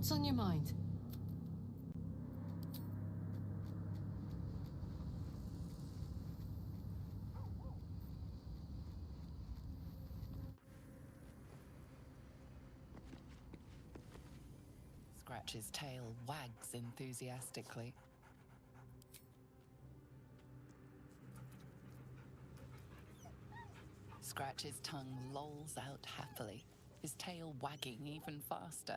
What's on your mind? Scratch's tail wags enthusiastically. Scratch's tongue lolls out happily, his tail wagging even faster.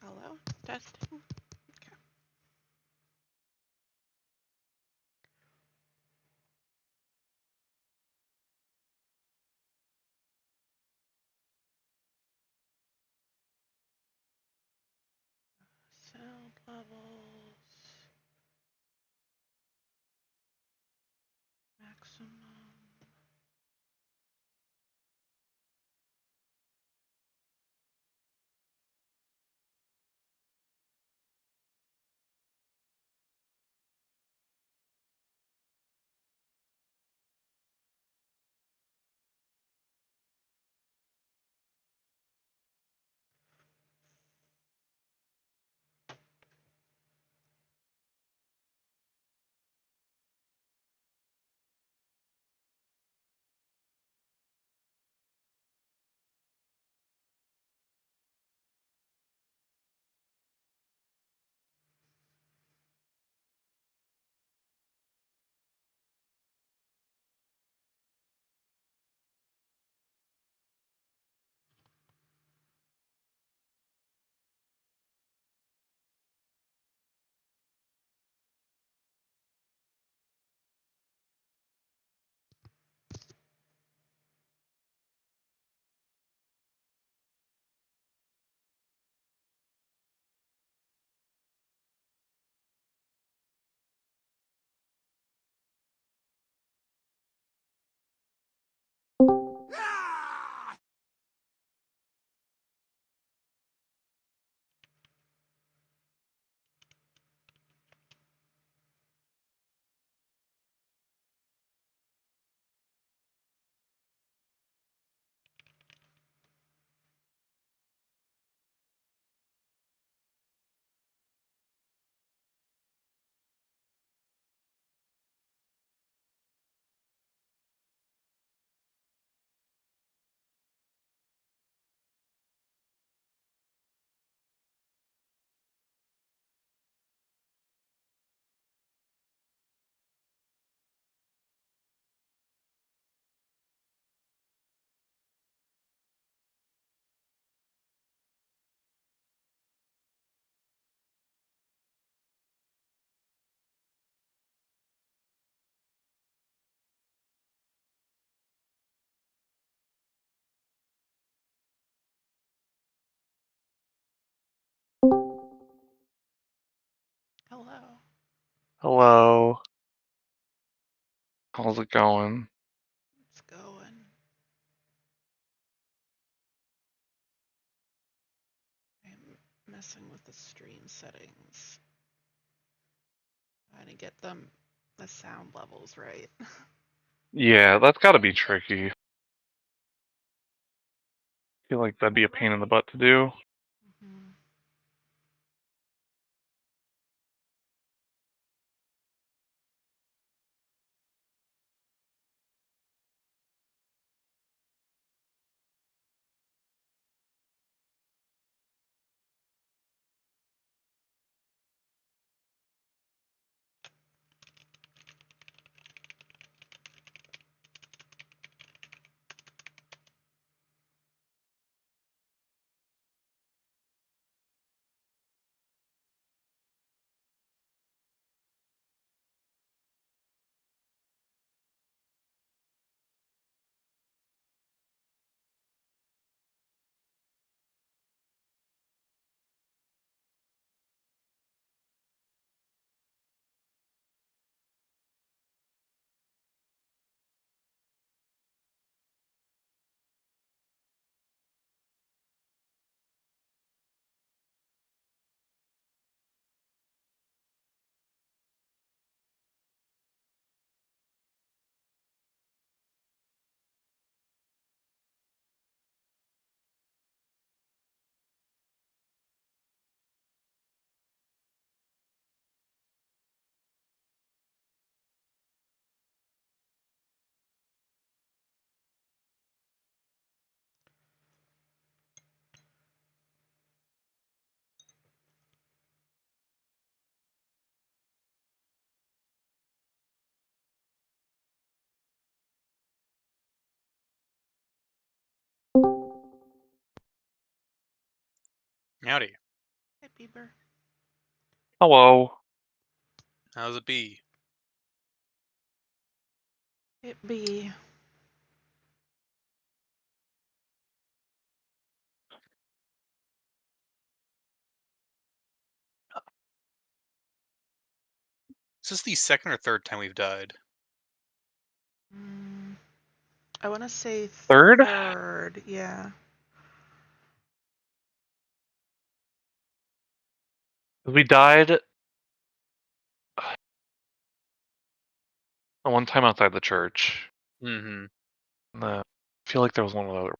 Hello? Testing? Okay. Levels. Maximum. Hello. Hello. How's it going? It's going. I'm messing with the stream settings. Trying to get the sound levels right. Yeah, that's gotta be tricky. I feel like that'd be a pain in the butt to do. Mhm. Howdy. Hey, Bieber. Hello. How's it be? It be. Is this the second or third time we've died? I want to say Third? third, yeah. We died one time outside the church. Mm-hmm. I feel like there was one other.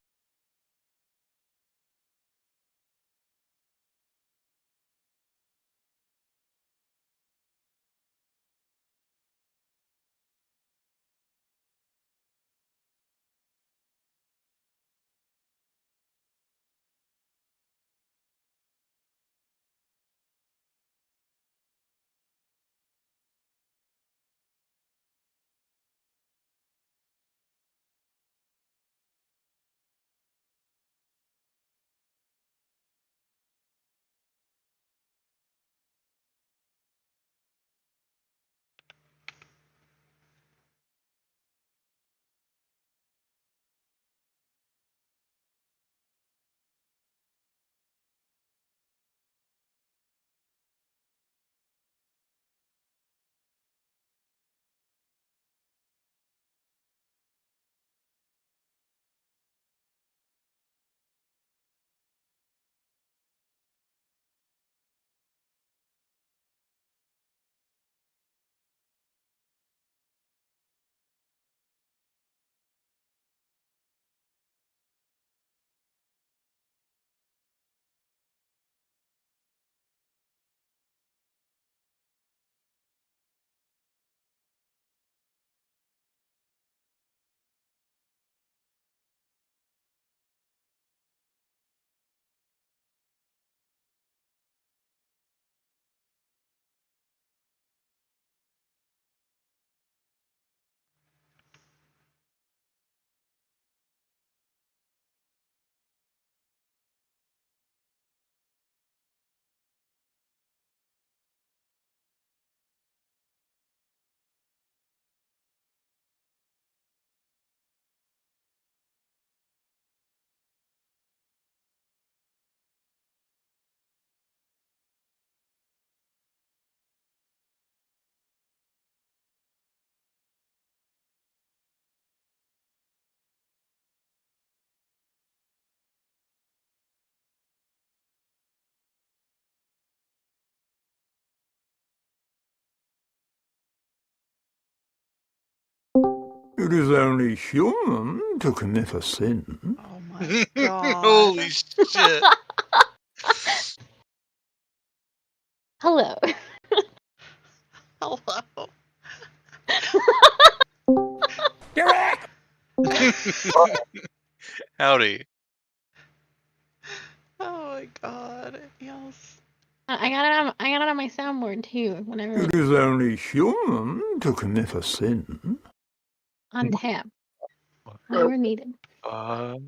It is only human to commit a sin. Oh my god. Holy shit. Hello. Hello. Howdy. Oh my god. Yes. I got it on my soundboard too. Whenever It is only human to commit a sin. on tap. Whenever needed. Uh,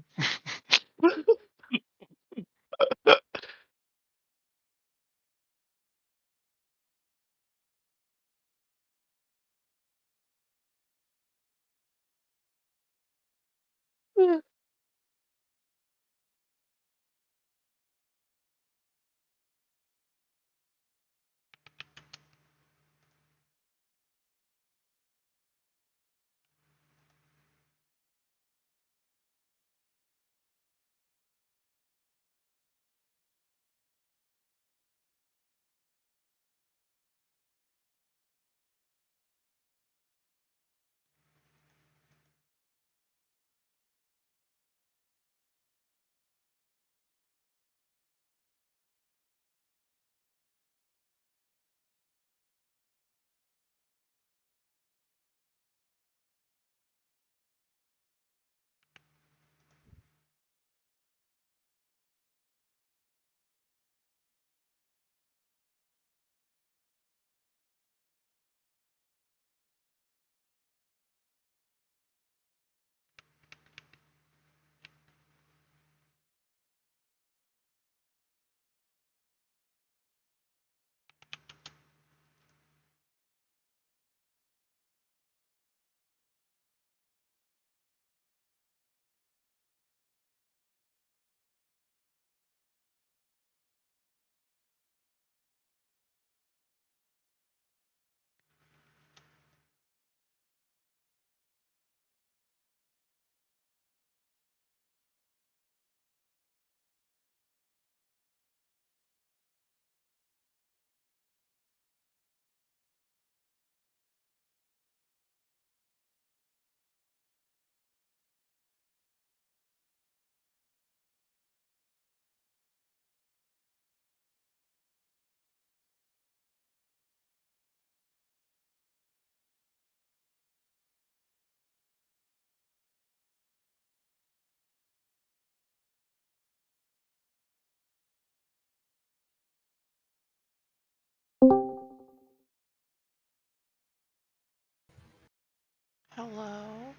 Hello.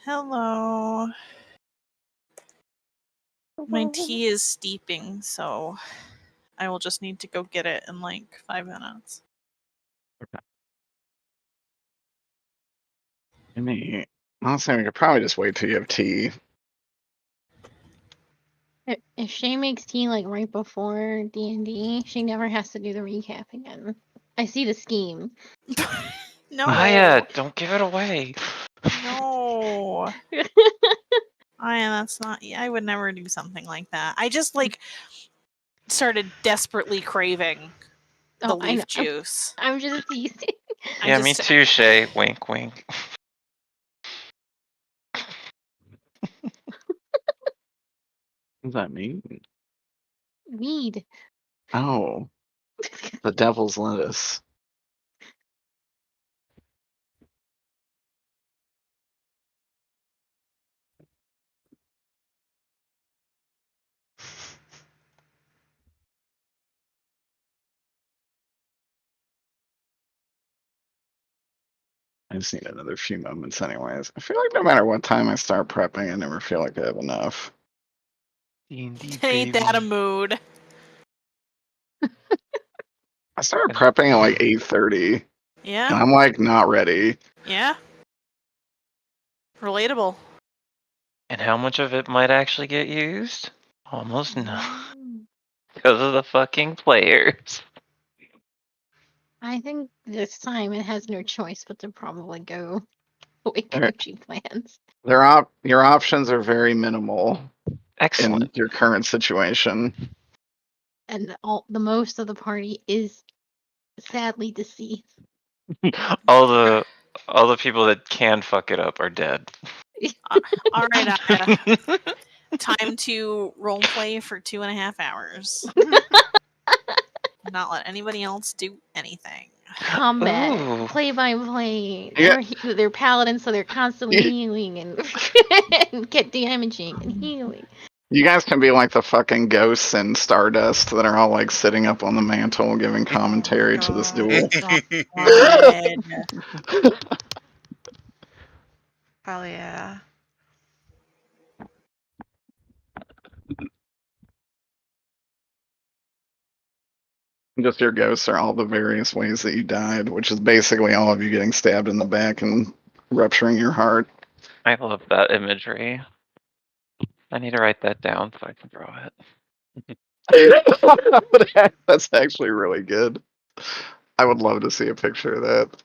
Hello. My tea is steeping, so I will just need to go get it in like 5 minutes. I mean, honestly, we could probably just wait till you have tea. If Shay makes tea like right before D&D, she never has to do the recap again. I see the scheme. No. Maya, don't give it away. No. That's not. I would never do something like that. I just like started desperately craving the I know. leaf juice. I'm just teasing. Yeah, me too, Shay. Wink, wink. What does that mean? Weed. Oh, the devil's lettuce. I just need another few moments anyways. I feel like no matter what time I start prepping, I never feel like I have enough. D&D, Ain't that a mood? I started prepping at like 8:30, and Yeah. I'm like not ready. Yeah. Relatable. And how much of it might actually get used? Almost none. Mm. Because of the fucking players. I think this time it has no choice but to probably go the way Alright. Kochi plans. Your options are very minimal Excellent. in your current situation. And the most of the party is sadly deceased. all the people that can fuck it up are dead. All right, time to roleplay for 2.5 hours. Not let anybody else do anything. Combat, Ooh. play by play. Yeah. They're paladins, so they're constantly healing and, and get damaging and healing. You guys can be like the fucking ghosts in Stardust that are all like sitting up on the mantle giving commentary to this duel. Hell yeah. Just your ghosts are all the various ways that you died, which is basically all of you getting stabbed in the back and rupturing your heart. I love that imagery. I need to write that down so I can draw it. That's actually really good. I would love to see a picture of that.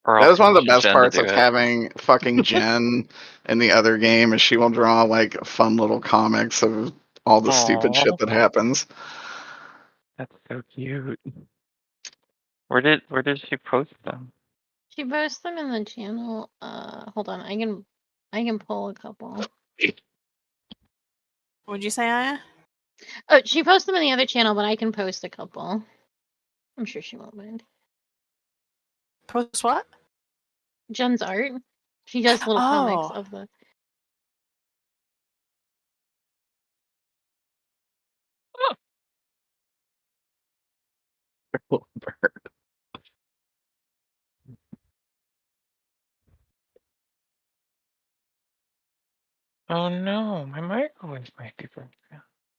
Or That I'll was one of the commission best Jen to parts do of it. having fucking Jen in the other game is she will draw like fun little comics of all the stupid shit Aw. that happens. That's so cute. Where did she post them? She posts them in the channel. Hold on, I can pull a couple. What'd you say, Aya? Oh, she posts them in the other channel, but I can post a couple. I'm sure she won't mind. Post what? Jen's art. She does little comics Oh. of the. Oh no, my microwave might be broken.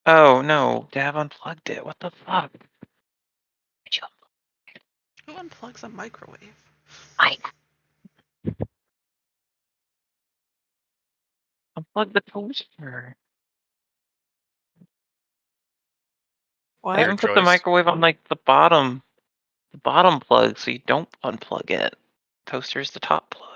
Oh no, Dab unplugged it. What the fuck? Who unplugs a microwave? Unplug the toaster. What? I even put the choice. microwave on like the bottom plug so you don't unplug it. Toaster's the top plug.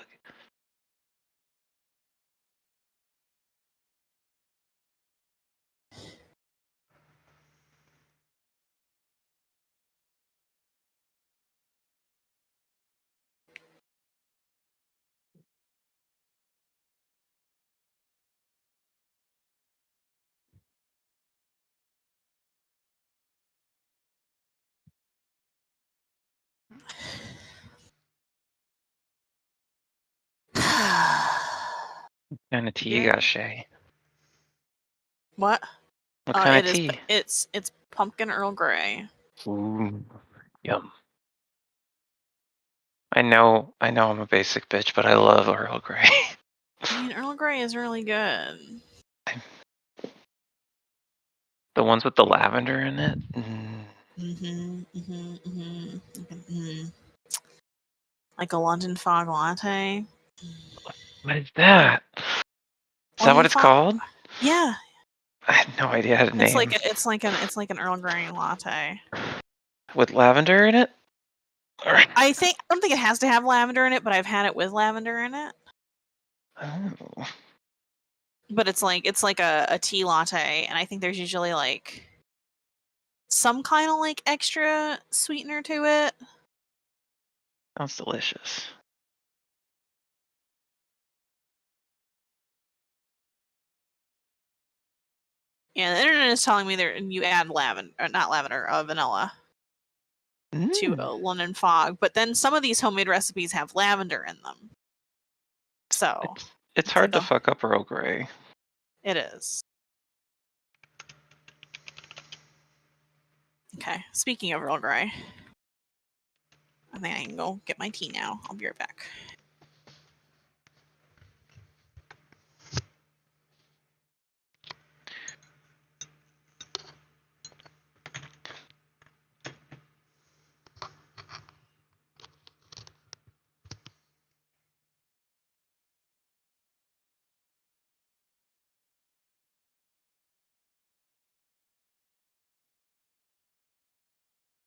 What kind of tea you got, Shay? What? What kind of It is. tea? It's pumpkin Earl Grey. Ooh, yum. I know I'm a basic bitch, but I love Earl Grey. I mean, Earl Grey is really good. The ones with the lavender in it. Like a London fog latte. What is that? Is that London what it's fog- called? Yeah, I had no idea it had a name. it's like an Earl Grey latte. With lavender in it? I don't think it has to have lavender in it, but I've had it with lavender in it. Oh. But it's like a tea latte, and I think there's usually like some kind of like extra sweetener to it. Sounds delicious. Yeah, the internet is telling me there you add vanilla to a London fog, but then some of these homemade recipes have lavender in them. So It's hard to like fuck up Earl Grey. it is. Okay, speaking of Earl Grey, I think I can go get my tea now. I'll be right back.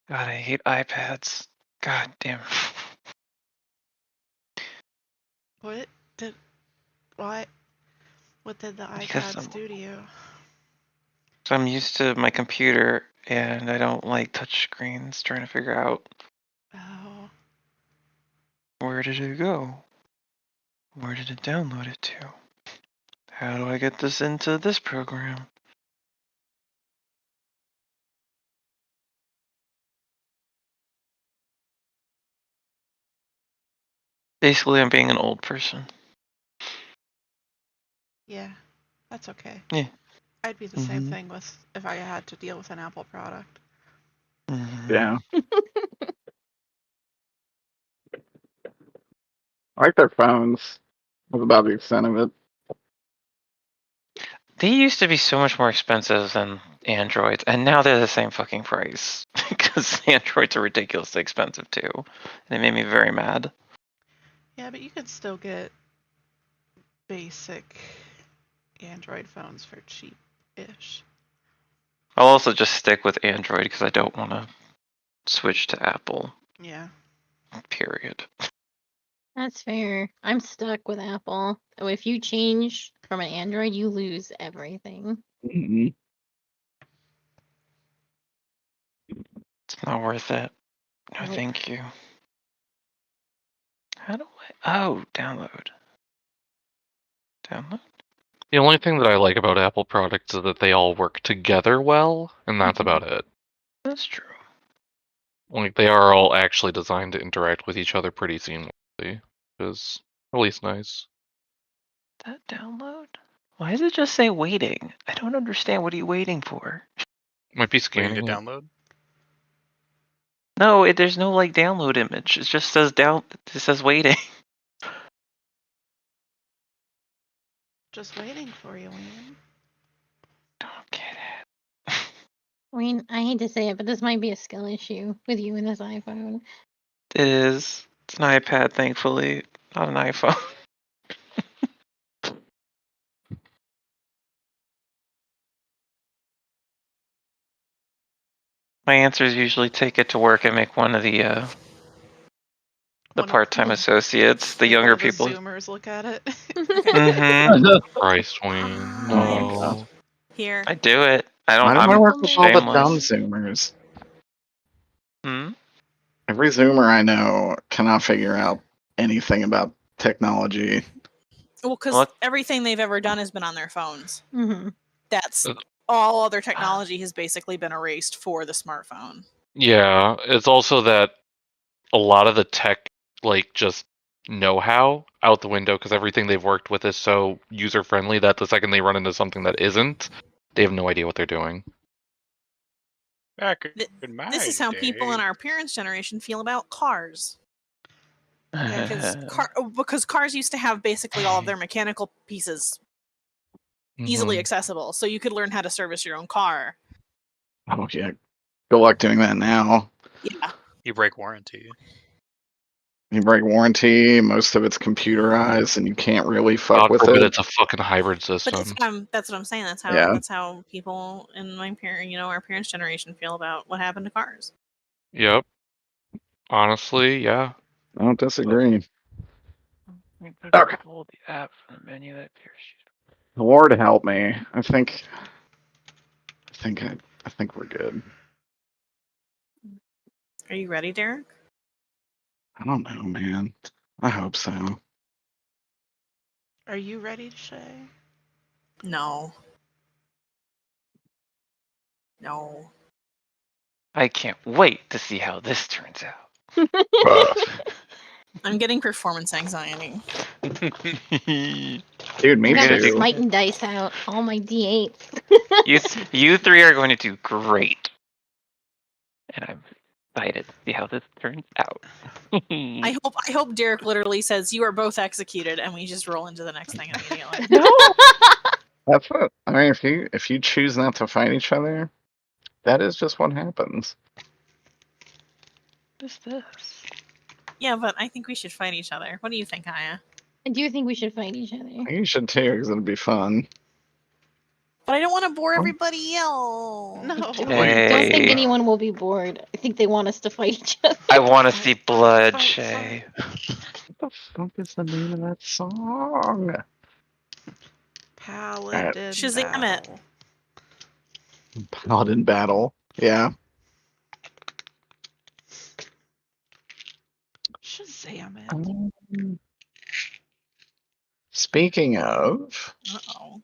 God, I hate iPads. God damn. What did the Because iPads do to you? So I'm used to my computer, and I don't like touch screens. Trying to figure out Oh, where did it go? Where did it download it to? How do I get this into this program? Basically, I'm being an old person. yeah, that's okay. Yeah. I'd be the same thing if I had to deal with an Apple product. Yeah. I like their phones. That's about the extent of it. They used to be so much more expensive than Androids, and now they're the same fucking price. Because Androids are ridiculously expensive too. And it made me very mad. Yeah, but you could still get basic Android phones for cheap-ish. I'll also just stick with Android because I don't want to switch to Apple. Yeah. Period. That's fair. I'm stuck with Apple. Oh, if you change from an Android, you lose everything. Mm-hmm. It's not worth it. No, Nope. thank you. How do I? Oh, download. Download? The only thing that I like about Apple products is that they all work together well, and that's about it. That's true. Like, they are all actually designed to interact with each other pretty seamlessly, which is at least nice. That download? Why does it just say waiting? I don't understand. What are you waiting for? Might be Waiting scanning to it. download. No, there's no like download image. It just says It says waiting. Just waiting for you, Liam. Don't get it. I mean, I hate to say it, but this might be a skill issue with you and this iPhone. It is. It's an iPad, thankfully, not an iPhone. My answers usually take it to work and make one of the part-time associates, the Like younger one of the people. Zoomers look at it. Christ, Wayne. No. Here. I do it. I don't want to work with all the dumb Zoomers. Every Zoomer I know cannot figure out anything about technology. Well, because everything they've ever done has been on their phones. Mm-hmm. That's all other technology has basically been erased for the smartphone. Yeah, it's also that a lot of the tech, like, just know-how out the window because everything they've worked with is so user-friendly that the second they run into something that isn't, they have no idea what they're doing. Back in my This is how people in day. our parents' generation feel about cars. Yeah, because cars used to have basically all of their mechanical pieces easily Mhm. accessible, so you could learn how to service your own car. Oh yeah. Good luck doing that now. Yeah. You break warranty. You break warranty, most of it's computerized, and you can't really fuck God with forbid it. it's a fucking hybrid But system. that's what I'm saying. That's how Yeah. that's how people in my our parents' generation feel about what happened to cars. Yep. Honestly, yeah. I don't disagree. Okay. Pull the app from the menu that appears. Lord help me. I think we're good. Are you ready, Derek? I don't know, man. I hope so. Are you ready, Shay? No. No. I can't wait to see how this turns out. I'm getting performance anxiety. Dude, me I got my too. smiting dice out. All my D8s. you three are going to do great. And I'm excited to see how this turns out. I hope Derek literally says you are both executed and we just roll into the next thing immediately. No! That's what I mean. If you choose not to fight each other, that is just what happens. What is this? Yeah, but I think we should fight each other. What do you think, Aya? I do think we should fight each other. You should too, because it'll be fun. But I don't want to bore everybody else. No. I don't think anyone will be bored. I think they want us to fight each other. I want to see blood, Shay. What the fuck is the name of that song? Paladin Shazam battle. Paladin Battle. Yeah. Shazam it. Speaking of, Uh-oh.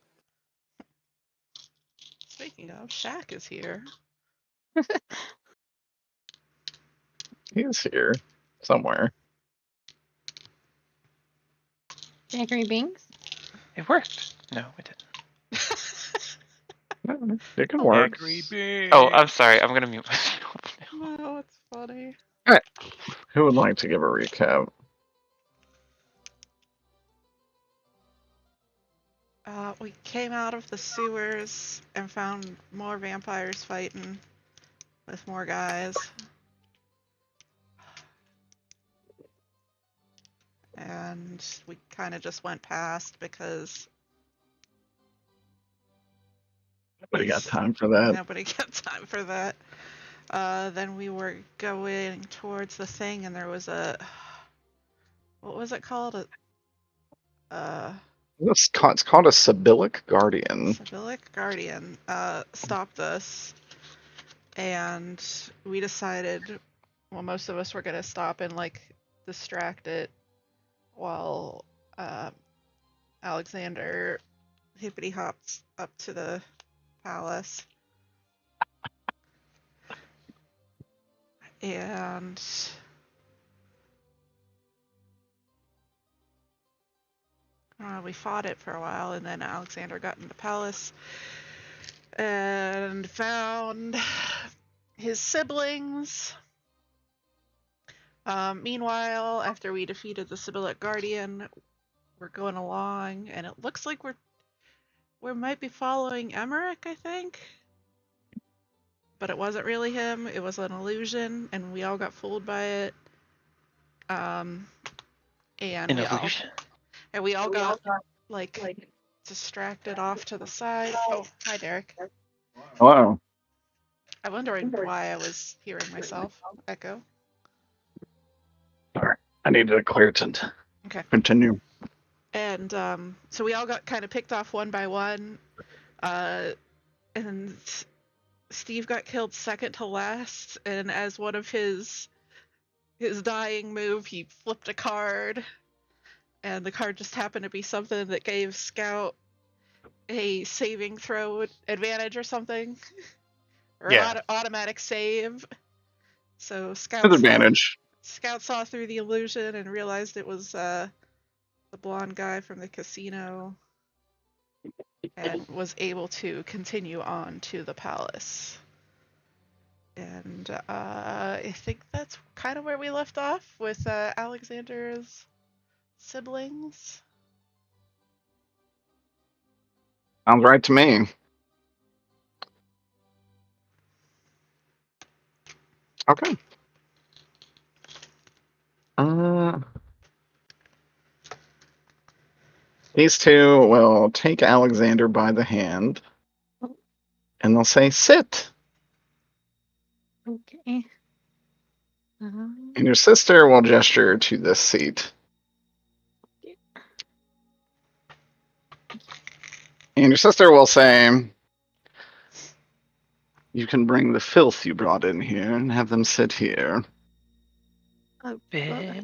Speaking of, Shaq is here. he's here somewhere. Jackery Binks? It worked. No, it didn't. It can work. Oh, I'm sorry. I'm going to mute myself now. No, it's funny. All right. Who would like to give a recap? We came out of the sewers and found more vampires fighting with more guys. And we kind of just went past because Nobody got time for that. nobody got time for that. Then we were going towards the thing and there was a... What was it called? It's called a Sibyllic Guardian. Sibyllic Guardian stopped us, and we decided, well, most of us were gonna stop and like distract it, while Alexander hippity hops up to the palace, and we fought it for a while, and then Alexander got in the palace and found his siblings. Meanwhile, after we defeated the Sibyllic Guardian, we're going along, and it looks like we might be following Emmerich, I think. But it wasn't really him, it was an illusion, and we all got fooled by it. And An illusion. We all got like distracted off to the side. Oh, hi Derek. Hello. I'm wondering why I was hearing myself echo. Sorry. I needed a clear tint. Okay. Continue. And so we all got kind of picked off one by one. And Steve got killed second to last, and as one of his dying move, he flipped a card, and the card just happened to be something that gave Scout a saving throw advantage or something, or automatic save. So Scout saw through the illusion and realized it was the blonde guy from the casino, and was able to continue on to the palace. And I think that's kind of where we left off with Alexander's siblings. Sounds right to me. Okay. These two will take Alexander by the hand, and they'll say, "Sit." Okay. And your sister will gesture to this seat. And your sister will say, "You can bring the filth you brought in here and have them sit here."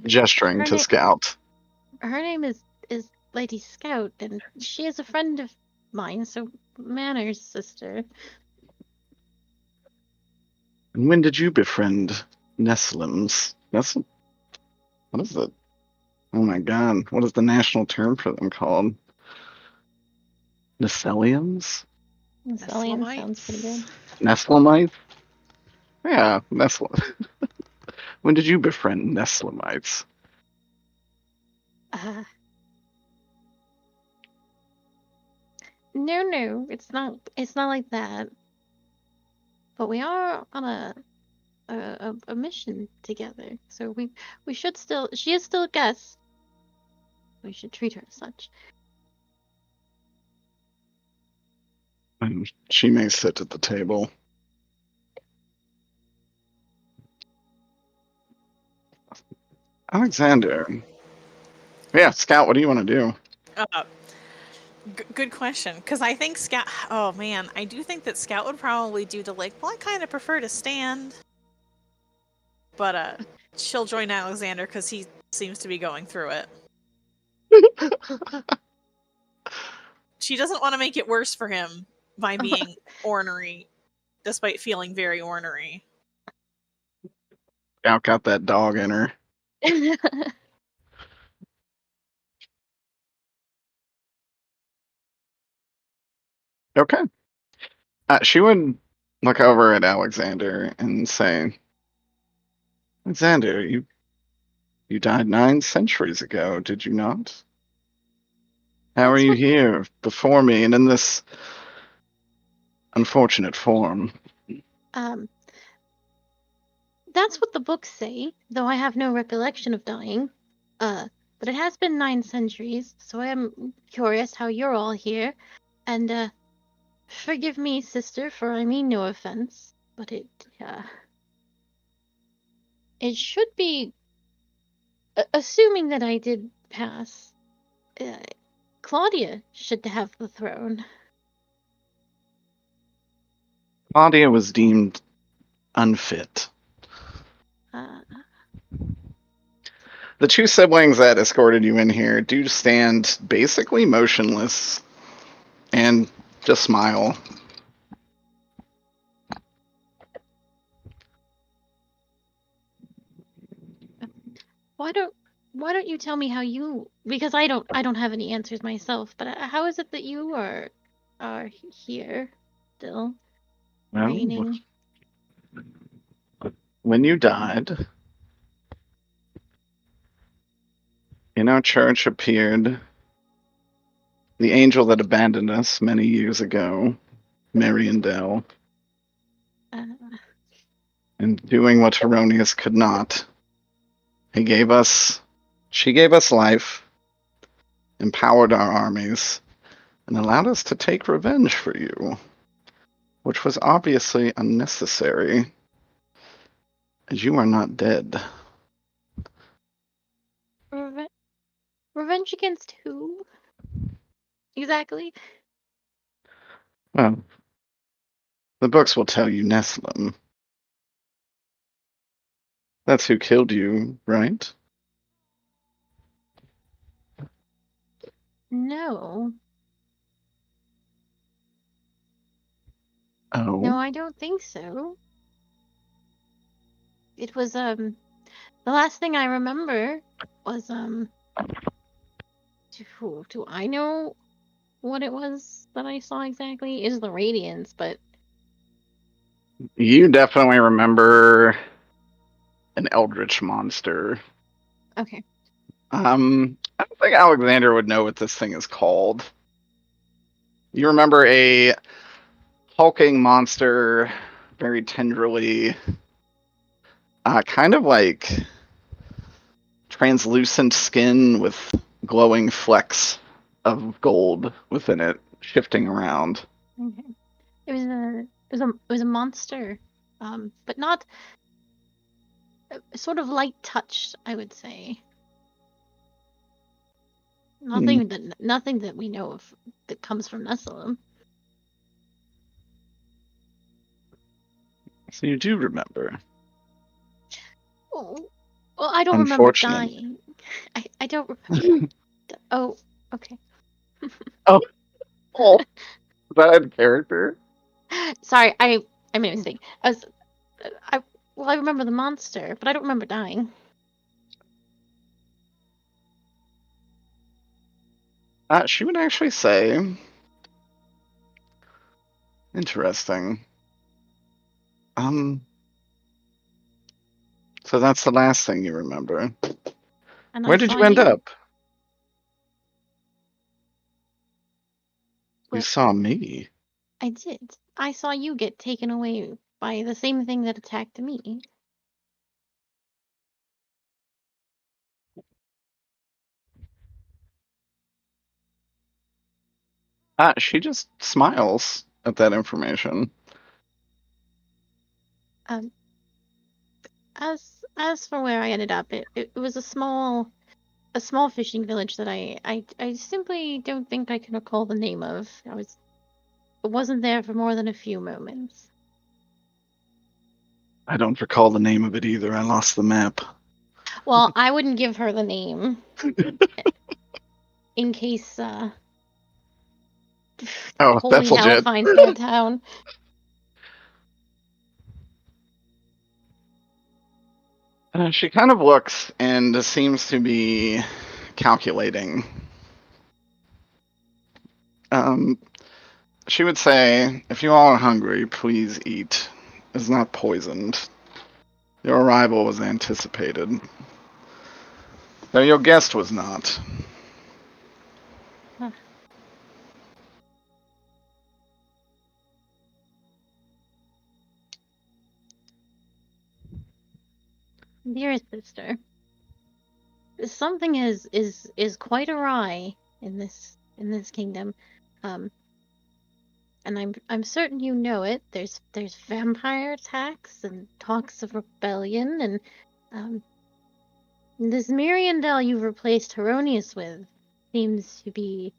Gesturing to Scout. Her name is Lady Scout, and she is a friend of mine, so manners, sister. And when did you befriend Nestlims? What is it? Oh my god, what is the national term for them called? Nestliums? Nessellium sounds pretty good. Nestlemites? Yeah, When did you befriend Nestlemites? No, it's not like that. But we are on a mission together, so we should still. She is still a guest. We should treat her as such. And she may sit at the table. Alexander. Yeah, Scout, what do you want to do? Good question, because I think Scout. Oh man, I do think that Scout would probably do the well, I kind of prefer to stand, but she'll join Alexander because he seems to be going through it. She doesn't want to make it worse for him by being ornery, despite feeling very ornery. Scout got that dog in her. Okay. She would look over at Alexander and say, "Alexander, you died 9 centuries ago, did you not? How are you here before me and in this unfortunate form?" That's what the books say, though I have no recollection of dying. But it has been 9 centuries, so I am curious how you're all here. And forgive me, sister, for I mean no offense, but it should be, assuming that I did pass, Claudia should have the throne. Claudia was deemed unfit. The 2 siblings that escorted you in here do stand basically motionless and just smile. Why don't you tell me how you, because I don't have any answers myself, but how is it that you are here still reigning? When you died, in our church appeared the angel that abandoned us many years ago, Mariandel. And doing what Heronius could not, she gave us life, empowered our armies, and allowed us to take revenge for you, which was obviously unnecessary, as you are not dead. Revenge against who? Exactly? Well, the books will tell you Neslim. That's who killed you, right? No. Oh. No, I don't think so. It was, the last thing I remember was, do I know what it was that I saw exactly? Is the Radiance, but You definitely remember an eldritch monster. Okay. I don't think Alexander would know what this thing is called. You remember a hulking monster, very tenderly, kind of like translucent skin with glowing flecks of gold within it, shifting around. Okay. It was a monster, but not sort of light touched, I would say. Nothing that we know of that comes from Nessalum. So you do remember. Oh, well, I don't remember Unfortunately. dying. I don't remember. Oh, okay. Oh, is that a character? Sorry, I made a mistake. I remember the monster, but I don't remember dying. She would actually say. Interesting. So that's the last thing you remember. And Where I did saw you end up? You Where- saw me. I did. I saw you get taken away by the same thing that attacked me. She just smiles at that information. As for where I ended up, it was a small fishing village that I simply don't think I can recall the name of. It wasn't there for more than a few moments. I don't recall the name of it either. I lost the map. Well, I wouldn't give her the name in case holy that's hell legit. finds that town. She kind of looks and seems to be calculating. She would say, if you all are hungry, please eat. It's not poisoned. Your arrival was anticipated. Though your guest was not. Huh. Dearest sister, something is quite awry in this kingdom, and I'm certain you know it. There's vampire attacks and talks of rebellion, and this Miriandel you've replaced Heronius with seems to be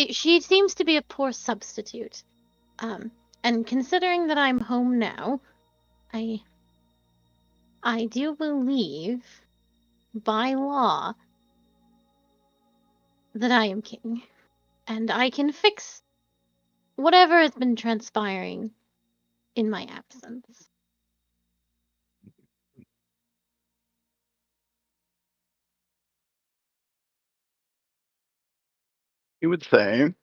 she seems to be a poor substitute. And considering that I'm home now, I do believe, by law, that I am king, and I can fix whatever has been transpiring in my absence. You would say,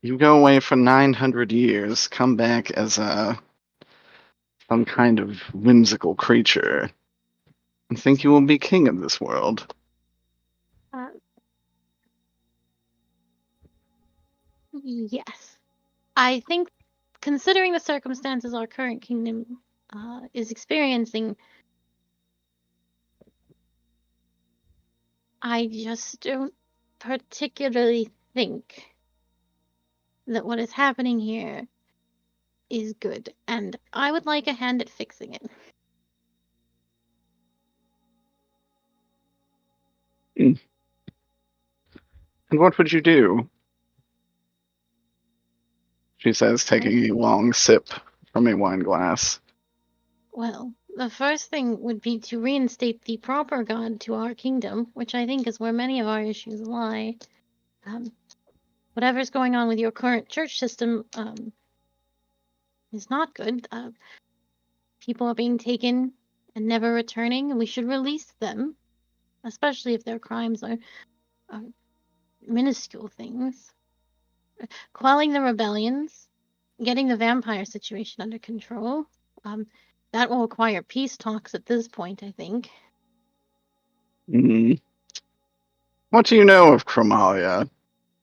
you go away for 900 years, come back as some kind of whimsical creature, and think you will be king of this world. Yes. I think, considering the circumstances our current kingdom is experiencing, I just don't particularly think that what is happening here is good, and I would like a hand at fixing it. And what would you do? She says, taking a long sip from a wine glass. Well, the first thing would be to reinstate the proper god to our kingdom, which I think is where many of our issues lie. Whatever's going on with your current church system is not good. People are being taken and never returning, and we should release them, especially if their crimes are minuscule things. quelling the rebellions, getting the vampire situation under control. That will require peace talks at this point, I think. What do you know of Chromalia,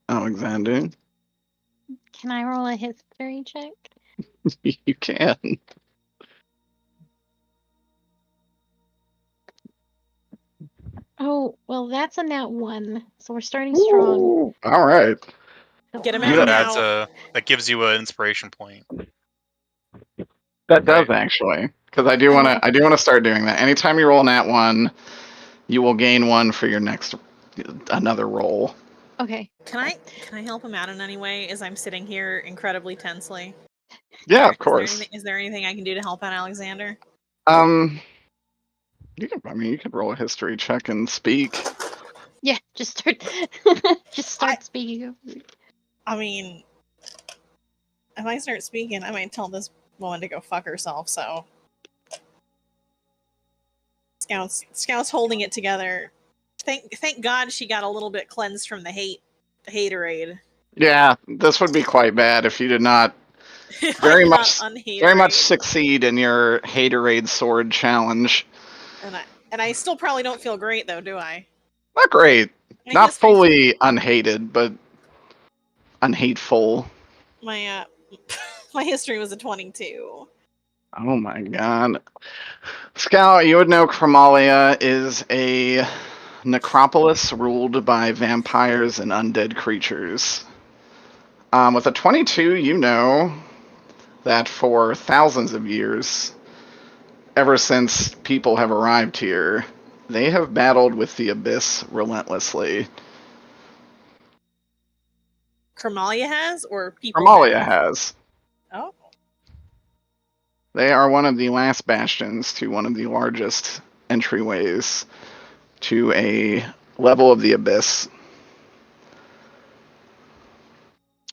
Alexander? Can I roll a history check? You can. Oh, well, that's a nat 1, so we're starting strong. Ooh, all right. So Get him I- out That's now. that gives you an inspiration point. That does Right. actually, because I do want to start doing that. Anytime you roll an at 1, you will gain 1 for your next another roll. Okay. Can I help him out in any way as I'm sitting here incredibly tensely? Yeah, of course. Is there anything I can do to help out Alexander? You could roll a history check and speak. Yeah, just start speaking. I mean, if I start speaking, I might tell this woman to go fuck herself. So, Scout's holding it together. Thank God she got a little bit cleansed from the haterade. Yeah, this would be quite bad if you did not very much succeed in your haterade sword challenge. And I still probably don't feel great though, do I? Not great. My Not history- fully unhated, but unhateful. My my history was a 22. Oh my god. Scout, you would know Chromalia is a necropolis ruled by vampires and undead creatures. With a 22, you know that for thousands of years, ever since people have arrived here, they have battled with the abyss relentlessly. Chromalia has, or people? Chromalia has. Oh. They are one of the last bastions to one of the largest entryways to a level of the abyss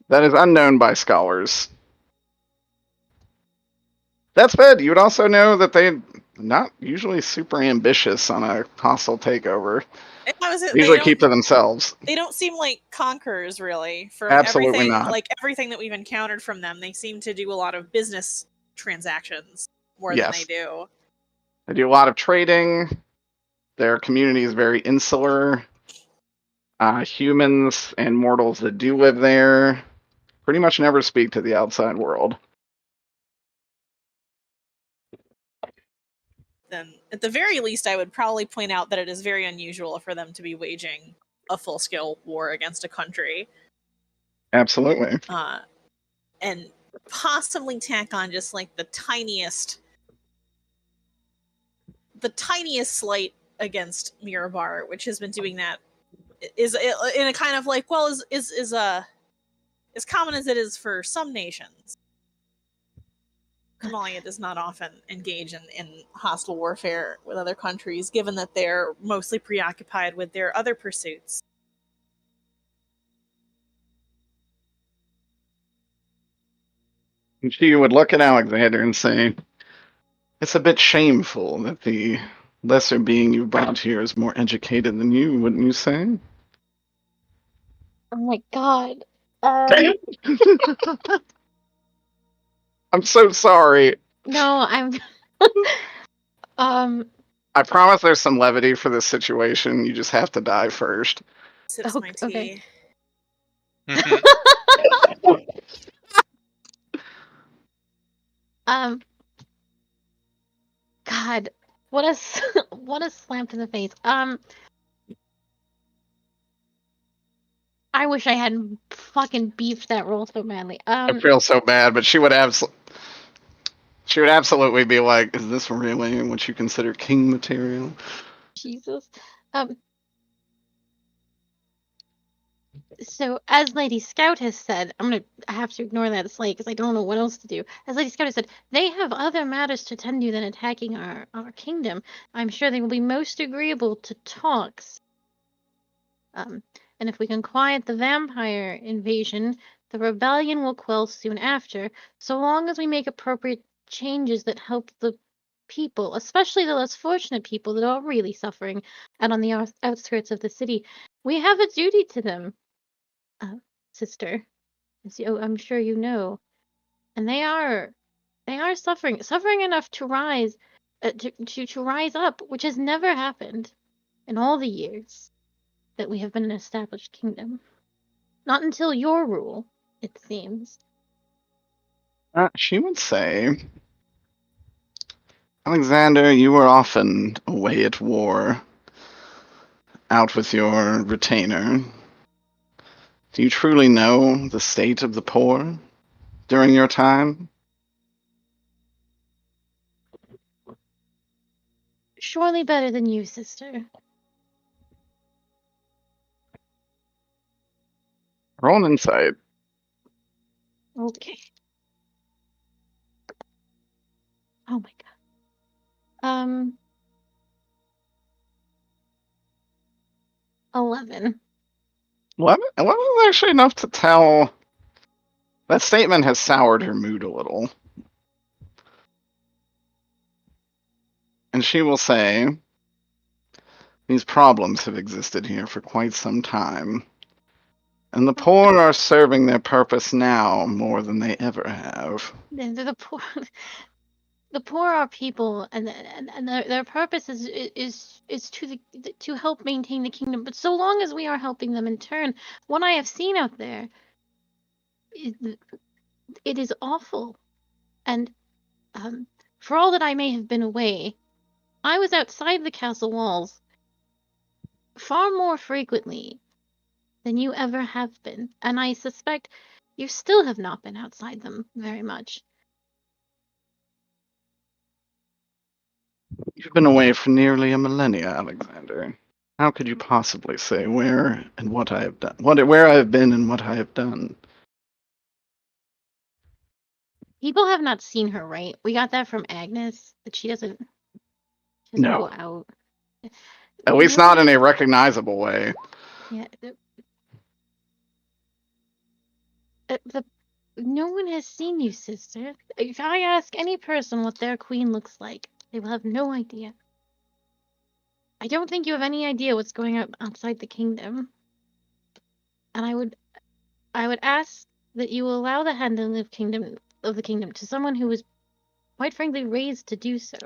that is unknown by scholars. That said, you would also know that they're not usually super ambitious on a hostile takeover. They usually keep to themselves. They don't seem like conquerors, really. For Absolutely everything, not. like everything that we've encountered from them, they seem to do a lot of business transactions more Yes. than they do. They do a lot of trading. Their community is very insular. Humans and mortals that do live there pretty much never speak to the outside world. Then, at the very least, I would probably point out that it is very unusual for them to be waging a full-scale war against a country. Absolutely. And possibly tack on just like the tiniest slight against Mirabar, which has been doing that, is in a kind of like, well, is as common as it is for some nations. Chromalia does not often engage in hostile warfare with other countries, given that they're mostly preoccupied with their other pursuits. She would look at Alexander and say, "It's a bit shameful that the lesser being you brought here is more educated than you, wouldn't you say?" Oh my god. I'm so sorry. No, I'm. I promise there's some levity for this situation. You just have to die first. Sips my tea. Okay. God, what a slap to the face. I wish I hadn't fucking beefed that roll so badly. I feel so bad, but she would absolutely be like, "Is this really what you consider king material?" Jesus. So, as Lady Scout has said, I have to ignore that slight because I don't know what else to do. As Lady Scout has said, they have other matters to tend to than attacking our kingdom. I'm sure they will be most agreeable to talks. And if we can quiet the vampire invasion, the rebellion will quell soon after, so long as we make appropriate changes that help the people, especially the less fortunate people that are really suffering out on the outskirts of the city. We have a duty to them. Sister. I'm sure you know, and they are suffering enough to rise, to rise up, which has never happened in all the years that we have been an established kingdom. Not until your rule, it seems. She would say, Alexander, you were often away at war, out with your retainer. Do you truly know the state of the poor during your time? Surely better than you, sister. Roll an insight. Okay. Oh my god. 11. 11 is actually enough to tell. That statement has soured her mood a little. And she will say, these problems have existed here for quite some time. And the poor are serving their purpose now more than they ever have. The poor, the poor are people, and their purpose is to help maintain the kingdom. But so long as we are helping them in turn, what I have seen out there, it is awful. And for all that I may have been away, I was outside the castle walls far more frequently than you ever have been, and I suspect you still have not been outside them very much. You've been away for nearly a millennia, Alexander. How could you possibly say where and what I have done? Where I have been and what I have done? People have not seen her, right? We got that from Agnes, that she doesn't No. go out. At least not in a recognizable way. Yeah. No one has seen you, sister. If I ask any person what their queen looks like, they will have no idea. I don't think you have any idea what's going on outside the kingdom. And I would ask that you allow the handling of the kingdom to someone who was, quite frankly, raised to do so.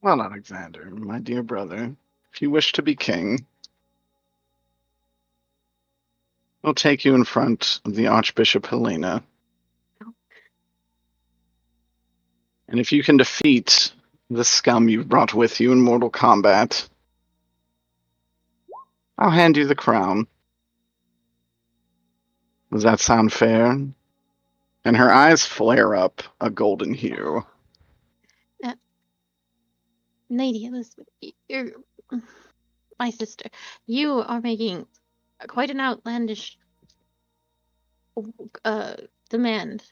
Well, Alexander, my dear brother, if you wish to be king, we'll take you in front of the Archbishop Helena. And if you can defeat the scum you've brought with you in mortal combat, I'll hand you the crown. Does that sound fair? And her eyes flare up a golden hue. Lady Elizabeth, you're my sister. You are making quite an outlandish demand.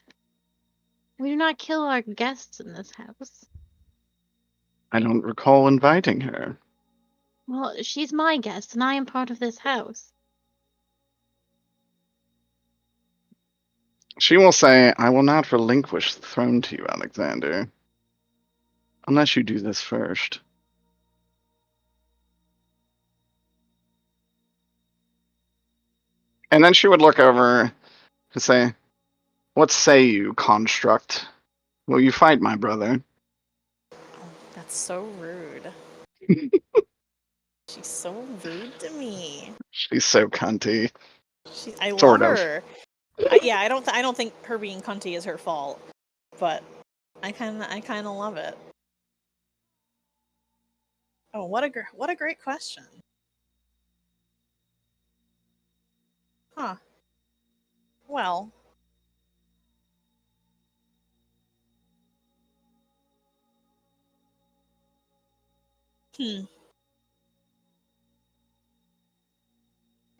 We do not kill our guests in this house. I don't recall inviting her. Well, she's my guest, and I am part of this house. She will say, I will not relinquish the throne to you, Alexander, unless you do this first. And then she would look over and say, what say you, construct? Will you fight my brother? That's so rude. She's so rude to me. She's so cunty. I Sort love of. her. I don't think her being cunty is her fault, but I kind of love it. Oh, what a great question. Huh. Well.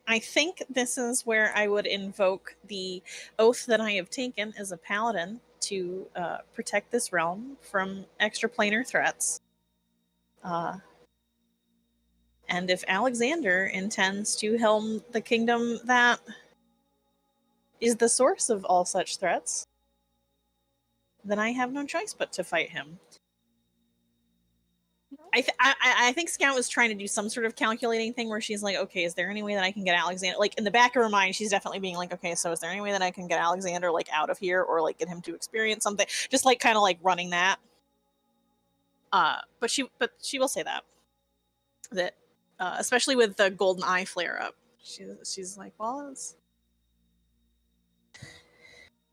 I think this is where I would invoke the oath that I have taken as a paladin to protect this realm from extraplanar threats. And if Alexander intends to helm the kingdom that is the source of all such threats, then I have no choice but to fight him. I think Scout was trying to do some sort of calculating thing where she's like, okay, is there any way that I can get Alexander? Like in the back of her mind, she's definitely being like, okay, so is there any way that I can get Alexander like out of here or like get him to experience something? Just like kind of like running that. But she will say that especially with the golden eye flare up, she's like, well,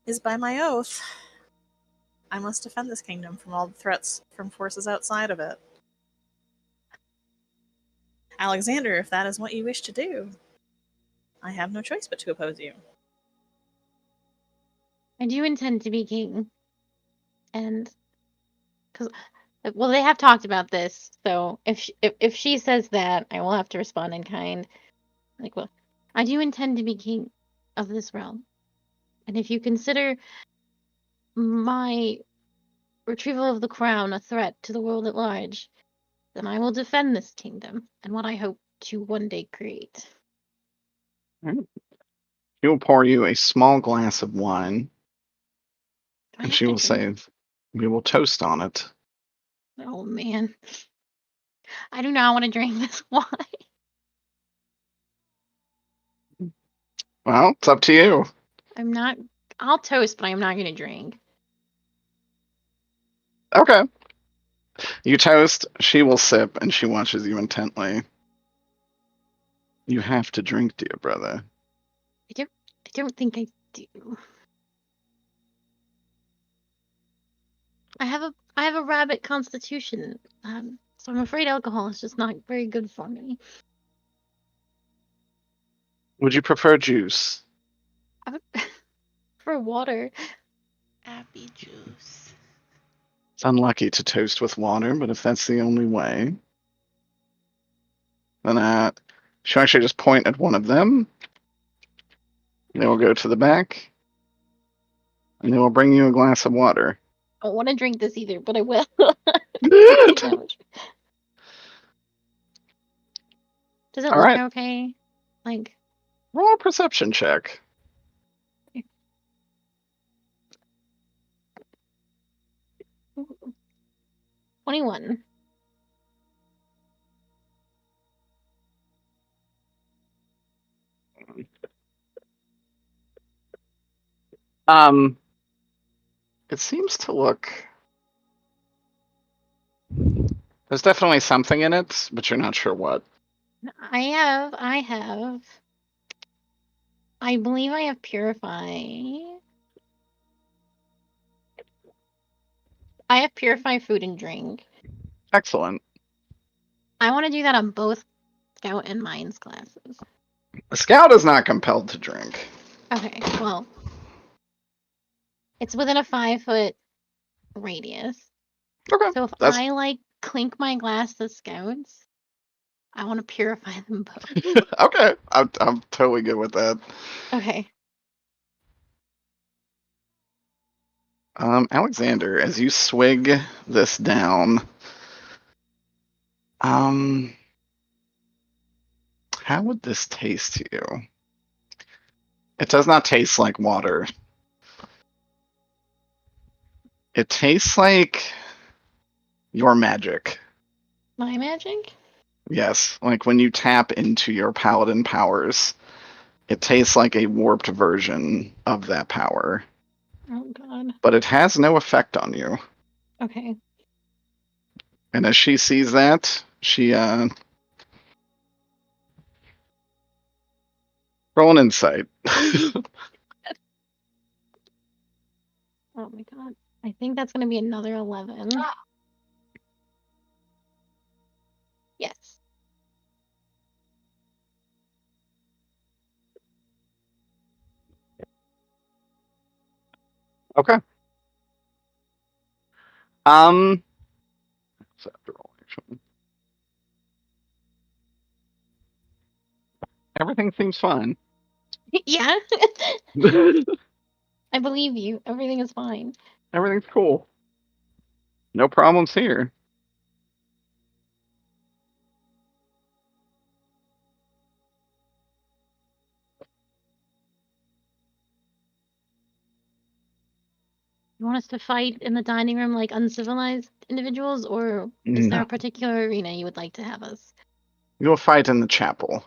is by my oath, I must defend this kingdom from all the threats from forces outside of it. Alexander, if that is what you wish to do, I have no choice but to oppose you. I do intend to be king. And because well, they have talked about this, so if she says that, I will have to respond in kind. Like, well, I do intend to be king of this realm. And if you consider my retrieval of the crown a threat to the world at large, then I will defend this kingdom and what I hope to one day create. She will pour you a small glass of wine, and she will say, we will toast on it. Oh, man. I do not want to drink this wine. Well, it's up to you. I'll toast, but I'm not going to drink. Okay. You toast, she will sip, and she watches you intently. You have to drink, dear brother. I don't think I do. I have a rabbit constitution, so I'm afraid alcohol is just not very good for me. Would you prefer juice? For water. Happy juice. It's unlucky to toast with water, but if that's the only way, then she'll actually just point at one of them. They will go to the back, and they will bring you a glass of water. I don't want to drink this either, but I will. Does it All look right. okay? Like, roll a perception check. Ooh. 21. It seems to look. There's definitely something in it, but you're not sure what. I believe I have Purify. I have Purify food and drink. Excellent. I want to do that on both Scout and Mines classes. The Scout is not compelled to drink. Okay, well. It's within a 5-foot radius. Okay. So if I, like, clink my glass to Scouts, I want to purify them both. Okay. I'm totally good with that. Okay. Alexander, as you swig this down, how would this taste to you? It does not taste like water. It tastes like your magic. My magic? Yes, like when you tap into your paladin powers, it tastes like a warped version of that power. Oh, God. But it has no effect on you. Okay. And as she sees that, she, roll an insight. Oh, my God. I think that's going to be another 11. Yes. Okay. So after all, actually. Everything seems fine. Yeah. I believe you. Everything is fine. Everything's cool. No problems here. You want us to fight in the dining room like uncivilized individuals, or is there No. a particular arena you would like to have us? You'll fight in the chapel.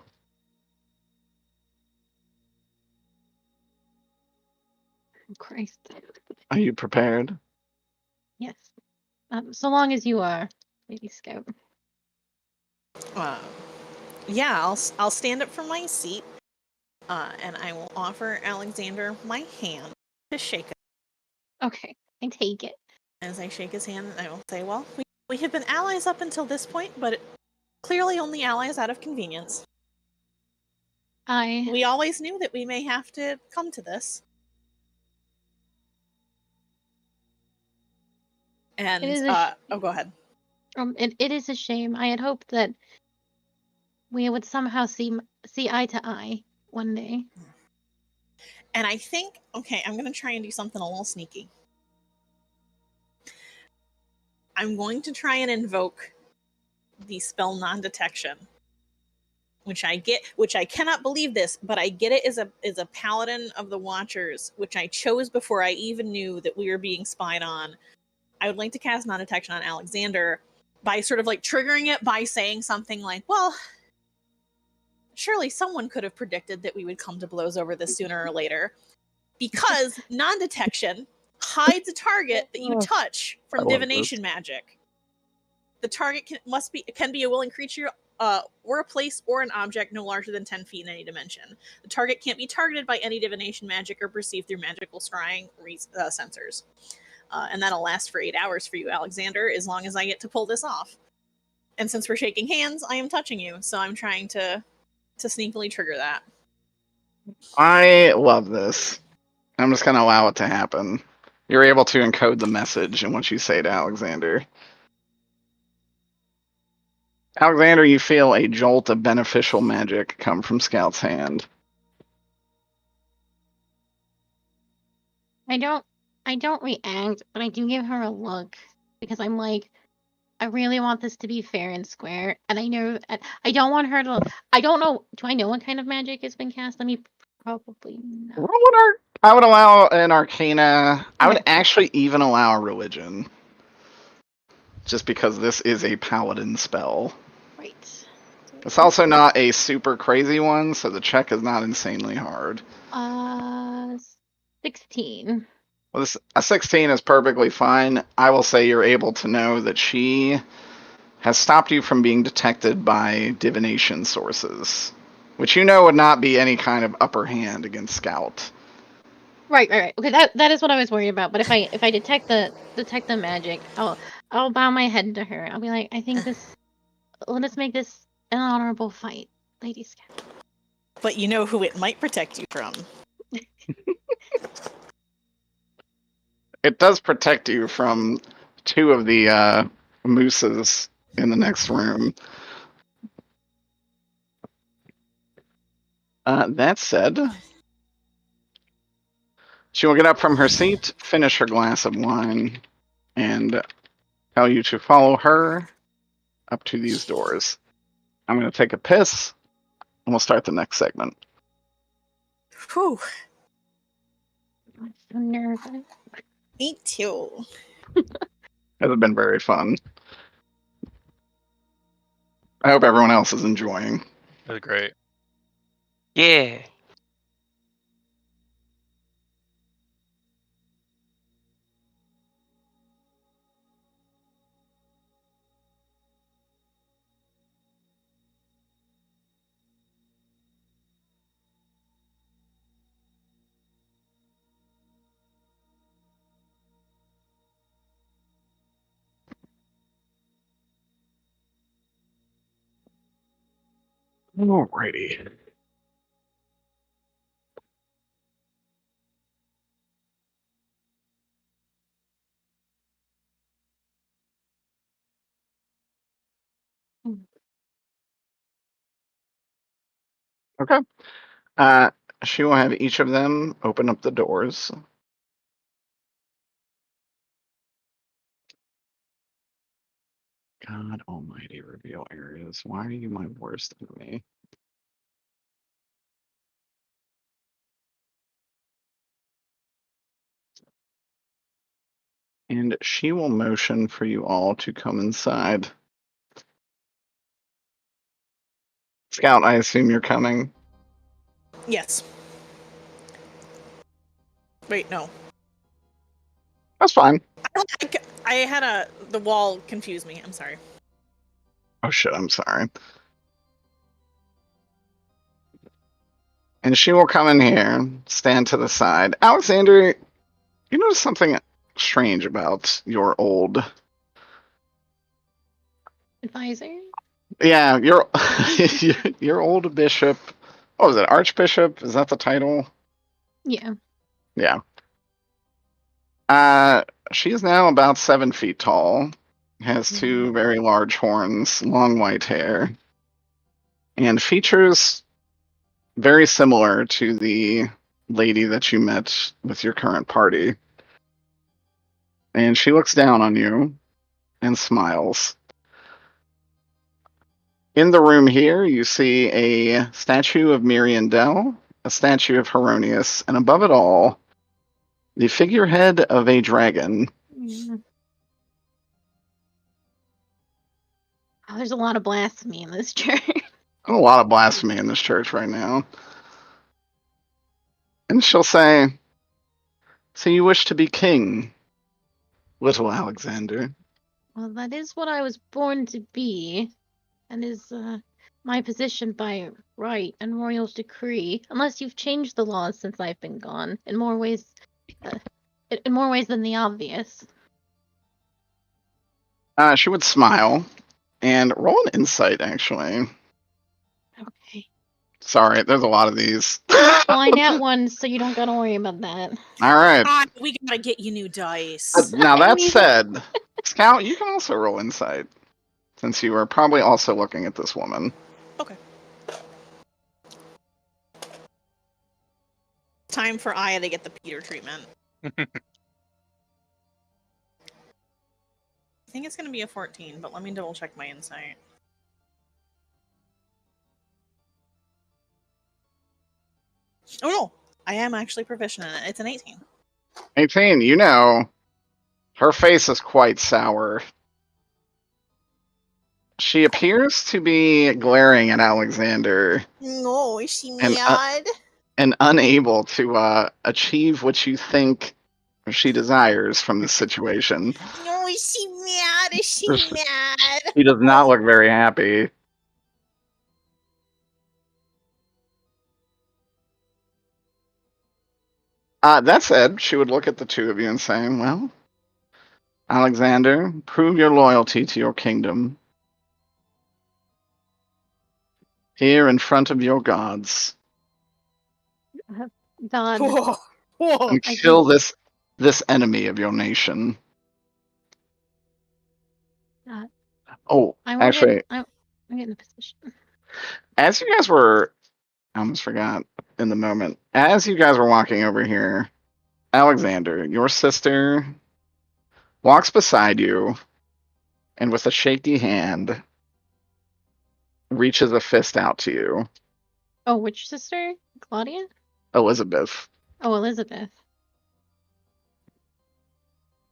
Christ. Are you prepared? Yes. So long as you are, Lady Scout. Yeah, I'll stand up from my seat, and I will offer Alexander my hand to shake it. Okay, I take it. As I shake his hand, I will say, well, we have been allies up until this point, but clearly only allies out of convenience. We always knew that we may have to come to this. And, go ahead. It is a shame. I had hoped that we would somehow see eye to eye one day. And I think, okay, I'm going to try and do something a little sneaky. I'm going to try and invoke the spell non-detection, which I cannot believe this, but I get it as a paladin of the Watchers, which I chose before I even knew that we were being spied on. I would like to cast non-detection on Alexander by sort of like triggering it by saying something like, well, surely someone could have predicted that we would come to blows over this sooner or later, because non-detection hides a target that you touch from divination magic. The target can be a willing creature, or a place or an object no larger than 10 feet in any dimension. The target can't be targeted by any divination magic or perceived through magical scrying sensors. And that'll last for 8 hours for you, Alexander, as long as I get to pull this off. And since we're shaking hands, I am touching you, so I'm trying to sneakily trigger that. I love this. I'm just going to allow it to happen. You're able to encode the message in what you say to Alexander. Alexander, you feel a jolt of beneficial magic come from Scout's hand. I don't react, but I do give her a look because I'm like, I really want this to be fair and square, and I don't want her to. I don't know. Do I know what kind of magic has been cast? Let me probably know. I would allow an Arcana. I would actually even allow a religion, just because this is a paladin spell. Right. It's also not a super crazy one, so the check is not insanely hard. 16. Well, a 16 is perfectly fine. I will say you're able to know that she has stopped you from being detected by divination sources, which you know would not be any kind of upper hand against Scout. Right. Okay, that is what I was worried about. But if I detect the magic, I'll bow my head to her. I'll be like, I think let us make this an honorable fight, Lady Scout. But you know who it might protect you from. It does protect you from 2 of the mooses in the next room. That said, she will get up from her seat, finish her glass of wine, and tell you to follow her up to these doors. I'm going to take a piss, and we'll start the next segment. Whew. I'm so nervous. Me too. It has been very fun. I hope everyone else is enjoying. That was great. Yeah. Alrighty. Okay. She will have each of them open up the doors. God almighty, reveal areas. Why are you my worst enemy? And she will motion for you all to come inside. Scout, I assume you're coming. Yes. Wait, no. That's fine. I had the wall confused me. I'm sorry. Oh shit, I'm sorry. And she will come in here, stand to the side. Alexander, you notice something strange about your old... Advisor? Yeah, your old bishop. What was it, Archbishop? Is that the title? Yeah. Yeah. She is now about 7 feet tall, has 2 very large horns, long white hair, and features very similar to the lady that you met with your current party. And she looks down on you and smiles. In the room here, you see a statue of Miriandel, a statue of Heronius, and above it all, the figurehead of a dragon. Oh, there's a lot of blasphemy in this church. A lot of blasphemy in this church right now. And she'll say, "So you wish to be king, little Alexander?" Well, that is what I was born to be, and is my position by right and royal decree. Unless you've changed the laws since I've been gone, in more ways than the obvious. She would smile and roll an insight, actually. Okay. Sorry, there's a lot of these. Well, I nat one, so you don't gotta worry about that. All right. We gotta get you new dice. Now that said, Scout, you can also roll insight, since you were probably also looking at this woman. Okay. Time for Aya to get the Peter treatment. I think it's gonna be a 14, but let me double check my insight. Oh no! I am actually proficient in it. It's an 18. 18, you know, her face is quite sour. She appears to be glaring at Alexander. No, is she And, mad? And unable to achieve what you think she desires from this situation. No, is she mad? Is she mad? She does not look very happy. That said, she would look at the two of you and say, "Well, Alexander, prove your loyalty to your kingdom. Here in front of your gods. God. Whoa. Whoa. And kill this enemy of your nation." Oh, actually, I'm getting the position. as you guys were, I almost forgot in the moment. As you guys were walking over here, Alexander, your sister, walks beside you and with a shaky hand reaches a fist out to you. Oh, which sister? Claudia? Elizabeth. Oh, Elizabeth.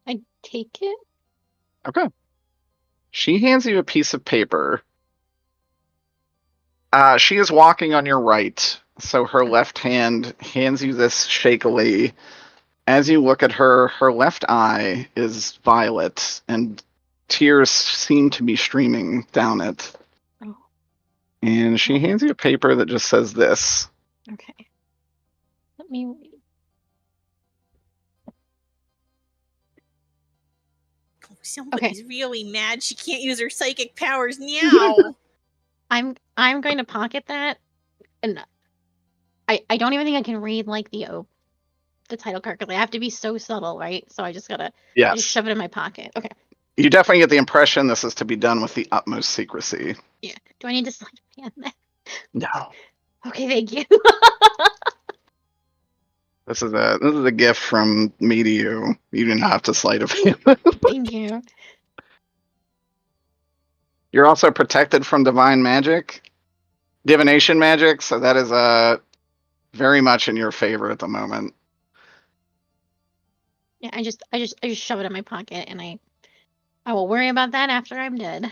I take it? Okay. She hands you a piece of paper. She is walking on your right, so her left hand hands you this shakily. As you look at her, her left eye is violet, and tears seem to be streaming down it. Oh. And she hands you a paper that just says this. Okay. Let me read. Somebody's really mad she can't use her psychic powers now. I'm going to pocket that, and I don't even think I can read like the title card because I have to be so subtle, right? So I just gotta just shove it in my pocket. Okay. You definitely get the impression this is to be done with the utmost secrecy. Yeah. Do I need to slide my hand there? No. Okay, thank you. This is a gift from me to you. You do not have to sleight of hand. Thank you. You're also protected from divine magic, divination magic, so that is very much in your favor at the moment. Yeah, I just shove it in my pocket, and I will worry about that after I'm dead.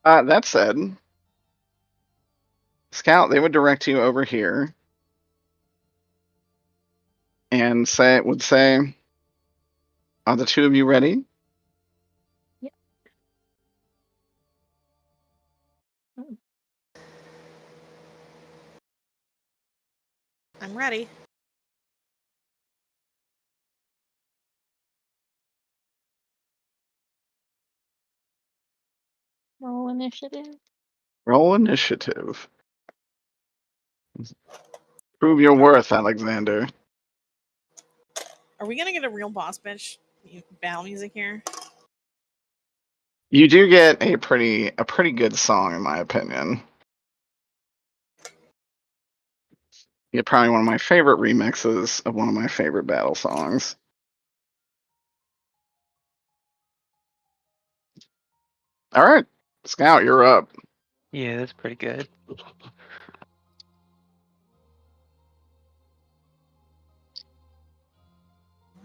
That said, Scout, they would direct you over here and would say, "Are the two of you ready?" Yep. I'm ready. Roll initiative. Roll initiative. Prove your worth, Alexander. Are we gonna get a real boss bitch battle music here? You do get a pretty good song, in my opinion. You get probably one of my favorite remixes of one of my favorite battle songs. All right, Scout, you're up. Yeah, that's pretty good.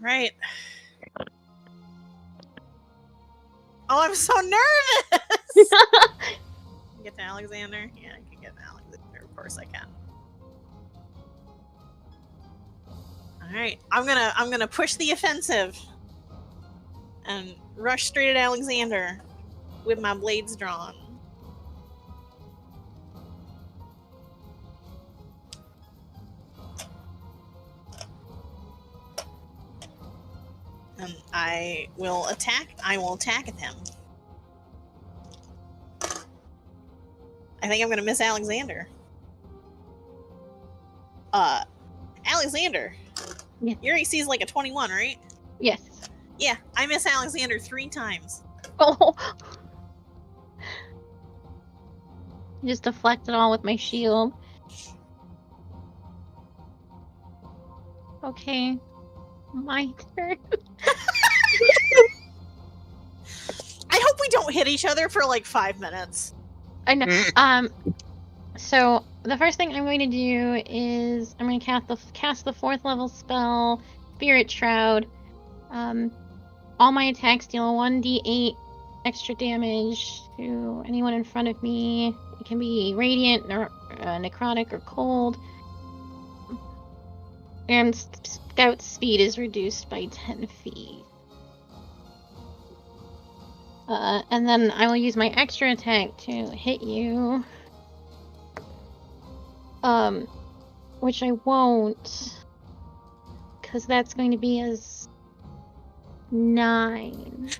Right. Oh, I'm so nervous! Get to Alexander? Yeah, I can get to Alexander. Of course I can. Alright, I'm gonna push the offensive and rush straight at Alexander with my blades drawn. And I will attack at him. I think I'm gonna miss Alexander. Alexander. Yeah. Your AC is like a 21, right? Yes. Yeah, I miss Alexander 3 times. Oh. Just deflect it all with my shield. Okay. My turn. I hope we don't hit each other for like 5 minutes. I know. So the first thing I'm going to do is I'm going to cast the 4th level spell, Spirit Shroud. All my attacks deal 1d8 extra damage to anyone in front of me. It can be radiant, necrotic, or cold. And Scout's speed is reduced by 10 feet. And then I will use my extra attack to hit you. Which I won't, because that's going to be as 9.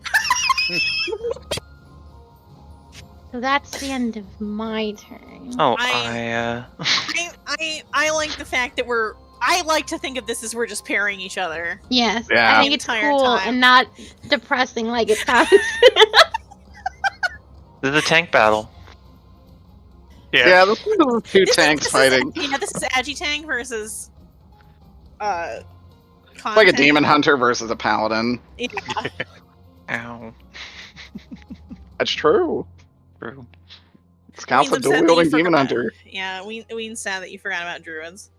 So that's the end of my turn. Oh, I like the fact that I like to think of this as we're just parrying each other. Yes, Yeah. I think it's Entire cool time. and not depressing like it sounds. This is a tank battle. Yeah, this is two tanks This fighting. This is Agitank versus Like a Contank. demon hunter versus a paladin. Yeah. Ow. That's true. True. Scout's a Ween's upset that you dual-wielding demon forgot- hunter. Yeah, Ween's sad that you forgot about druids.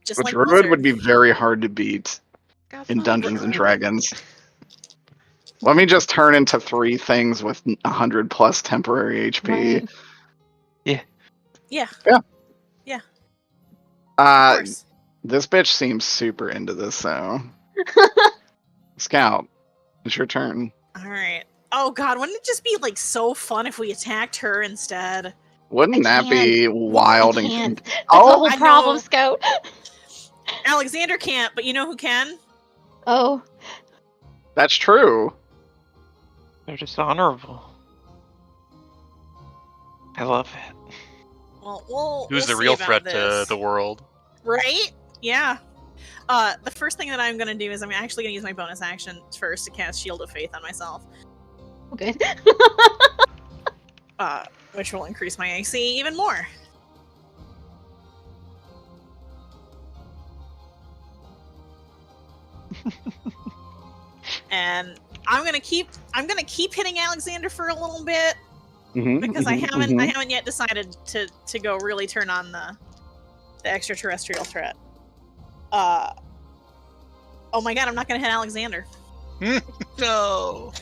Just A like druid Blizzard. would be very hard to beat Scout's in not Dungeons and wrong. Dragons. Let me just turn into 3 things with 100 plus temporary HP. Right. Yeah. Yeah. Yeah. Of Uh, course. this bitch seems super into this, so. Scout, it's your turn. Alright. Oh god, wouldn't it just be like so fun if we attacked her instead? Wouldn't I that be wild I and can't. That's the Oh, whole I problem, know. Scout. Alexander can't, but you know who can? Oh. that's true. They're just honorable. I love it. Well, Who's we'll the see real about threat this. to the world? Right? Yeah. The first thing that I'm gonna do is I'm actually gonna use my bonus action first to cast Shield of Faith on myself, Okay. which will increase my AC even more. And I'm gonna keep hitting Alexander for a little bit, because I haven't yet decided to go really turn on the extraterrestrial threat. Oh my god, I'm not gonna hit Alexander. No.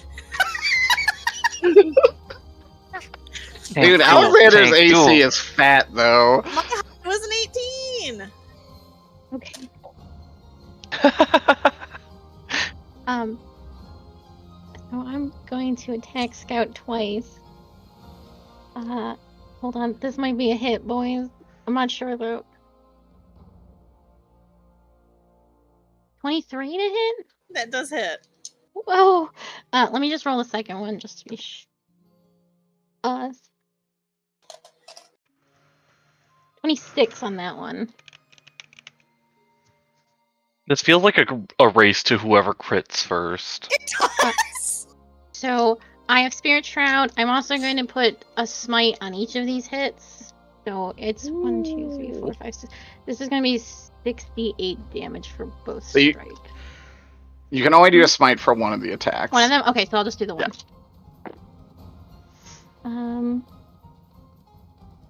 Dude, Alexander's AC is fat though. My god, it was an 18. Okay. So I'm going to attack Scout twice. Hold on. This might be a hit, boys. I'm not sure though. 23 to hit? That does hit. Whoa. Let me just roll a second one just to be 26 on that one. This feels like a race to whoever crits first. It does. So I have Spirit Shroud. I'm also going to put a smite on each of these hits. So it's 1, 2, 3, 4, 5, 6. This is going to be 68 damage for both strikes. You can only do a smite for one of the attacks. One of them? Okay, so I'll just do the one.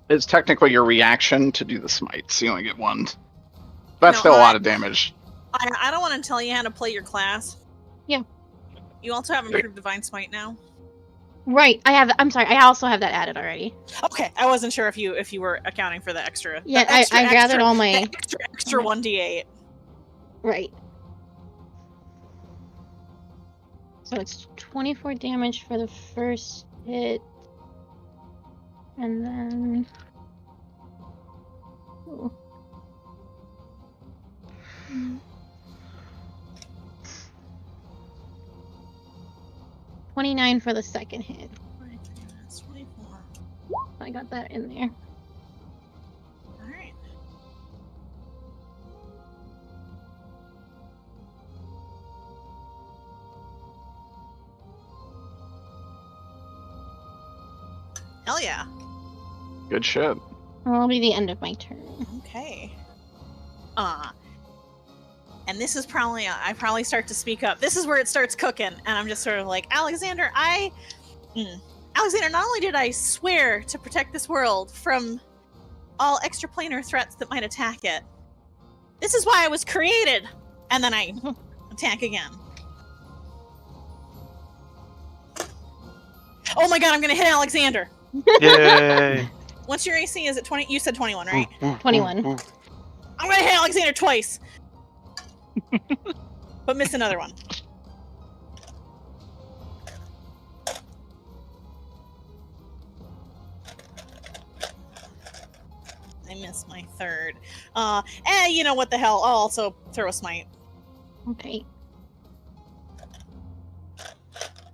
It's technically your reaction to do the smite, so you only get one. That's still a lot of damage. I don't want to tell you how to play your class. Yeah. You also have improved Divine Smite now. Right. I'm sorry. I also have that added already. Okay. I wasn't sure if you were accounting for the extra. Yeah, the I gathered all my extra 1d8. Right. So it's 24 damage for the first hit. And then... Ooh. 29 for the second hit. 24. I got that in there. Alright. Hell yeah. Good shit. That'll be the end of my turn. Okay. And this is probably, I probably start to speak up. This is where it starts cooking, and I'm just sort of like, Alexander, Alexander, not only did I swear to protect this world from all extraplanar threats that might attack it, this is why I was created! And then I attack again. Oh my god, I'm gonna hit Alexander! Yay! What's your AC? Is it 20? You said 21, right? 21. I'm gonna hit Alexander twice! But miss another one. I missed my third. You know what the hell? I'll also throw a smite. Okay.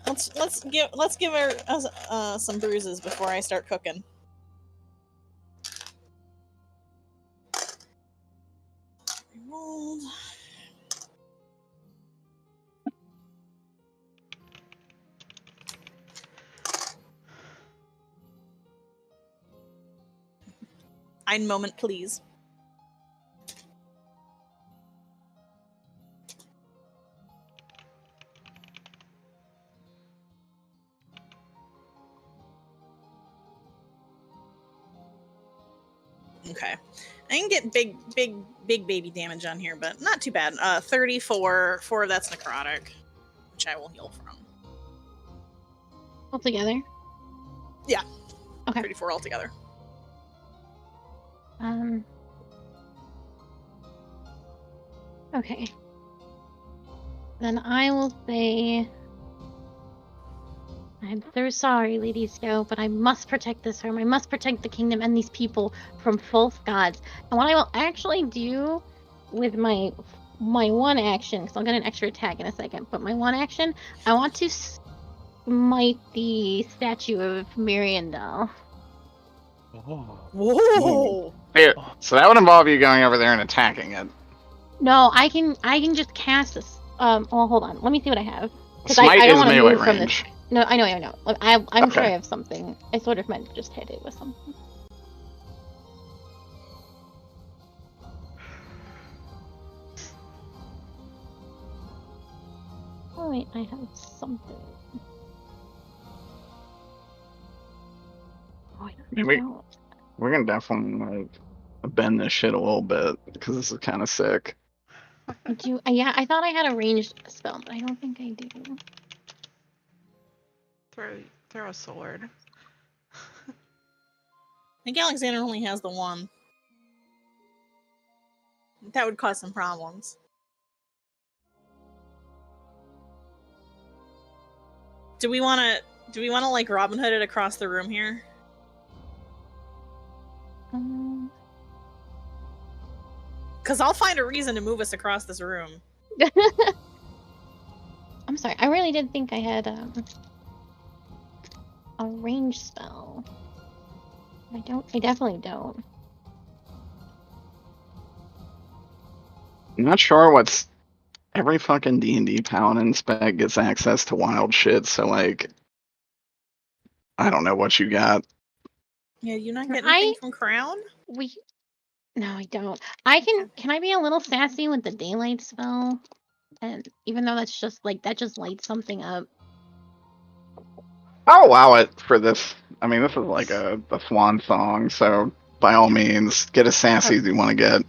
Let's give her some bruises before I start cooking. Rolled. Ein moment, please. Okay. I can get big baby damage on here, but not too bad. 34, 4 of that's necrotic, which I will heal from. Altogether? Yeah. Okay. 34 altogether. Okay. Then I will say... I'm so sorry, Lady Scout, but I must protect this home. I must protect the kingdom and these people from false gods. And what I will actually do with my one action, because I'll get an extra attack in a second, but my one action, I want to smite the statue of Miriandal. Whoa! Here, so that would involve you going over there and attacking it. No, I can just cast this. Well, hold on. Let me see what I have. Because Smite I don't is want to melee move from this. range. No, I know. I'm Okay. sure I have something. I sort of meant to just hit it with something. Oh wait, I have something. Oh, Maybe we're gonna definitely like bend this shit a little bit because this is kind of sick. Yeah, I thought I had a ranged spell, but I don't think I do. Throw a sword. I think Alexander only has the one. That would cause some problems. Do we want to like Robin Hood it across the room here? Because I'll find a reason to move us across this room. I'm sorry. I really did think I had a range spell. I don't. I definitely don't. I'm not sure what's every fucking D&D paladin spec gets access to wild shit. So like, I don't know what you got. Yeah, you not get anything from Crown? No, I don't. I can I be a little sassy with the daylight spell? And even though that's just like that just lights something up. I'll allow it for this. I mean, this is like a swan song, so by all means, get as sassy as you want to get.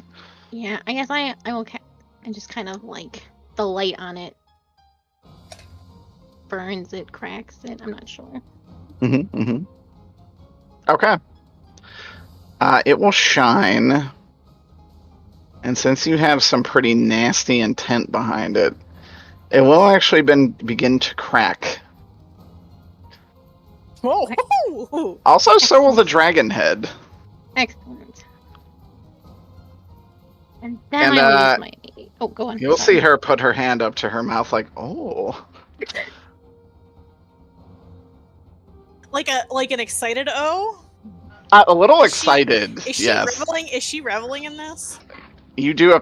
Yeah, I guess I will and just kind of like the light on it burns it, cracks it. I'm not sure. Okay. It will shine, and since you have some pretty nasty intent behind it, it will actually begin to crack. Whoa! Also, so will the dragon head. Excellent. And then I will use my. Oh, go on. You'll see her put her hand up to her mouth, like, oh. Like an excited O? A little excited. Is she yes. reveling? Is she reveling in this? You do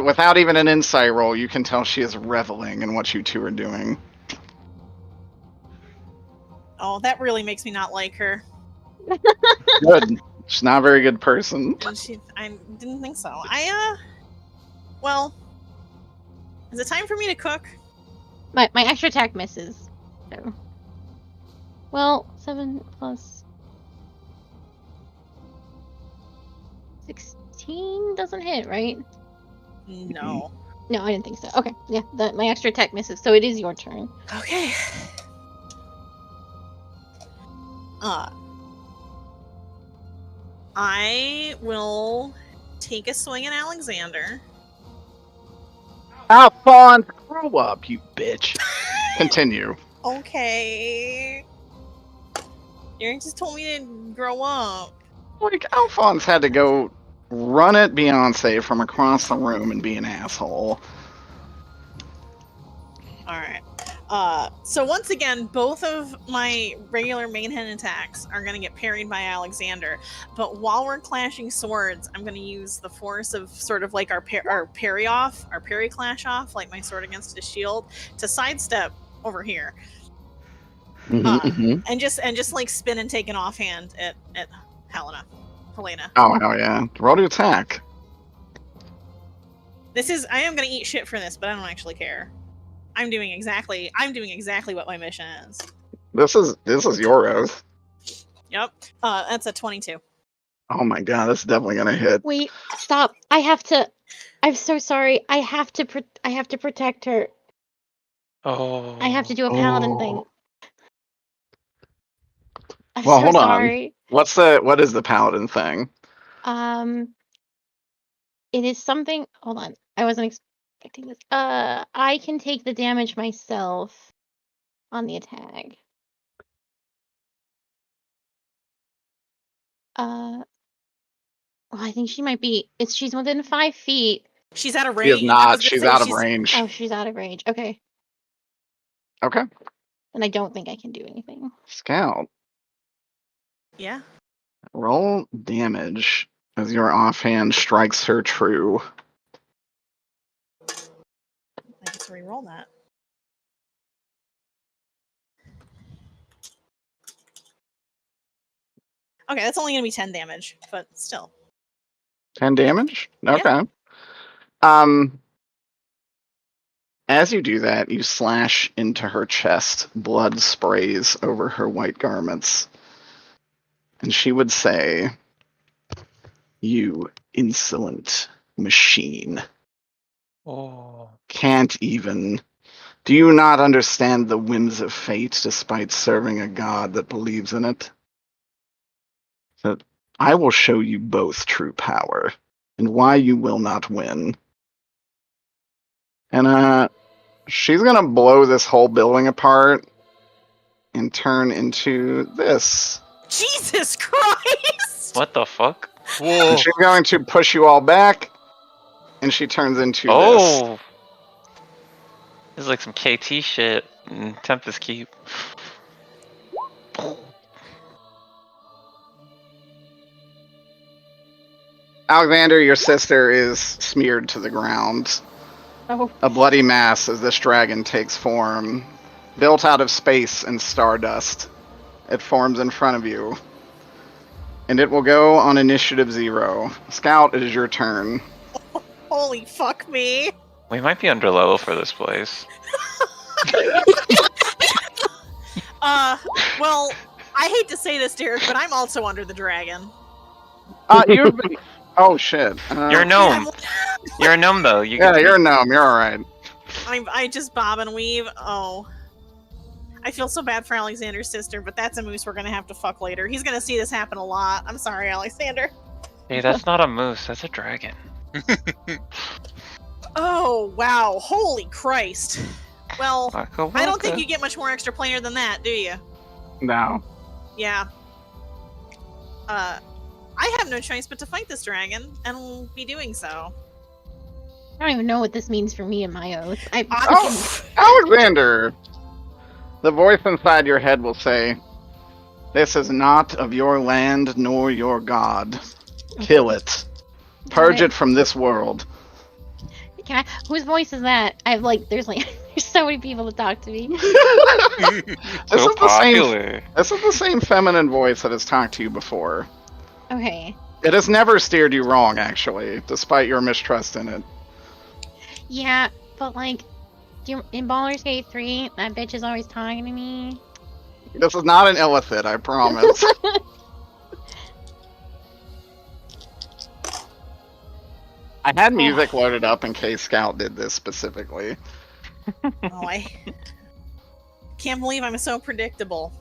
without even an insight roll, you can tell she is reveling in what you two are doing. Oh, that really makes me not like her. Good. She's not a very good person. I didn't think so. Well, is it time for me to cook? My extra attack misses. So. Well, 7 plus 16 doesn't hit, right? No. No, I didn't think so. Okay, yeah, my extra attack misses, so it is your turn. Okay. I will take a swing at Alexander. Alphonse, grow up, you bitch. Continue. Okay. Aaron just told me to grow up. Like, Alphonse had to go run at Beyonce from across the room and be an asshole. Alright. So once again, both of my regular main hand attacks are going to get parried by Alexander. But while we're clashing swords, I'm going to use the force of sort of like our parry clash off, like my sword against his shield, to sidestep over here. And just like spin and take an offhand at Helena. Oh hell yeah. Roll to attack. I am gonna eat shit for this, but I don't actually care. I'm doing exactly what my mission is. This is your oath. Yep. That's a 22. Oh my god, that's definitely gonna hit. Wait, stop. I'm so sorry. I have to protect her. Oh. I have to do a paladin thing. I'm well, so hold sorry. on. What is the paladin thing? It is something. Hold on. I wasn't expecting this. I can take the damage myself on the attack. Well, I think she might be. She's within 5 feet. She's out of range. She is not. She's out of range. Oh, she's out of range. Okay. Okay. And I don't think I can do anything. Scout. Yeah. Roll damage as your offhand strikes her true. I get to re-roll that. Okay, that's only going to be 10 damage, but still. 10 damage? Okay. Yeah. As you do that, you slash into her chest. Blood sprays over her white garments. And she would say, "You insolent machine. Oh. Can't even. Do you not understand the whims of fate despite serving a god that believes in it? That I will show you both true power and why you will not win." And she's gonna blow this whole building apart and turn into this. Jesus Christ! What the fuck? Whoa. And she's going to push you all back, and she turns into this. Oh! This is like some KT shit in Tempest Keep. Alexander, your sister is smeared to the ground. Oh. A bloody mass as this dragon takes form. Built out of space and stardust. It forms in front of you. And it will go on initiative 0. Scout, it is your turn. Holy fuck me. We might be under level for this place. Well, I hate to say this, Derek, but I'm also under the dragon. Oh shit. You're a gnome. You're a gnome though. Yeah, you're a gnome. You're alright. I just bob and weave. Oh. I feel so bad for Alexander's sister, but that's a moose we're gonna have to fuck later. He's gonna see this happen a lot. I'm sorry, Alexander. Hey, that's not a moose. That's a dragon. Oh, wow. Holy Christ. Well, Waka I don't waka. think you get much more extra planar than that, do you? No. Yeah. I have no choice but to fight this dragon, and will be doing so. I don't even know what this means for me and my oath. Oh, Alexander! The voice inside your head will say, "This is not of your land nor your god. Kill it. Purge it from this world." Can I, whose voice is that? There's so many people to talk to me. This So is the same. popular. This is the same feminine voice that has talked to you before. Okay. It has never steered you wrong, actually, despite your mistrust in it. Yeah, but in Baldur's Gate 3, that bitch is always talking to me. This is not an illithid, I promise. I had music loaded up in case Scout did this specifically. Oh, I can't believe I'm so predictable.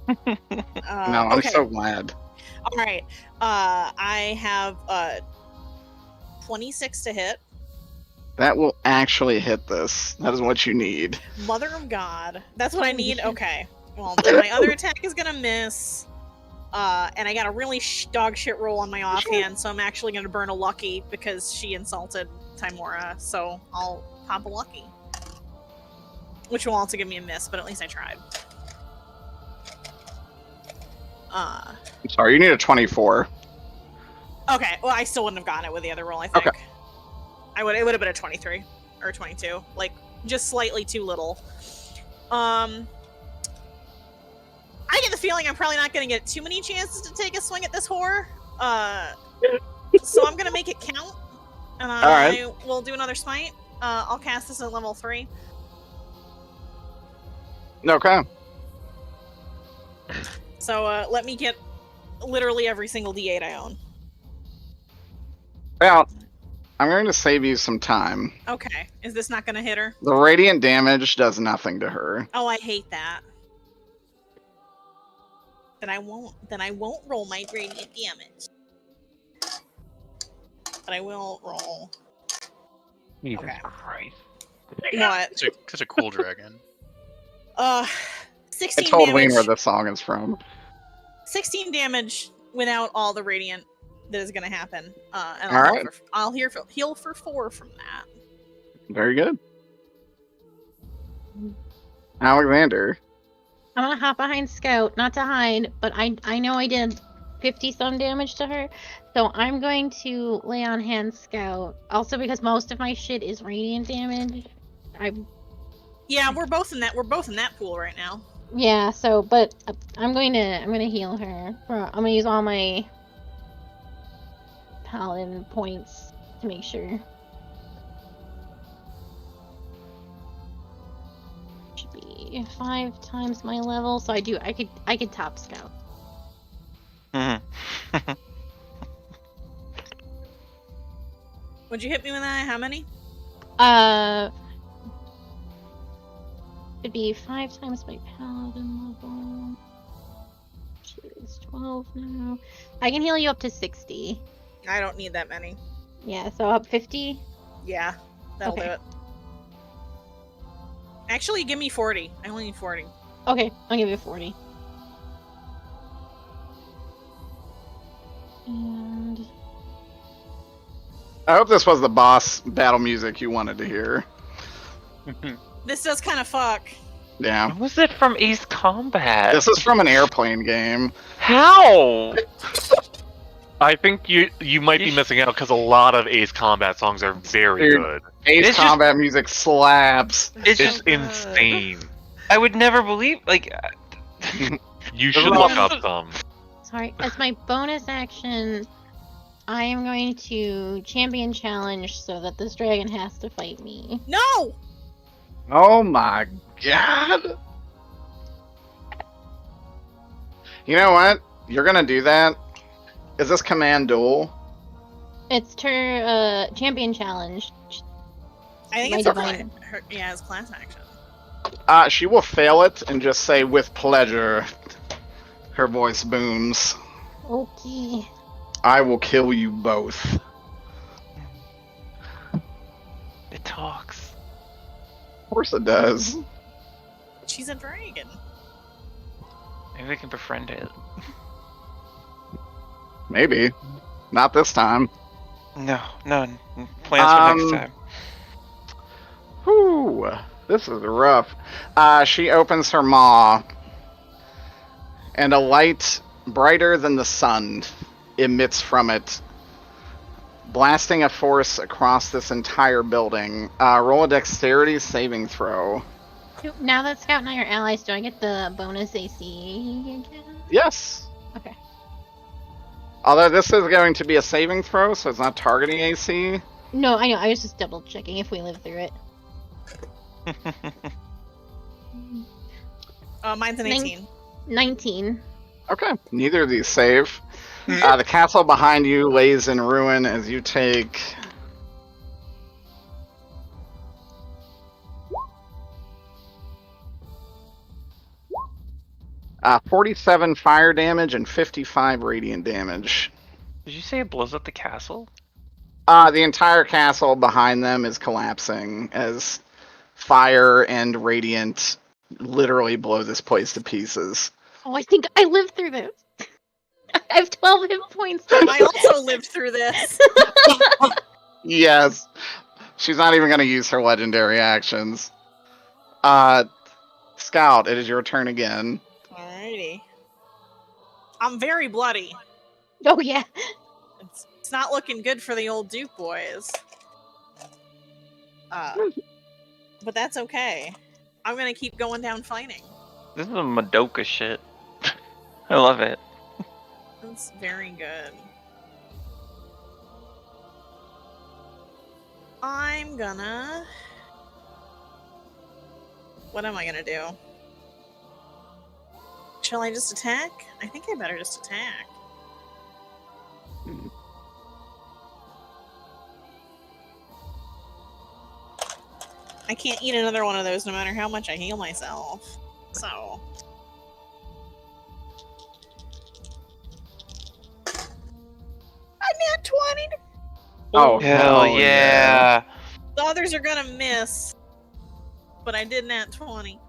No, I'm okay. so glad. All right. I have 26 to hit. That will actually hit this. That is what you need. Mother of God. That's what I need? Okay. Well, then my other attack is going to miss. And I got a really dog shit roll on my offhand, so I'm actually going to burn a lucky because she insulted Timora. So I'll pop a lucky. Which will also give me a miss, but at least I tried. I'm sorry, you need a 24. Okay, well, I still wouldn't have gotten it with the other roll, I think. Okay. It would have been a 23 or 22, like just slightly too little. I get the feeling I'm probably not going to get too many chances to take a swing at this whore. So I'm going to make it count, and I will do another smite. I'll cast this at level 3. Okay. So let me get literally every single D8 I own. Well, I'm going to save you some time. Okay, is this not going to hit her? The radiant damage does nothing to her. Oh, I hate that. Then I won't roll my radiant damage. But I will roll. Jesus Okay. Christ. What? Such a cool dragon. 16 I told damage. Wayne where the song is from. 16 damage without all the radiant that is going to happen. And All right. I'll heal for 4 from that. Very good. Alexander. I'm gonna hop behind Scout, not to hide, but I know I did 50-some damage to her, so I'm going to lay on hands Scout. Also because most of my shit is radiant damage. Yeah, we're both in that pool right now. Yeah, so but I'm gonna heal her. I'm gonna use all my paladin points to make sure. Should be 5 times my level, so I could top Scout. Would you hit me with that? How many? It'd be 5 times my paladin level. She's 12 now. I can heal you up to 60. I don't need that many. Yeah, so up 50? Yeah, that'll Okay. do it. Actually, give me 40. I only need 40. Okay, I'll give you 40. And I hope this was the boss battle music you wanted to hear. This does kind of fuck. Yeah. Was it from Ace Combat? This is from an airplane game. How? I think you might be missing out because a lot of Ace Combat songs are very Dude, good. Ace It's Combat music slaps. It's It's just insane. I would never believe You should look up some. sorry, as my bonus action, I am going to champion challenge so that this dragon has to fight me. No! Oh my god. You know what? You're gonna do that? Is this command duel? It's champion challenge. I think My it's divine. yeah, it's class action. She will fail it and just say with pleasure. Her voice booms. Okay. I will kill you both. it talks. Of course it does. She's a dragon. Maybe we can befriend it. Maybe. Not this time. No, none. Plans for next time. Whew. This is rough. She opens her maw, and a light brighter than the sun emits from it, blasting a force across this entire building. Roll a dexterity saving throw. Now that Scout and I are allies, do I get the bonus AC again? Yes. Okay. Although this is going to be a saving throw, so it's not targeting AC. No, I know. I was just double checking if we live through it. Mine's an 18. 19. Okay. Neither of these save. The castle behind you lays in ruin as you take... 47 fire damage and 55 radiant damage. Did you say it blows up the castle? The entire castle behind them is collapsing as fire and radiant literally blow this place to pieces. Oh, I think I lived through this. I have 12 hit points. I also lived through this. Yes. She's not even going to use her legendary actions. Scout, it is your turn again. Alrighty. I'm very bloody. Oh, yeah. It's not looking good for the old Duke boys. But that's okay. I'm gonna keep going down fighting. This is some Madoka shit. I love it. That's very good. I'm gonna... What am I gonna do? Shall I just attack? I think I better just attack. I can't eat another one of those no matter how much I heal myself. So... I'm at 20! Oh, Hell yeah. The others are gonna miss. But I did nat 20.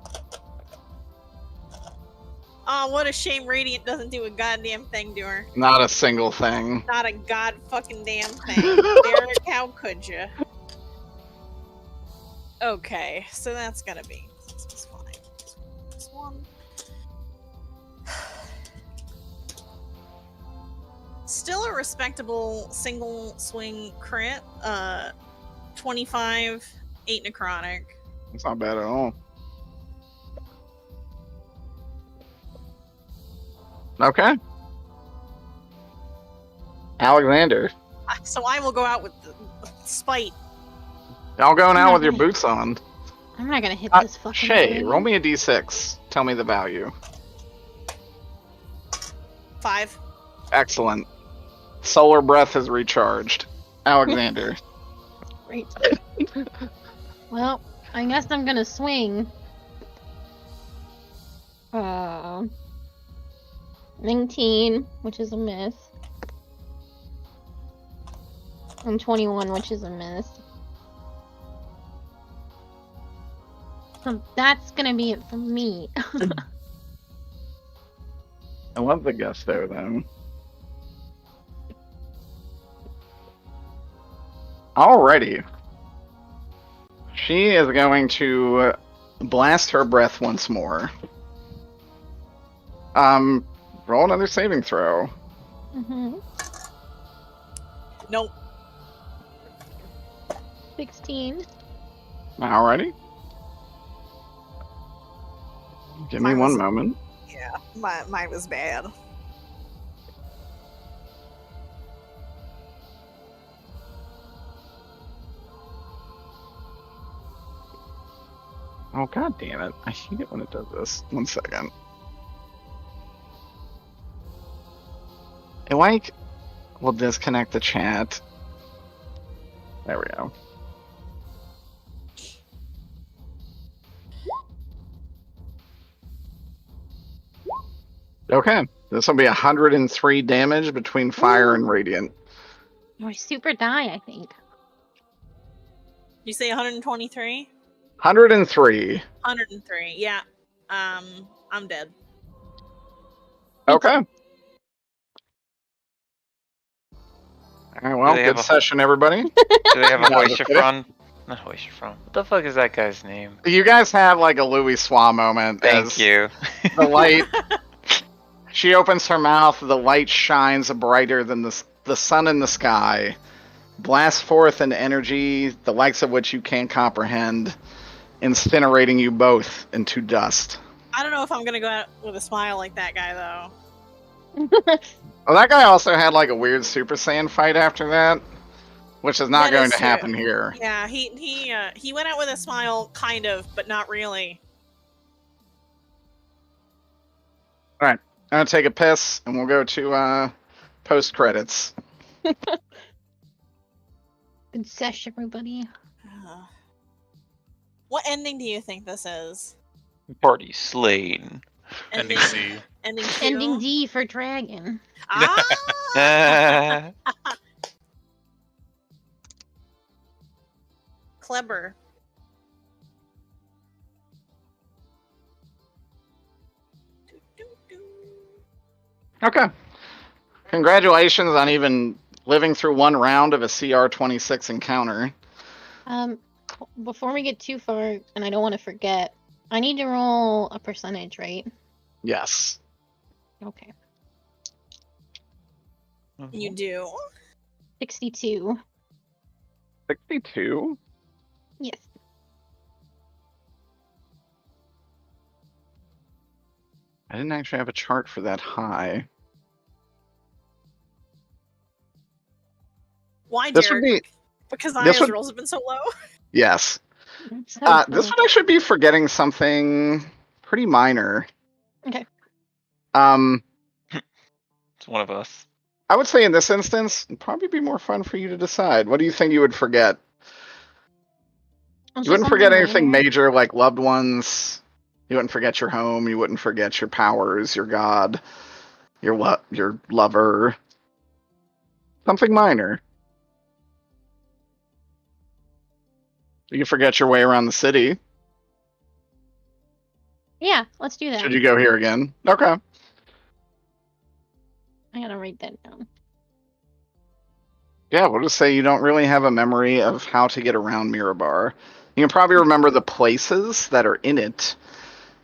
Oh, what a shame Radiant doesn't do a goddamn thing to her. Not a single thing. Not a god fucking damn thing. Derek, how could you? Okay, so that's gonna be... This is fine. This one. Still a respectable single swing crit. 25, 8 necrotic. It's not bad at all. Okay. Alexander. So I will go out with the spite. Y'all going out with your boots on. I'm not gonna hit this fucking Shay, thing. roll me a d6. Tell me the value. 5. Excellent. Solar breath is recharged. Alexander. Great. Well, I guess I'm gonna swing. 19, which is a miss. And 21, which is a miss. So that's gonna be it for me. I love the guess there, though. Alrighty. She is going to blast her breath once more. Roll another saving throw. Nope. 16. Alrighty. Give me Mine one was- moment. Yeah, mine was bad. Oh, god damn it. I hate it when it does this. 1 second. We'll disconnect the chat. There we go. Okay. This will be 103 damage between fire and radiant. Or super die, I think. You say 123? 103. 103. Yeah. I'm dead. Okay. Alright, well, Do they have good a- session, everybody. Do they have a Yeah, Hoisha Not Hoisha What the fuck is that guy's name? You guys have like a Louis Swa moment. Thank as you. The light. She opens her mouth, the light shines brighter than the sun in the sky, blasts forth an energy the likes of which you can't comprehend, incinerating you both into dust. I don't know if I'm gonna go out with a smile like that guy though. Well, that guy also had like a weird Super Saiyan fight after that, which is not That going is to true. happen here. Yeah, he went out with a smile, kind of, but not really. Alright, I'm going to take a piss, and we'll go to post-credits. Good sesh, everybody. What ending do you think this is? Party slain. Ending C. Ending two? Ending D for dragon. Ah! Clever. Okay. Congratulations on even living through one round of a CR26 encounter. Before we get too far, and I don't want to forget, I need to roll a percentage, right? Yes. Okay. You do. 62. 62? Yes. I didn't actually have a chart for that high. Why, This would Derek? be... Because this Aya's would- rolls have been so low? Yes. So This would actually be forgetting something pretty minor. Okay. It's one of us. I would say in this instance, it'd probably be more fun for you to decide. What do you think you would forget? You wouldn't forget anything major like loved ones. You wouldn't forget your home. You wouldn't forget your powers, your god, your lover. Something minor. You can forget your way around the city. Yeah, let's do that. Should you go here again? Okay. I gotta write that down. Yeah, we'll just say you don't really have a memory of how to get around Mirabar. You can probably remember the places that are in it,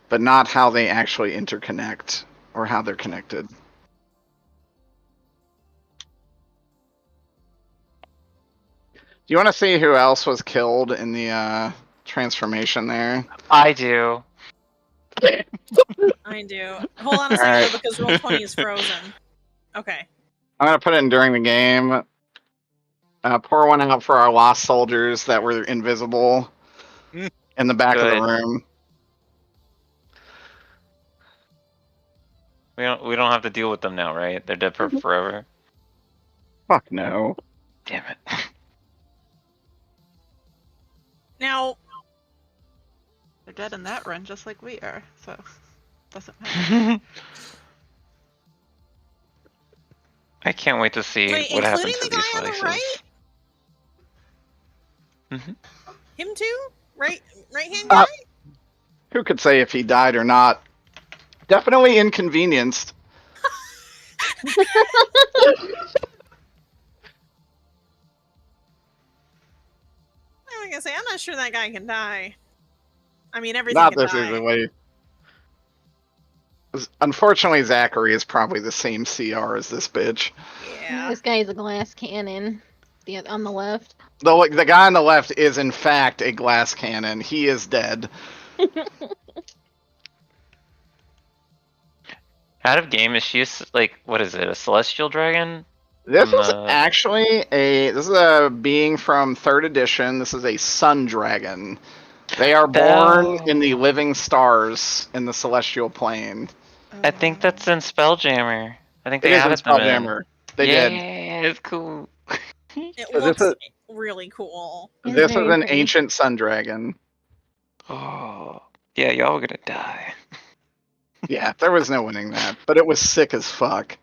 but not how they actually interconnect or how they're connected. Do you want to see who else was killed in the transformation there? I do. I do. Hold on a second, Alright. though, because Roll20 is frozen. Okay. I'm going to put it in during the game. Pour one out for our lost soldiers that were invisible in the back of Good. the room. We don't have to deal with them now, right? They're dead for forever. Fuck no. Damn it. Now, They're dead in that run just like we are, so doesn't matter. I can't wait to see wait, what happens including to the these guy on the slices. right? Hmm. Him too? Right-hand guy? Who could say if he died or not? Definitely inconvenienced. I'm gonna say, I'm not sure that guy can die. I mean, everything Not can this die. easily. Unfortunately, Zachary is probably the same CR as this bitch. Yeah. This guy is a glass cannon. On the left. The guy on the left is in fact a glass cannon. He is dead. Out of game, is she what is it, a celestial dragon? This From is the- actually this is a being from 3rd edition. This is a sun dragon. They are born in the living stars in the celestial plane. I think that's in Spelljammer. I think It they is in added them in. Spelljammer. They yeah, did. it's cool. It So this looks is- really cool. It's This is very an pretty. ancient sun dragon. Oh, yeah, y'all are gonna die. Yeah, there was no winning that, but it was sick as fuck.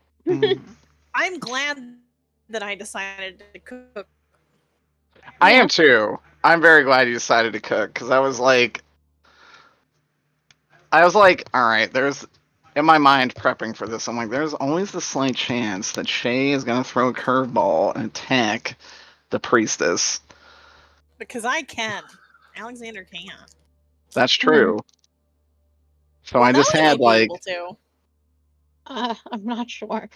I'm glad that I decided to cook. I am too. I'm very glad you decided to cook because I was like, all right, there's in my mind prepping for this. I'm like, there's always the slight chance that Shay is gonna throw a curveball and attack the priestess. Because I can. Alexander can't. That's true. So Well, I just Melanie had may be able to. I'm not sure.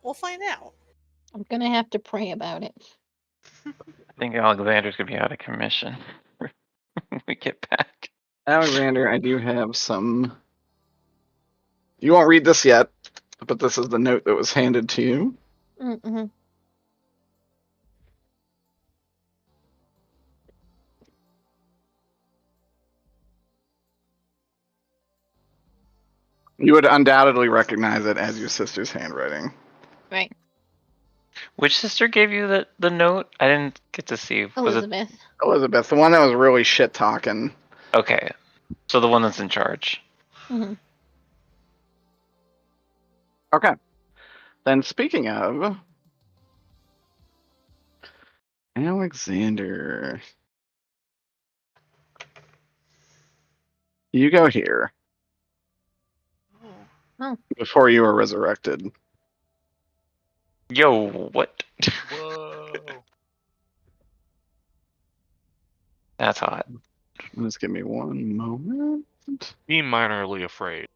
We'll find out. I'm gonna have to pray about it. I think Alexander's gonna be out of commission when we get back. Alexander, I do have some. You won't read this yet, but this is the note that was handed to you. Mm-hmm. You would undoubtedly recognize it as your sister's handwriting. Right. Which sister gave you the note? I didn't get to see. Was it Elizabeth. Elizabeth, the one that was really shit talking. okay? So the one that's in charge. Mm-hmm. Okay. Then speaking of Alexander, you go here before you were resurrected. Yo, what? Whoa. That's hot. Just give me one moment. Be minorly afraid.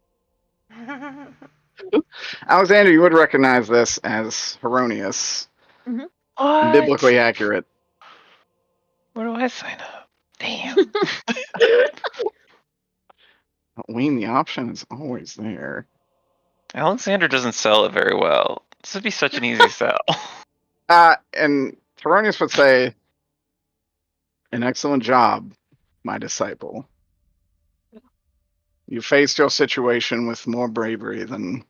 Alexander, you would recognize this as Heronius. What? Biblically accurate. Where do I sign up? Damn. Wayne, the option is always there. Alexander doesn't sell it very well. This would be such an easy sell. And Heronius would say, an excellent job, my disciple. You faced your situation with more bravery than,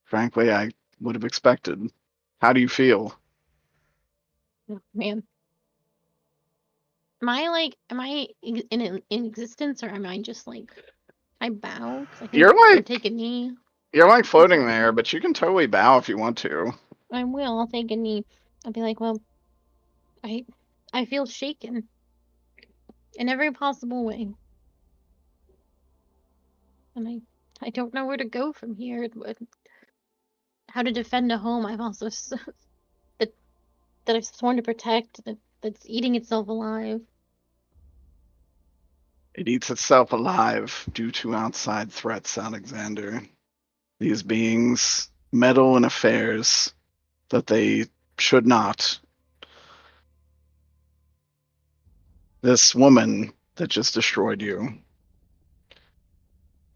frankly, I would have expected. How do you feel? Oh, man. Am I in existence, or am I just I bow? 'Cause I think You're I'll like- take a knee. You're like floating there, but you can totally bow if you want to. I will. I'll take a knee. I'll be like, well, I feel shaken in every possible way, and I don't know where to go from here. How to defend a home I've also that I've sworn to protect, that's eating itself alive. It eats itself alive due to outside threats, Alexander. These beings meddle in affairs that they should not. This woman that just destroyed you,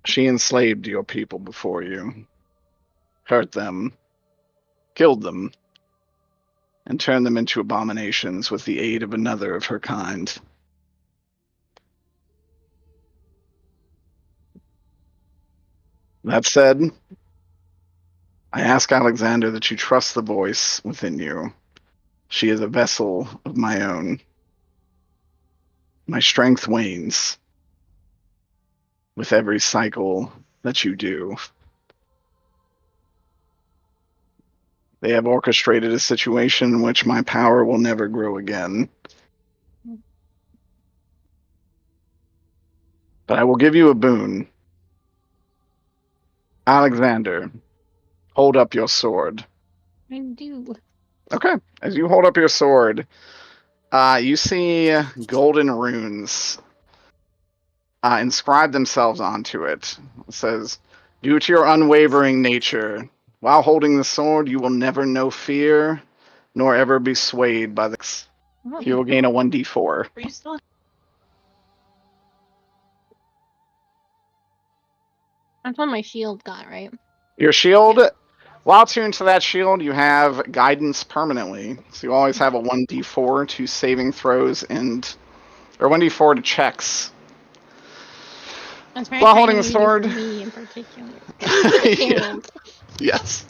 she enslaved your people before you, hurt them, killed them, and turned them into abominations with the aid of another of her kind. That said, I ask Alexander that you trust the voice within you. She is a vessel of my own. My strength wanes with every cycle that you do. They have orchestrated a situation in which my power will never grow again. But I will give you a boon. Alexander, hold up your sword. I do. Okay. As you hold up your sword, you see golden runes inscribe themselves onto it. It says, due to your unwavering nature, while holding the sword, you will never know fear, nor ever be swayed by the... Oh, You will gain a 1d4. are you still? That's what my shield got, right? Your shield, while tuned to that shield, you have guidance permanently. So you always have a 1d4 to saving throws or 1d4 to checks. That's very While kind holding of the you to do sword. for me in particular. Yeah. Yes.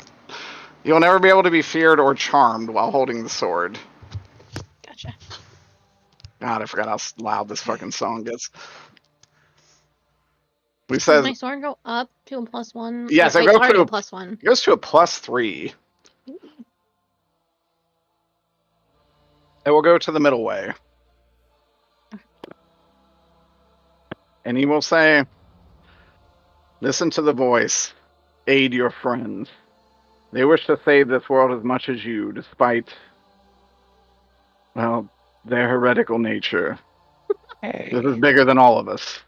You'll never be able to be feared or charmed while holding the sword. Gotcha. God, I forgot how loud this fucking song gets. We Does said, my sword go up to a +1? yes, It's it already a +1. It goes to a +3. It will go to the middle way. And he will say, listen to the voice. Aid your friends. They wish to save this world as much as you, despite, well, their heretical nature. Hey. This is bigger than all of us.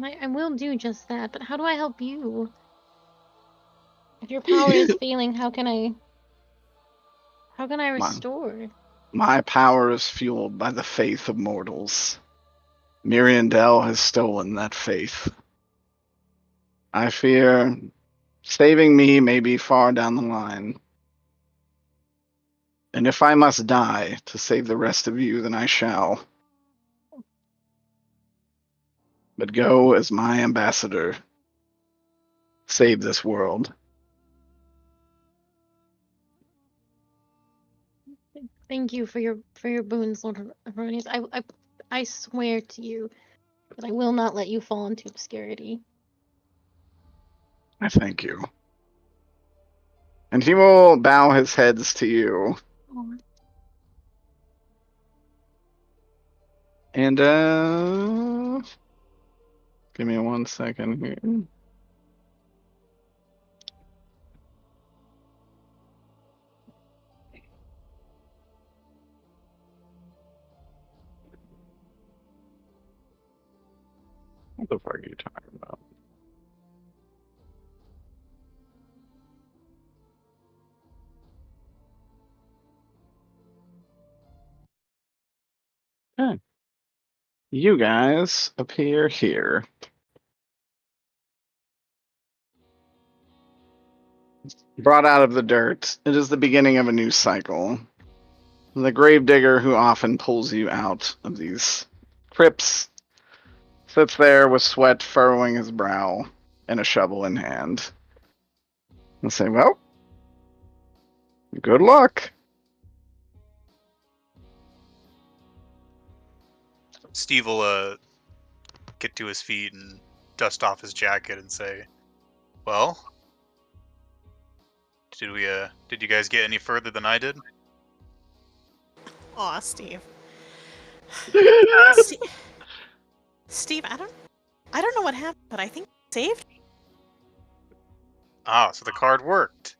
I will do just that, but how do I help you? If your power is failing, how can I restore? My power is fueled by the faith of mortals. Miriandel has stolen that faith. I fear saving me may be far down the line. And if I must die to save the rest of you, then I shall. But go as my ambassador. Save this world. Thank you for your boons, Lord Aronius. I swear to you that I will not let you fall into obscurity. I thank you. And he will bow his heads to you. Oh. And, give me 1 second here. What the fuck are you talking about? Okay. You guys appear here. Brought out of the dirt, it is the beginning of a new cycle. The gravedigger who often pulls you out of these crypts sits there with sweat furrowing his brow and a shovel in hand. And say, well, good luck. Steve will get to his feet and dust off his jacket and say, "Well, did you guys get any further than I did?" Aw, Steve. Steve, I don't know what happened, but I think you saved me. Ah, so the card worked.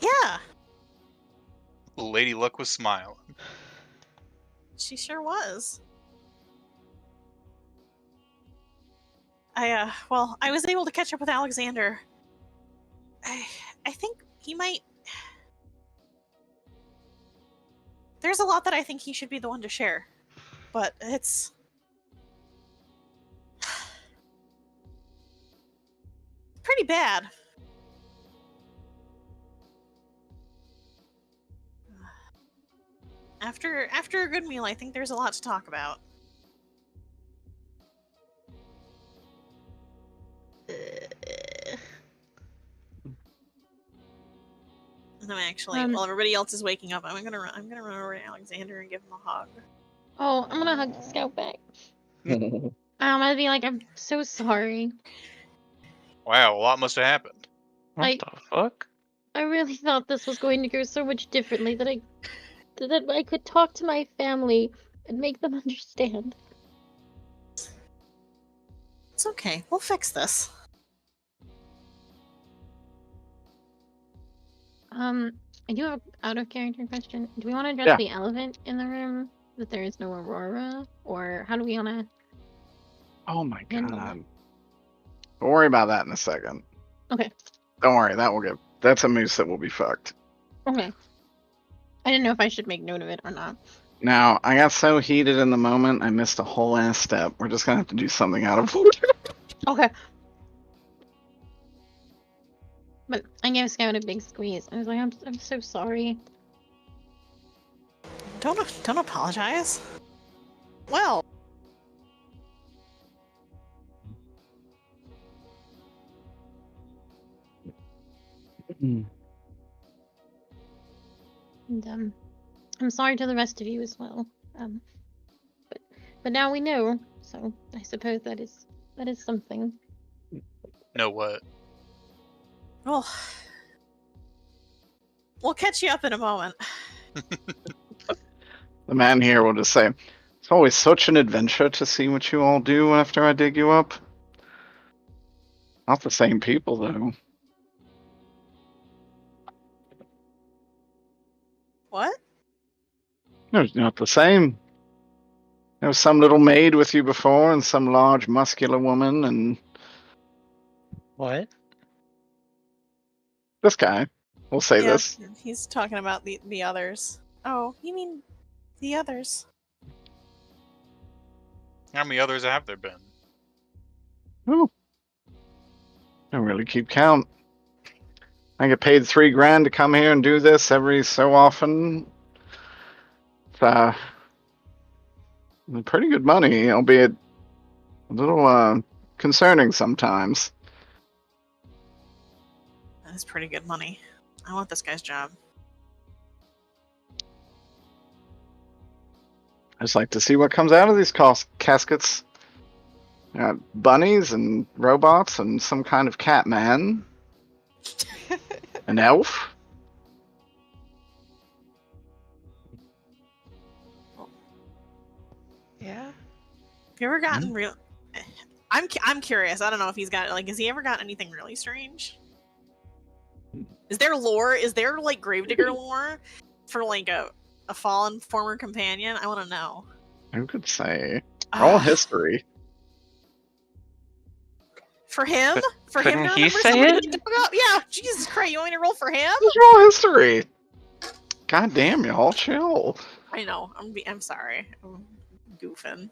Yeah, Lady Luck was smiling. she sure was. I was able to catch up with Alexander. I think he might... There's a lot that I think he should be the one to share, but it's... pretty bad. After a good meal, I think there's a lot to talk about. I'm actually while everybody else is waking up, I'm gonna run over to Alexander and give him a hug. Oh, I'm gonna hug the scout back. I'm gonna be like, I'm so sorry. Wow, a lot must have happened. What the fuck? I really thought this was going to go so much differently that I could talk to my family and make them understand. It's okay. We'll fix this. I do have an out of character question. Do we want to address the elephant in the room? That there is no Aurora? Or how do we want to... Oh my god. Don't worry about that in a second. Okay. Don't worry, that's a moose that will be fucked. Okay. I didn't know if I should make note of it or not. Now, I got so heated in the moment, I missed a whole ass step. We're just gonna have to do something out of order. Okay. But I gave Scout a big squeeze. I was like, I'm so sorry. Don't apologize. Well. And I'm sorry to the rest of you as well. But now we know, so I suppose that is something. Know what? Well, we'll catch you up in a moment. The man here will just say, it's always such an adventure to see what you all do after I dig you up. Not the same people, though. What? No, not the same. There was some little maid with you before, and some large muscular woman, and... What? This guy. We'll say this. He's talking about the others. Oh, you mean the others? How many others have there been? Oh. I don't really keep count. I get paid $3 grand to come here and do this every so often. It's pretty good money, albeit a little concerning sometimes. That's pretty good money. I want this guy's job. I just like to see what comes out of these caskets. Bunnies and robots and some kind of cat man. An elf. Yeah. Have you ever gotten real? I'm curious. I don't know if he's got has he ever gotten anything really strange? Is there lore? Is there like Gravedigger lore for like a fallen former companion? I want to know. Who could say? All history. For him? For him to Couldn't he remember say somebody it? he dug up? Yeah, Jesus Christ, you want me to roll for him? It's all history. God damn, y'all chill. I know. I'm sorry. I'm goofing.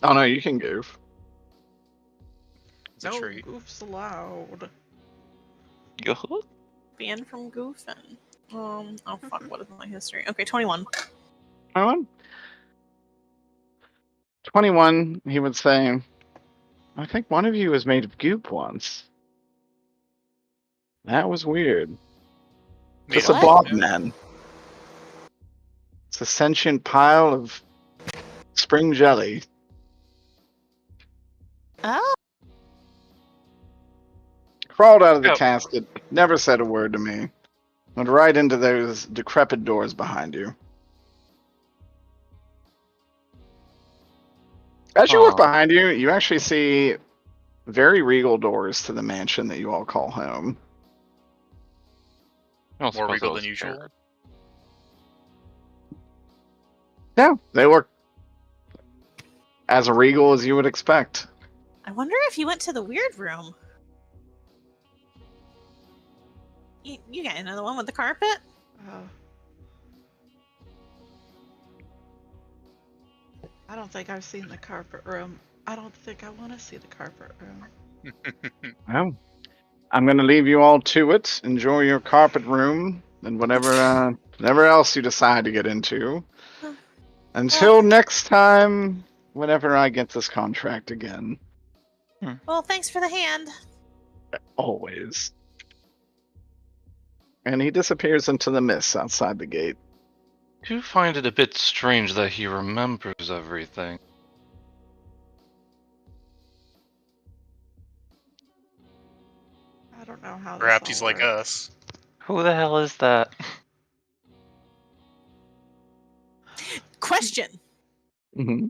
Oh no, you can goof. It's a No treat. goofs allowed. Banned from goofing. Oh fuck, what is my history? Okay, 21. 21, he would say, I think one of you was made of goop once. That was weird. Just a What? blob man. It's a sentient pile of spring jelly. Oh. Crawled out of the Yep. casket, never said a word to me. Went right into those decrepit doors behind you. As you look behind you, you actually see very regal doors to the mansion that you all call home. More regal than usual. Yeah, they look as regal as you would expect. I wonder if he went to the weird room. You got another one with the carpet? Oh. I don't think I've seen the carpet room. I don't think I want to see the carpet room. Well, I'm going to leave you all to it. Enjoy your carpet room and whatever else you decide to get into. Until next time, whenever I get this contract again. Well, thanks for the hand. Always. And he disappears into the mist outside the gate. I do find it a bit strange that he remembers everything. I don't know how. Perhaps this he's all like works. us. Who the hell is that? Question. Mm-hmm.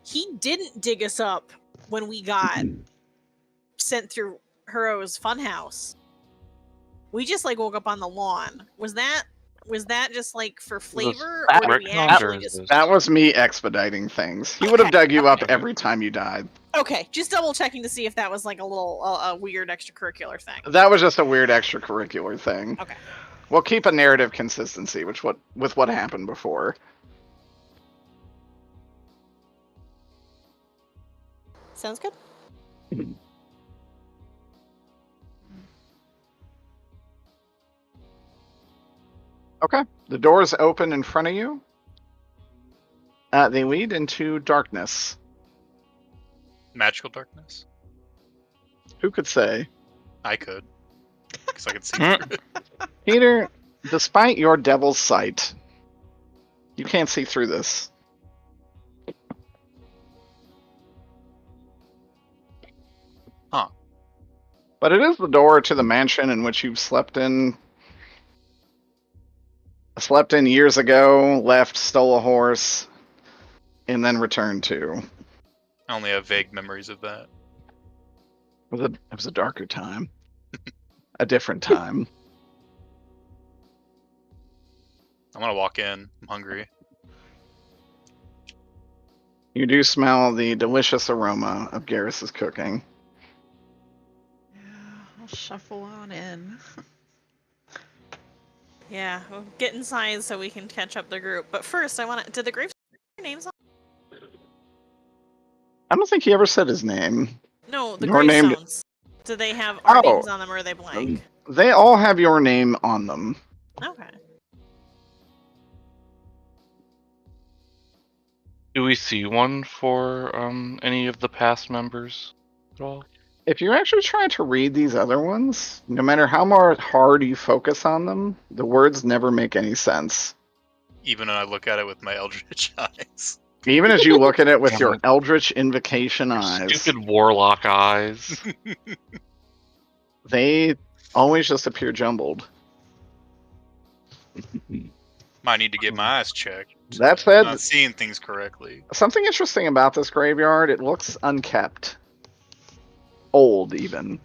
He didn't dig us up when we got sent through Hero's funhouse. We just like woke up on the lawn. Was that just like for flavor, or did we actually just? That was me expediting things. He would have dug you up every time you died. Okay, just double checking to see if that was like a little a weird extracurricular thing. That was just a weird extracurricular thing. Okay. We'll keep a narrative consistency, with what happened before. Sounds good. Okay, the doors open in front of you. They lead into darkness. Magical darkness? Who could say? I could. Because I could see through it. Peter, despite your devil's sight, you can't see through this. Huh. But it is the door to the mansion in which you've slept in years ago, left, stole a horse, and then returned to. I only have vague memories of that. It was a darker time. A different time. I'm gonna walk in. I'm hungry. You do smell the delicious aroma of Garrus's cooking. Yeah, I'll shuffle on in. Yeah, we'll get inside so we can catch up the group. But first, I want to. Did the graves have names on? I don't think he ever said his name. No, the Your name- gravestones. Do they have our Oh. names on them, or are they blank? They all have your name on them. Okay. Do we see one for any of the past members at all? If you're actually trying to read these other ones, no matter how hard you focus on them, the words never make any sense. Even when I look at it with my eldritch eyes. Even as you look at it with your eldritch invocation eyes, Stupid warlock eyes. they always just appear jumbled. Might need to get my eyes checked. That said, I'm not seeing things correctly. something interesting about this graveyard, it looks unkept. Old, even.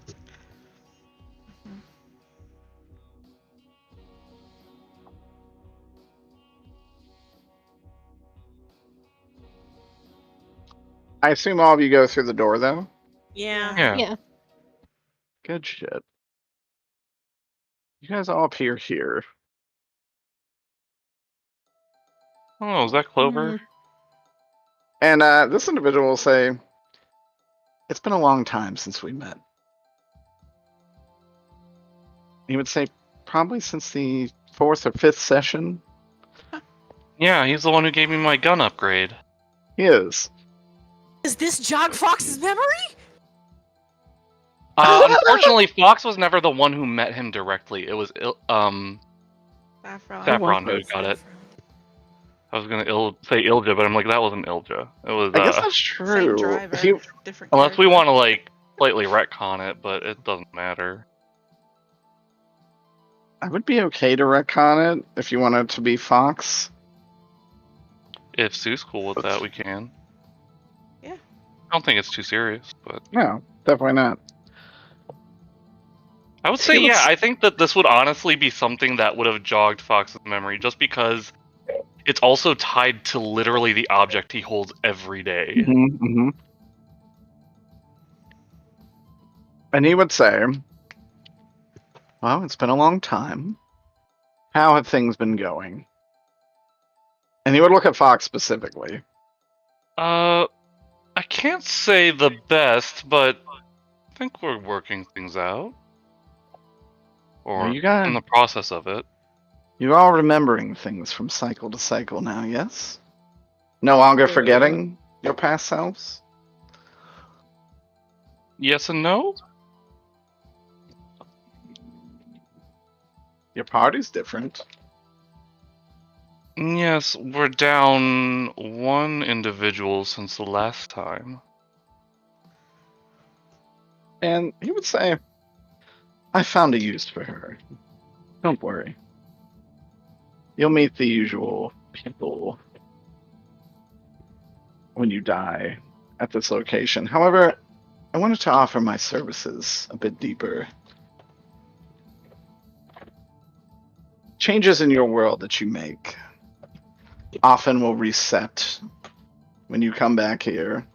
I assume all of you go through the door, though? Yeah. Yeah. Good shit. You guys all appear here. Oh, is that Clover? And this individual will say, it's been a long time since we met. He would say probably since the 4th or 5th session. Yeah, he's the one who gave me my gun upgrade. He is. Is this Jog Fox's memory? Unfortunately, Fox was never the one who met him directly. It was Saffron. Saffron who got it. I was gonna say Ilja, but I'm like, that wasn't Ilja. It was. I guess that's Same true. driver, If you, different Unless we character. want to like slightly retcon it, but it doesn't matter. I would be okay to retcon it if you wanted to be Fox. If Sue's cool with that, we can. Yeah. I don't think it's too serious, but No, definitely not. I would say, yeah, I think that this would honestly be something that would have jogged Fox's memory, just because it's also tied to literally the object he holds every day. Mm-hmm. And he would say, well, it's been a long time. How have things been going? And he would look at Fox specifically. I can't say the best, but I think we're working things out. Or Well, you got- in the process of it. You're all remembering things from cycle to cycle now, yes? No longer forgetting your past selves? Yes and no? Your party's different. Yes, we're down one individual since the last time. And he would say, I found a use for her. Don't worry. You'll meet the usual people when you die at this location. However, I wanted to offer my services a bit deeper. Changes in your world that you make often will reset when you come back here.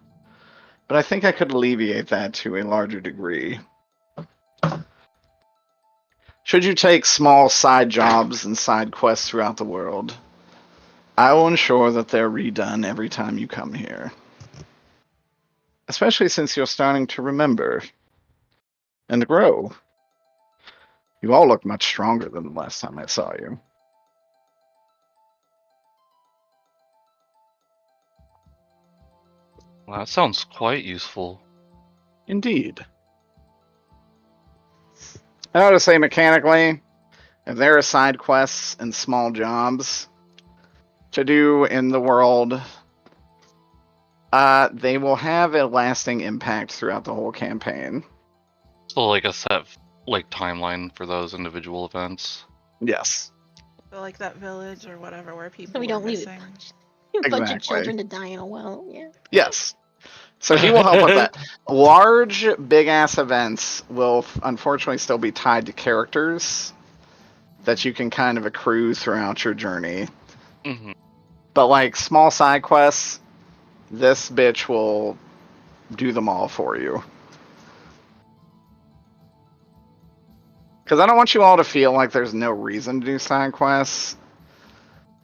But I think I could alleviate that to a larger degree. Should you take small side jobs and side quests throughout the world, I will ensure that they're redone every time you come here. Especially since you're starting to remember and grow. You all look much stronger than the last time I saw you. Well, that sounds quite useful. Indeed. I would say mechanically, if there are side quests and small jobs to do in the world, they will have a lasting impact throughout the whole campaign. So like a set timeline for those individual events. Yes. So like that village or whatever where people So we were don't leave missing. a bunch of Exactly. children to die in a well. Yeah. Yes. So he will help with that. Large, big-ass events will unfortunately still be tied to characters that you can kind of accrue throughout your journey. Mm-hmm. But like small side quests, this bitch will do them all for you. Because I don't want you all to feel like there's no reason to do side quests.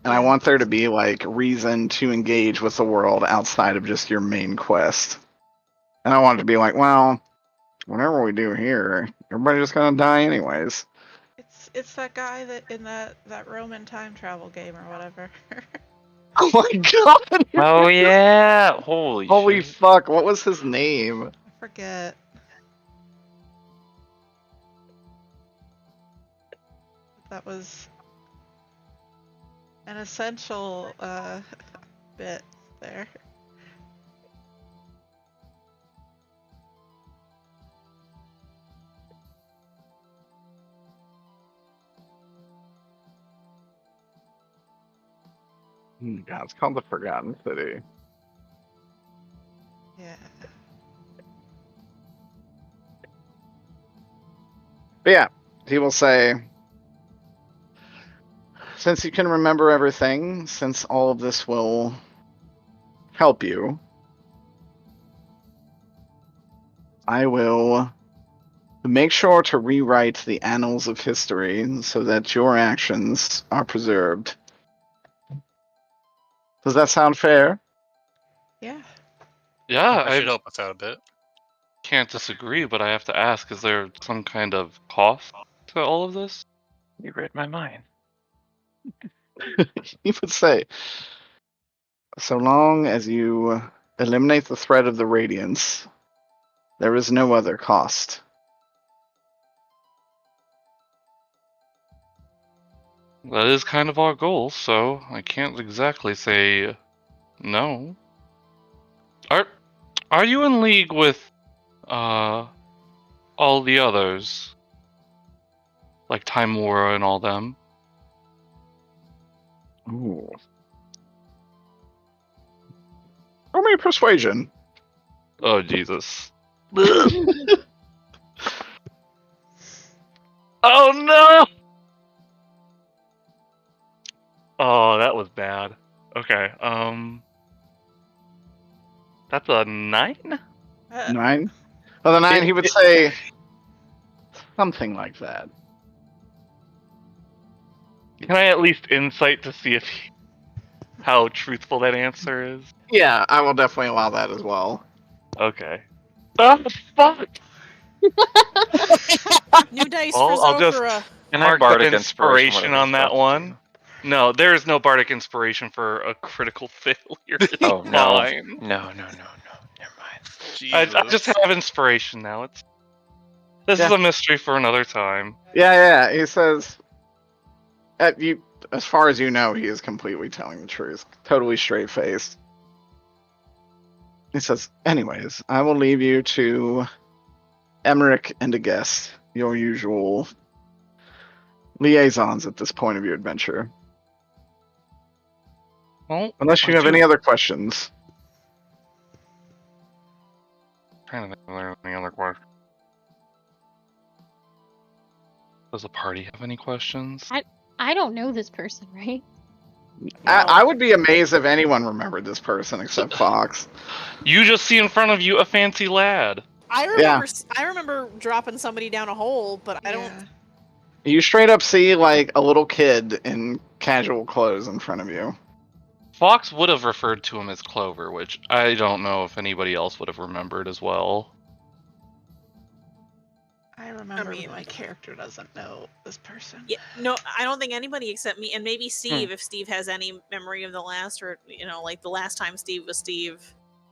And I want there to be, like, reason to engage with the world outside of just your main quest. And I want it to be like, well, whatever we do here, everybody's just gonna die anyways. It's that guy that in that Roman time travel game or whatever. Oh my god! Oh yeah! Holy shit. Fuck, what was his name? I forget. That was an essential bit there. God, it's called the Forgotten City. Yeah. But yeah, he will say, since you can remember everything, since all of this will help you, I will make sure to rewrite the annals of history so that your actions are preserved. Does that sound fair? Yeah. Yeah, I should help us out a bit. can't disagree, but I have to ask, is there some kind of cost to all of this? You read my mind. He would say, so long as you eliminate the threat of the radiance, there is no other cost. That is kind of our goal, so I can't exactly say no. Are you in league with all the others? Like Timora and all them? Ooh. Roll me a persuasion. Oh Jesus. Oh no! Oh, that was bad. Okay, that's a 9? 9? Oh, the 9, he would say something like that. Can I at least insight to see if how truthful that answer is? Yeah, I will definitely allow that as well. Okay. Oh, fuck! New dice I'll for just Zofra. And I mark bardic the inspiration inspiration whatever on that it's one. No, there is no bardic inspiration for a critical failure. It's Oh no. fine. No. Never mind. Jesus. I just have inspiration now. This is Yeah. a mystery for another time. Yeah, he says, As far as you know, he is completely telling the truth. Totally straight faced. He says, anyways, I will leave you to Emmerich and a guest, your usual liaisons at this point of your adventure. Well, Unless you have any other questions. Trying to think if there are any other questions. Does the party have any questions? I don't know this person, right? I would be amazed if anyone remembered this person except Fox. You just see in front of you a fancy lad. I remember dropping somebody down a hole, but I don't. You straight up see like a little kid in casual clothes in front of you. Fox would have referred to him as Clover, which I don't know if anybody else would have remembered as well. I remember my character doesn't know this person. Yeah, no, I don't think anybody except me, and maybe Steve, if Steve has any memory of the last, or like the last time Steve was Steve.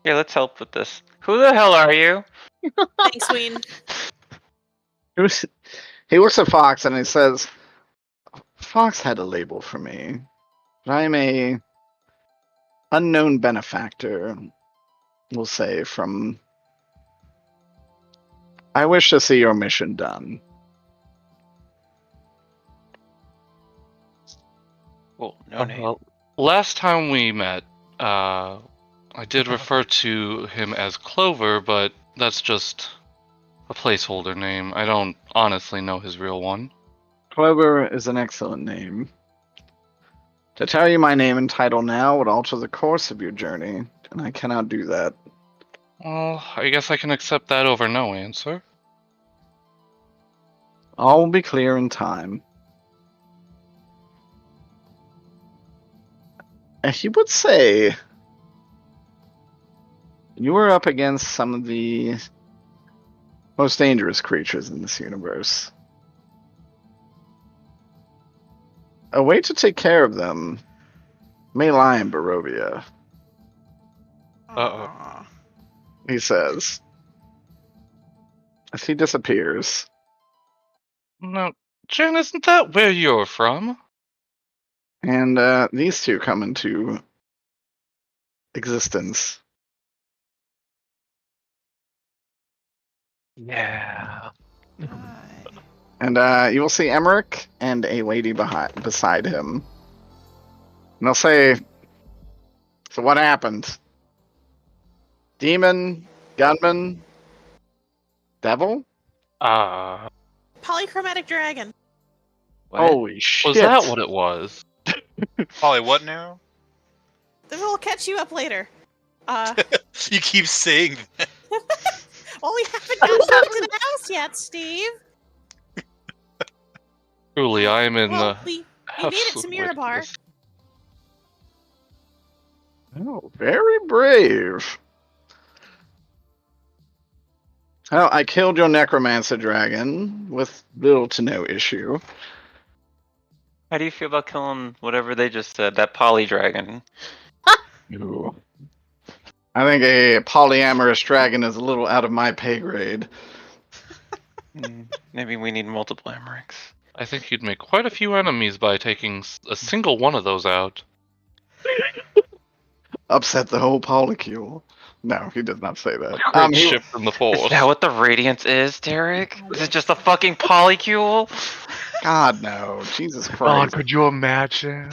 Here, let's help with this. Who the hell are you? Thanks, Ween. He looks at Fox and he says, Fox had a label for me, but I'm a unknown benefactor, we'll say, from... I wish to see your mission done. Oh, no name. Well, last time we met, I did refer to him as Clover, but that's just a placeholder name. I don't honestly know his real one. Clover is an excellent name. To tell you my name and title now would alter the course of your journey, and I cannot do that. Well, I guess I can accept that over no answer. All will be clear in time. He would say you were up against some of the most dangerous creatures in this universe. A way to take care of them may lie in Barovia. Uh-oh. He says, as he disappears. No, Jen, isn't that where you're from? And these two come into existence. Yeah. And you will see Emmerich and a lady beside him. And they'll say, so what happened? Demon? Gunman? Devil? Polychromatic dragon. What? Holy shit. Was that what it was? Polly, what now? This will catch you up later. You keep saying that. Well, we haven't gotten back to the house yet, Steve. Truly, I am in we the... made it to Mirabar. Oh, very brave. Well, I killed your necromancer dragon with little to no issue. How do you feel about killing whatever they just said, that poly dragon? Ooh. I think a polyamorous dragon is a little out of my pay grade. Maybe we need multiple Emmerichs. I think you'd make quite a few enemies by taking a single one of those out. Upset the whole polycule. No, he did not say that. Great shift from the force. Is that what the radiance is, Derek? Is it just a fucking polycule? God, no. Jesus God, Christ. could you imagine?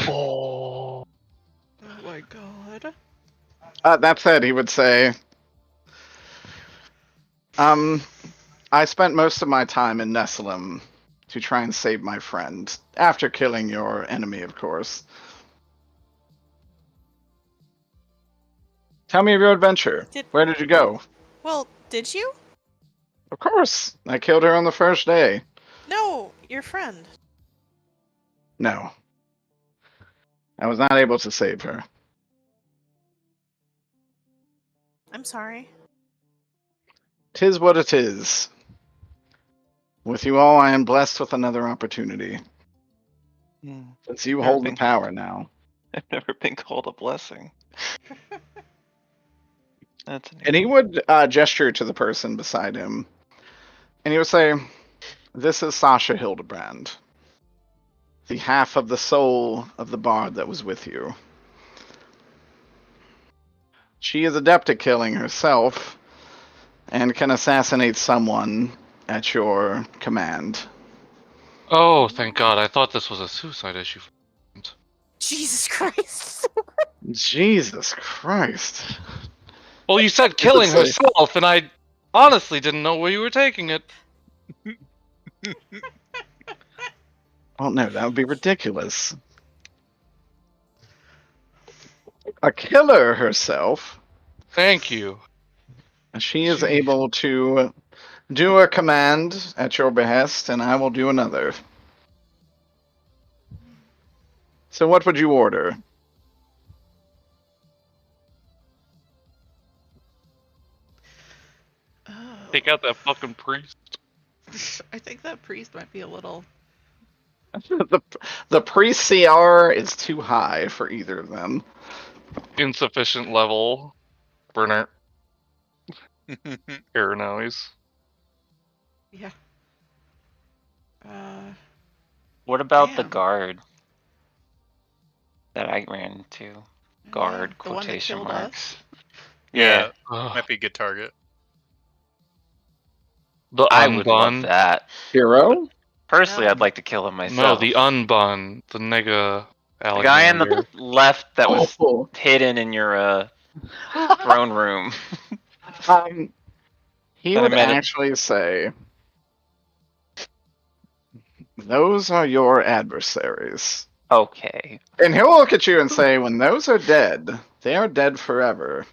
Oh my god. That said, he would say, I spent most of my time in Nessalem to try and save my friend, after killing your enemy, of course. Tell me of your adventure. Where did you go? Well, did you? Of course. I killed her on the first day. No, your friend. No. I was not able to save her. I'm sorry. 'Tis what it is. With you all, I am blessed with another opportunity. Since you hold the power now. I've never been called a blessing. That's And he would gesture to the person beside him. And he would say, this is Sasha Hildebrand. the half of the soul of the bard that was with you. She is adept at killing herself and can assassinate someone at your command. Oh, thank God! I thought this was a suicide issue. Jesus Christ. Jesus Christ. Well, you said killing herself, and I honestly didn't know where you were taking it. Oh no, that would be ridiculous. A killer herself. Thank you. She is able to do a command at your behest, and I will do another. So what would you order? Oh. Take out that fucking priest. I think that priest might be a little. The priest CR is too high for either of them. Insufficient level. Burner. Error noise. Yeah. What about the Damn. guard that I ran into? Guard, the one that quotation killed marks. us? Yeah. Might be a good target. The I would love unbun. that. Hero? Personally, No. I'd like to kill him No, myself. the unbun. The nega The guy in the Alexander. left that was Oh. hidden in your throne room. He I would meant it- actually say, those are your adversaries. Okay. And he'll look at you and say, when those are dead, they are dead forever.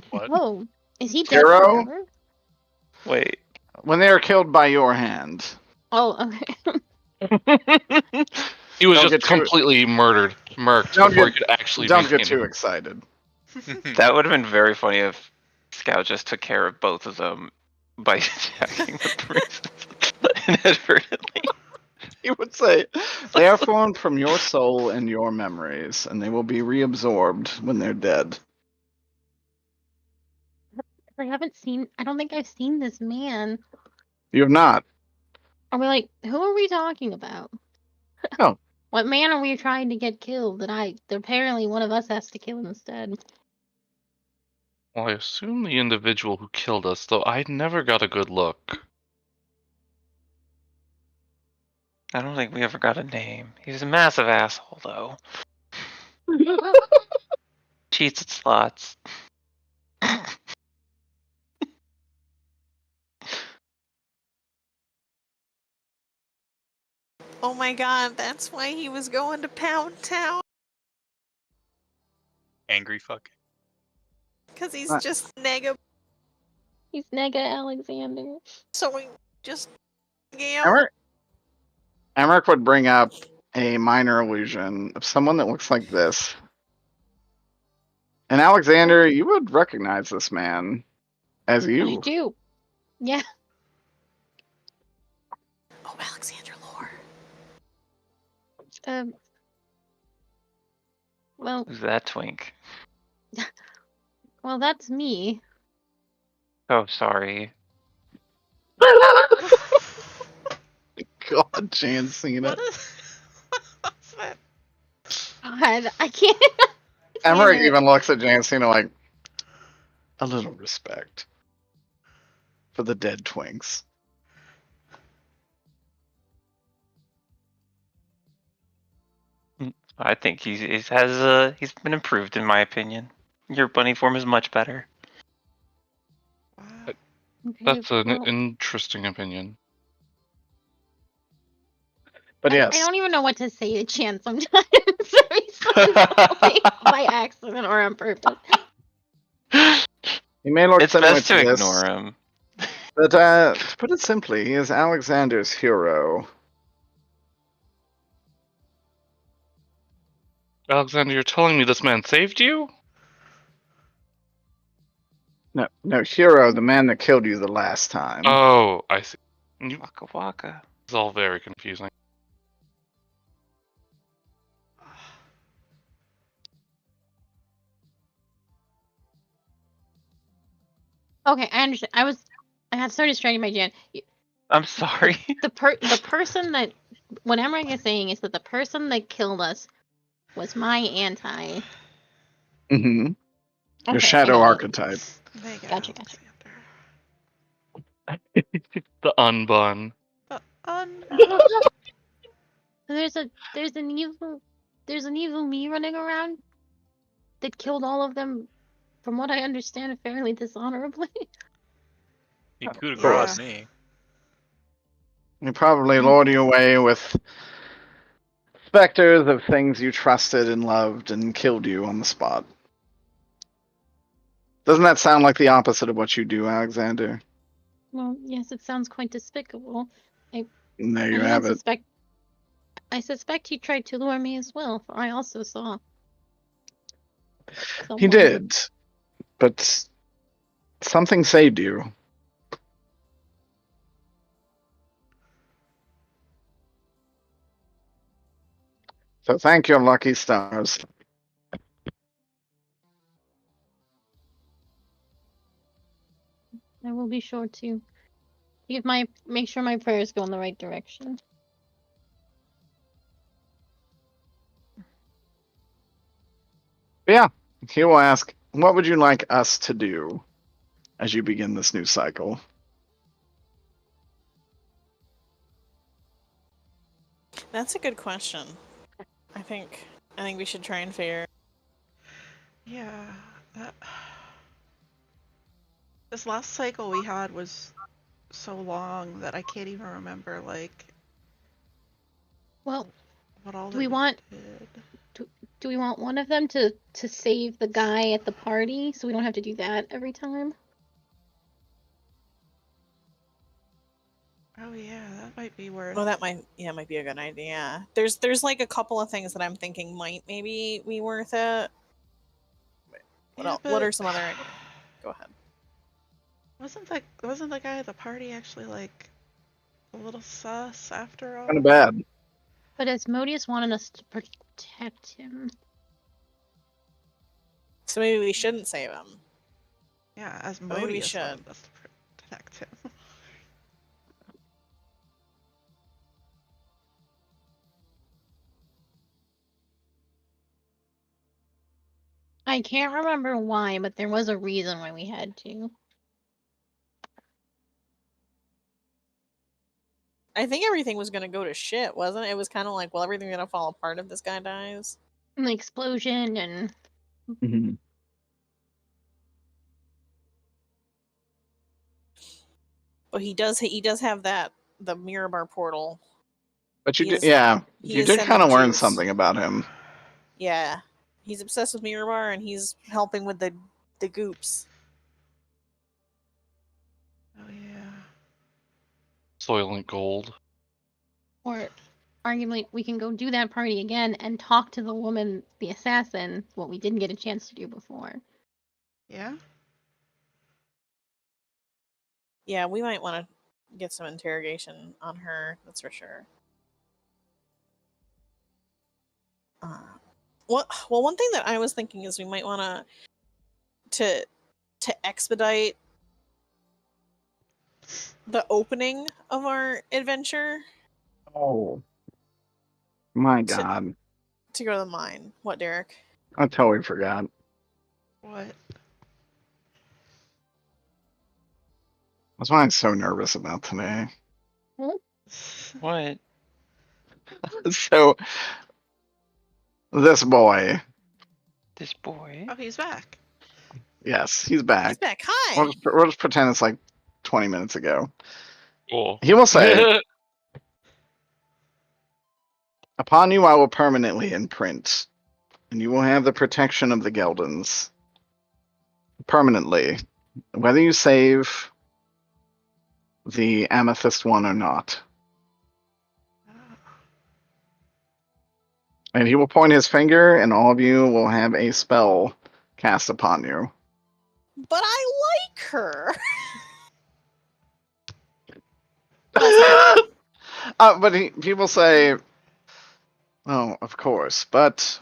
What? Oh, is he dead Hero? forever? Wait. When they are killed by your hand. Oh, okay. He was Don't just get too- completely murked Don't before he get- could actually Don't begin. get too excited. That would have been very funny if Scout just took care of both of them by attacking the priest inadvertently. He would say, they are formed from your soul and your memories, and they will be reabsorbed when they're dead. I don't think I've seen this man. You have not. Are we like, who are we talking about? Oh. What man are we trying to get killed that apparently one of us has to kill instead? Well, I assume the individual who killed us, though I never got a good look. I don't think we ever got a name. He's a massive asshole, though. Cheats at slots. Oh my god, that's why he was going to Pound Town. Angry fuck. Because he's What? just nega. He's Nega Alexander. So we just. Yeah. Emmerich would bring up a minor illusion of someone that looks like this. And Alexander, you would recognize this man as I you. do. Yeah. Oh, Alexander Lore. Well, Who's that twink? well, that's me. Oh, sorry. God, Jancina. What's that? God, I can't. Emmerich even looks at Jancina like, a little respect for the dead twinks. I think he's been improved in my opinion. Your bunny form is much better. Wow. Okay, That's an well, interesting opinion. But yes, I don't even know what to say to Chance sometimes. So he's like, by accident or on purpose. he may look It's similar best to to this, ignore him. but to put it simply, he is Alexander's hero. Alexander, you're telling me this man saved you? No, hero, the man that killed you the last time. Oh, I see. Waka waka. It's all very confusing. Okay, I understand. I had started striking my Jan. I'm sorry. The person that what Emmerich is saying is that the person that killed us was my anti. Mm-hmm. Okay, Your I shadow got it. archetype. There you go, Gotcha. Alexander. The unbun. The There's an evil me running around that killed all of them, from what I understand, fairly dishonorably. He could have Yeah. crossed me. You probably lured you away with specters of things you trusted and loved and killed you on the spot. Doesn't that sound like the opposite of what you do, Alexander? Well, yes, it sounds quite despicable. And there you have it. I suspect he tried to lure me as well, for I also saw He someone. did, but something saved you. So thank your lucky stars. I will be sure to make sure my prayers go in the right direction. Yeah, he will ask, what would you like us to do as you begin this new cycle? That's a good question. I think we should try and figure. Yeah. This last cycle we had was so long that I can't even remember, like, Well, what all do we want one of them to save the guy at the party, so we don't have to do that every time? Oh yeah, that might be worth. Oh, that might be a good idea. There's like a couple of things that I'm thinking might maybe be worth it. What are some other ideas? Go ahead. Wasn't the guy at the party actually like a little sus after all? Kind of bad. But Asmodeus wanted us to protect him. So maybe we shouldn't save him. Yeah, Asmodeus maybe we should. wanted us to protect him. I can't remember why, but there was a reason why we had to. I think everything was gonna go to shit, wasn't it? It was kind of like, well, everything's gonna fall apart if this guy dies. An explosion and. Mm-hmm. But he does have the mirror bar portal. But you did kind of learn juice. something about him. Yeah, he's obsessed with mirror bar, and he's helping with the goops. Oh yeah. Soylent Gold. Or arguably, we can go do that party again and talk to the woman, the assassin, what we didn't get a chance to do before. Yeah? Yeah, we might want to get some interrogation on her, that's for sure. Well, one thing that I was thinking is we might want to expedite the opening of our adventure. Oh. My God. To go to the mine. What, Derek? I totally forgot. What? That's why I'm so nervous about today. What? So, this boy. This boy? Oh, he's back. Yes, he's back. He's back. Hi. We'll just pretend it's like 20 minutes ago. Cool. He will say, upon you I will permanently imprint, and you will have the protection of the Geldons. Permanently. Whether you save the Amethyst one or not. And he will point his finger, and all of you will have a spell cast upon you. But I like her. But people say, oh, of course, but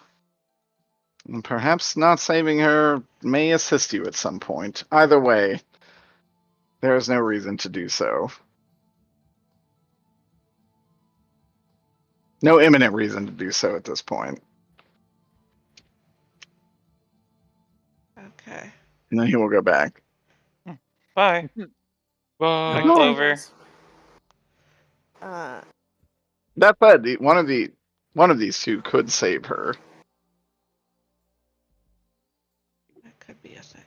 perhaps not saving her may assist you at some point. Either way, there is no reason to do so. No imminent reason to do so at this point. Okay. And then he will go back. Bye. Hmm. Bye, Bye. Clover. That said, one of these two could save her. That could be a thing.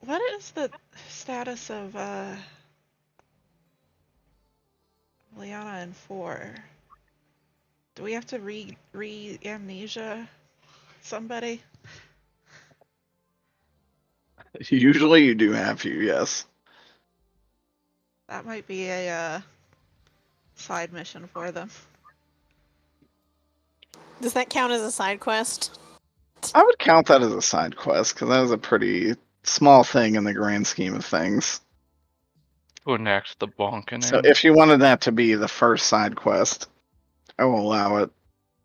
What is the status of Liana and 4? Do we have to re-amnesia somebody? Usually you do have to, yes. That might be a side mission for them. Does that count as a side quest? I would count that as a side quest, because that is a pretty small thing in the grand scheme of things. Wouldn't act the bonking. So if you wanted that to be the first side quest, I will allow it.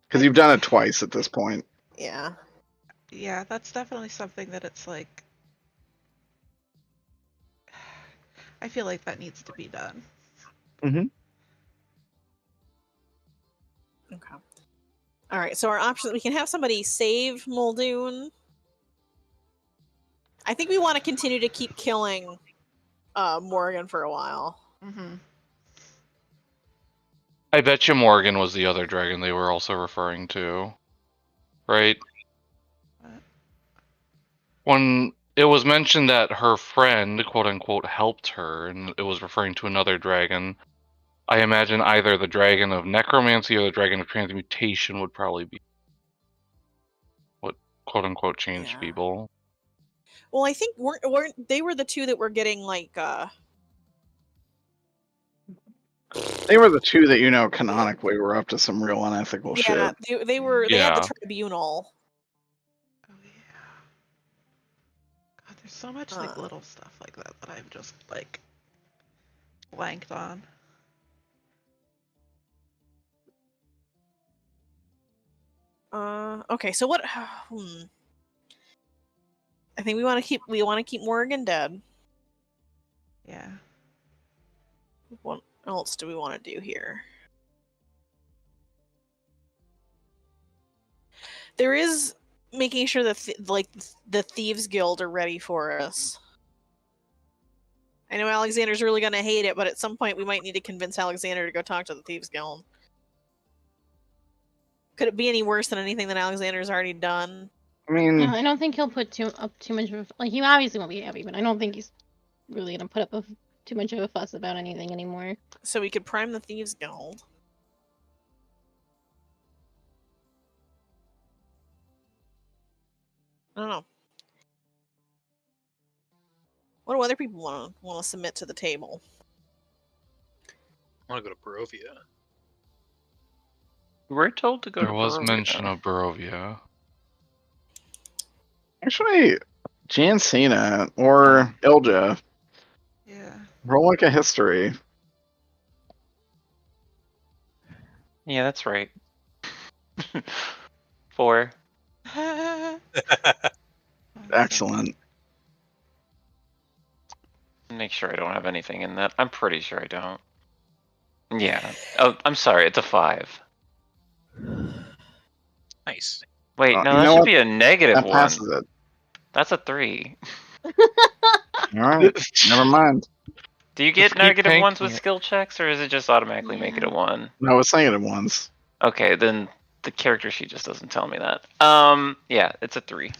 Because you've done it twice at this point. Yeah. Yeah, that's definitely something that it's like... I feel like that needs to be done. Mm-hmm. Okay. All right. So our options: we can have somebody save Muldoon. I think we want to continue to keep killing Morgan for a while. Mm-hmm. I bet you Morgan was the other dragon they were also referring to. Right? What? When it was mentioned that her friend, quote unquote, helped her, and it was referring to another dragon, I imagine either the dragon of necromancy or the dragon of transmutation would probably be what, quote unquote, changed Yeah. people. Well, I think weren't they were the two that were getting like They were the two that, canonically were up to some real unethical yeah, shit. they had the Yeah. tribunal. Oh yeah. God, there's so much like little stuff like that that I've just like blanked on. Okay, so what? I think we want to keep Morgan dead. Yeah. What else do we want to do here? There is making sure that the Thieves Guild are ready for us. I know Alexander's really going to hate it, but at some point we might need to convince Alexander to go talk to the Thieves Guild. Could it be any worse than anything that Alexander's already done? I mean, No, I don't think he'll put too much of a, he obviously won't be happy, but I don't think he's really gonna put up too much of a fuss about anything anymore. So we could prime the Thieves Guild. I don't know. What do other people want to submit to the table? I want to go to Barovia. We're told to go There to was Barovia. mention of Barovia. actually, Jancina or Ilja, Yeah. roll like a history. Yeah, that's right. 4. Excellent. Make sure I don't have anything in that. I'm pretty sure I don't. Yeah. Oh, I'm sorry. It's a 5. Nice. Wait, You no, know that should what? be a negative That 1. passes it. That's a 3. All right. Never mind. Do you get Just keep negative tanking 1s with it. skill checks, or is it just automatically make it a 1? No, it's negative ones. Okay, then the character sheet just doesn't tell me that. Yeah, it's a 3.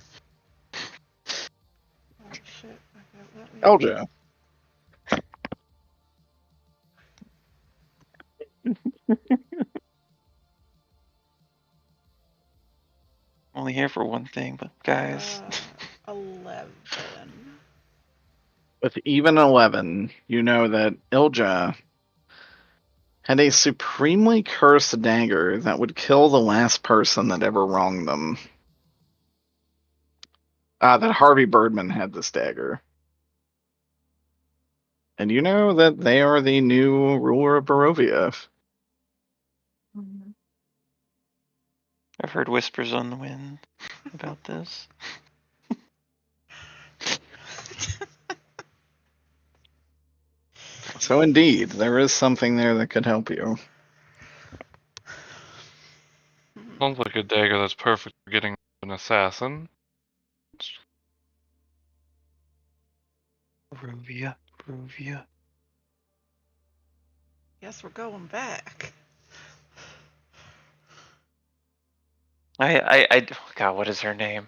Oh shit. Okay, let me- Ilja. Only here for one thing, but guys. 11. With even 11, you know that Ilja had a supremely cursed dagger that would kill the last person that ever wronged them. That Harvey Birdman had this dagger. And you know that they are the new ruler of Barovia. I've heard whispers on the wind about this. So indeed, there is something there that could help you. Sounds like a dagger that's perfect for getting an assassin. Ruvia. Guess we're going back. God, what is her name?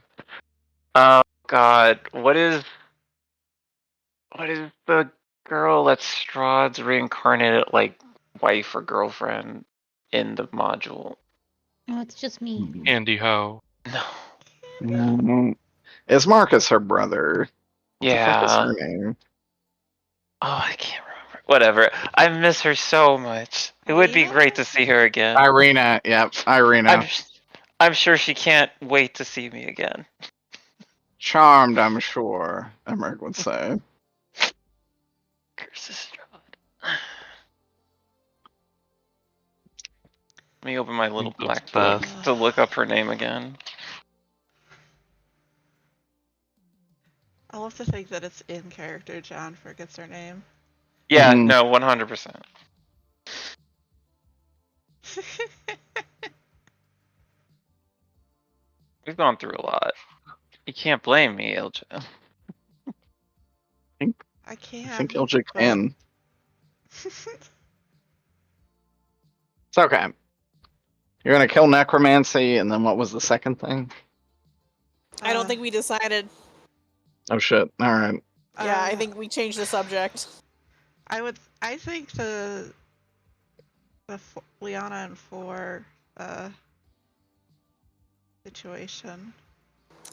Oh God, what is the girl that's Strahd's reincarnated like wife or girlfriend in the module? Oh, it's just me. Andy Ho. No. No. Is Marcus her brother? What the fuck is Yeah. her name? Oh, I can't remember. Whatever. I miss her so much. It would be Irina? great to see her again. Irina. Yep, Irina. I'm sure she can't wait to see me again. Charmed, I'm sure, Emmerich would say. Curses Strahd. Let me open my little That's black book best. to look up her name again. I love to think that it's in character John forgets her name. Yeah, Mhm. no, 100%. We've gone through a lot. You can't blame me, Ilja. I can't. I think Ilja but- can. It's okay. You're gonna kill necromancy, and then what was the second thing? I don't think we decided. Oh shit! All right. Yeah, I think we changed the subject. I think the Liana and 4 situation.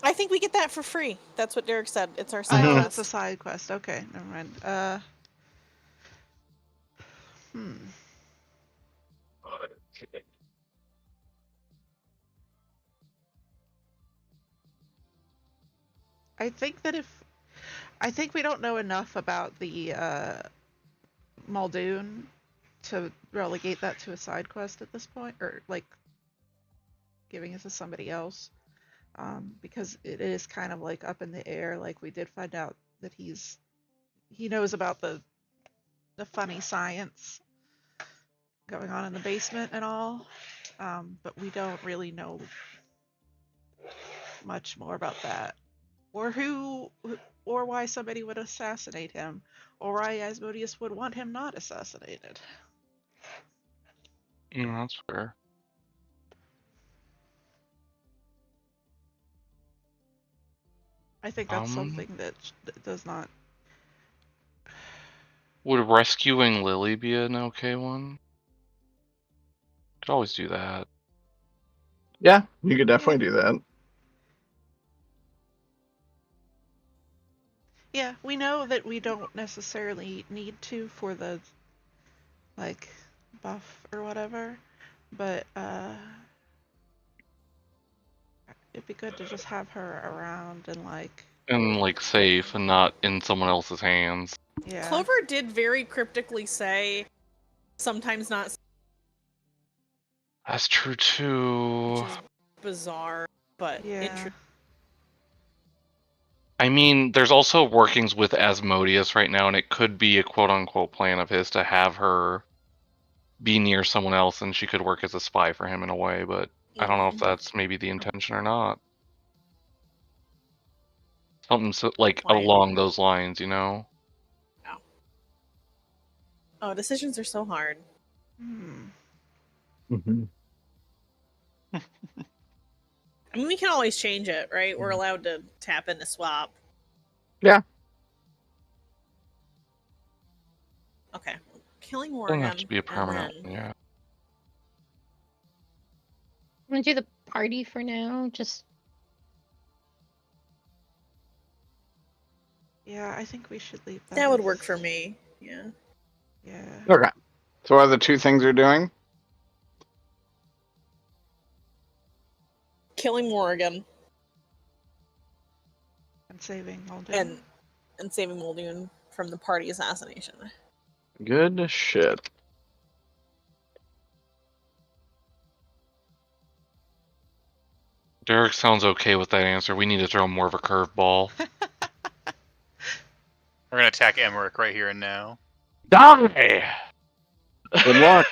I think we get that for free. That's what Derek said. It's our side Mhm. That's a quest. side quest. Okay, never mind. I think we don't know enough about the Muldoon to relegate that to a side quest at this point, or like giving it to somebody else, because it is kind of like up in the air. Like we did find out that he knows about the funny science going on in the basement and all, but we don't really know much more about that, or or why somebody would assassinate him, or why Asmodeus would want him not assassinated. Yeah, that's fair. I think that's something that does not. Would rescuing Lily be an okay one? Could always do that. Yeah, you could definitely do that. Yeah, we know that we don't necessarily need to for the like buff or whatever, but it'd be good to just have her around and like. And like safe and not in someone else's hands. Yeah. Clover did very cryptically say, sometimes not, That's true too. which is bizarre, but Yeah. interesting. I mean, there's also workings with Asmodeus right now, and it could be a quote-unquote plan of his to have her be near someone else, and she could work as a spy for him in a way, but I don't know if that's maybe the intention or not. Something so, like along those lines, you know? Oh, decisions are so hard. Mm-hmm. I mean, we can always change it, right? We're allowed to tap in to swap. Yeah. Okay. Killing Doesn't Morgan. have to be a permanent. and then- Yeah. I'm gonna do the party for now. Just Yeah, I think we should leave that. That would as- work for me. Yeah. Yeah. Okay. So what are the two things you're doing? Killing Morgan And saving Muldoon. and saving Muldoon from the party assassination. Good shit. Derek sounds okay with that answer. We need to throw more of a curveball. We're gonna attack Emmerich right here and now. Die! Good luck.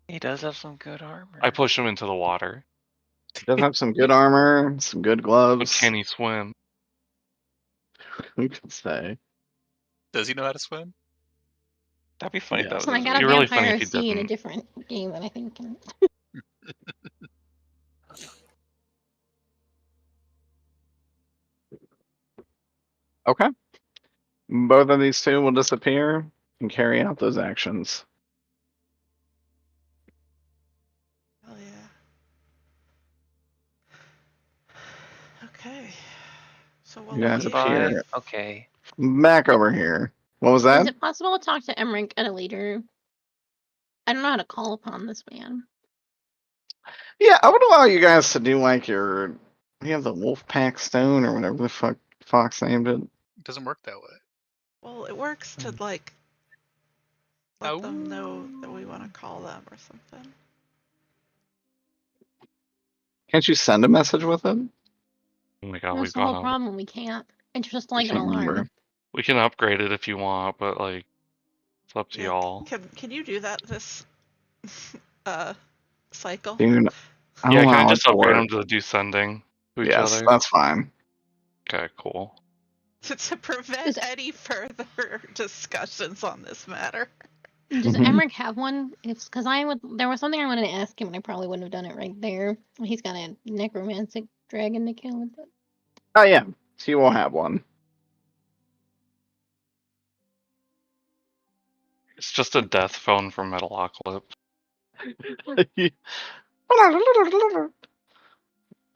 He does have some good armor. I push him into the water. He does have some good armor, some good But gloves. can he swim? Who could say? Does he know how to swim? That'd be funny Yeah. though. So I Does got he? a It'd be really funny vampire if he sea in a didn't. different game that I think can. Okay. Both of these two will disappear and carry out those actions. Oh yeah. Okay. So we'll You guys leave. appear Okay. back over here. What was that? Is it possible to talk to Emmerich at a later? I don't know how to call upon this man. Yeah, I would allow you guys to do like your. You have the Wolfpack Stone or whatever the fuck Fox named it. It doesn't work that way. Well, it works to like let Oh. them know that we want to call them or something. Can't you send a message with it? Oh my god, That's we've the whole gone up. problem. We can't. It's just like an can't alarm. remember. We can upgrade it if you want, but like, it's up to Yeah, y'all. Can you do that this cycle? Dude, I'll Yeah, can I allow just it to upgrade work. them to do sending to each Yes, other? that's fine. Okay, cool. To prevent any further discussions on this matter. Does Mhm. Emmerich have one? It's because there was something I wanted to ask him, and I probably wouldn't have done it right there. He's got a necromantic dragon to kill with it. Oh yeah, he will have one. It's just a death phone from Metalocalypse.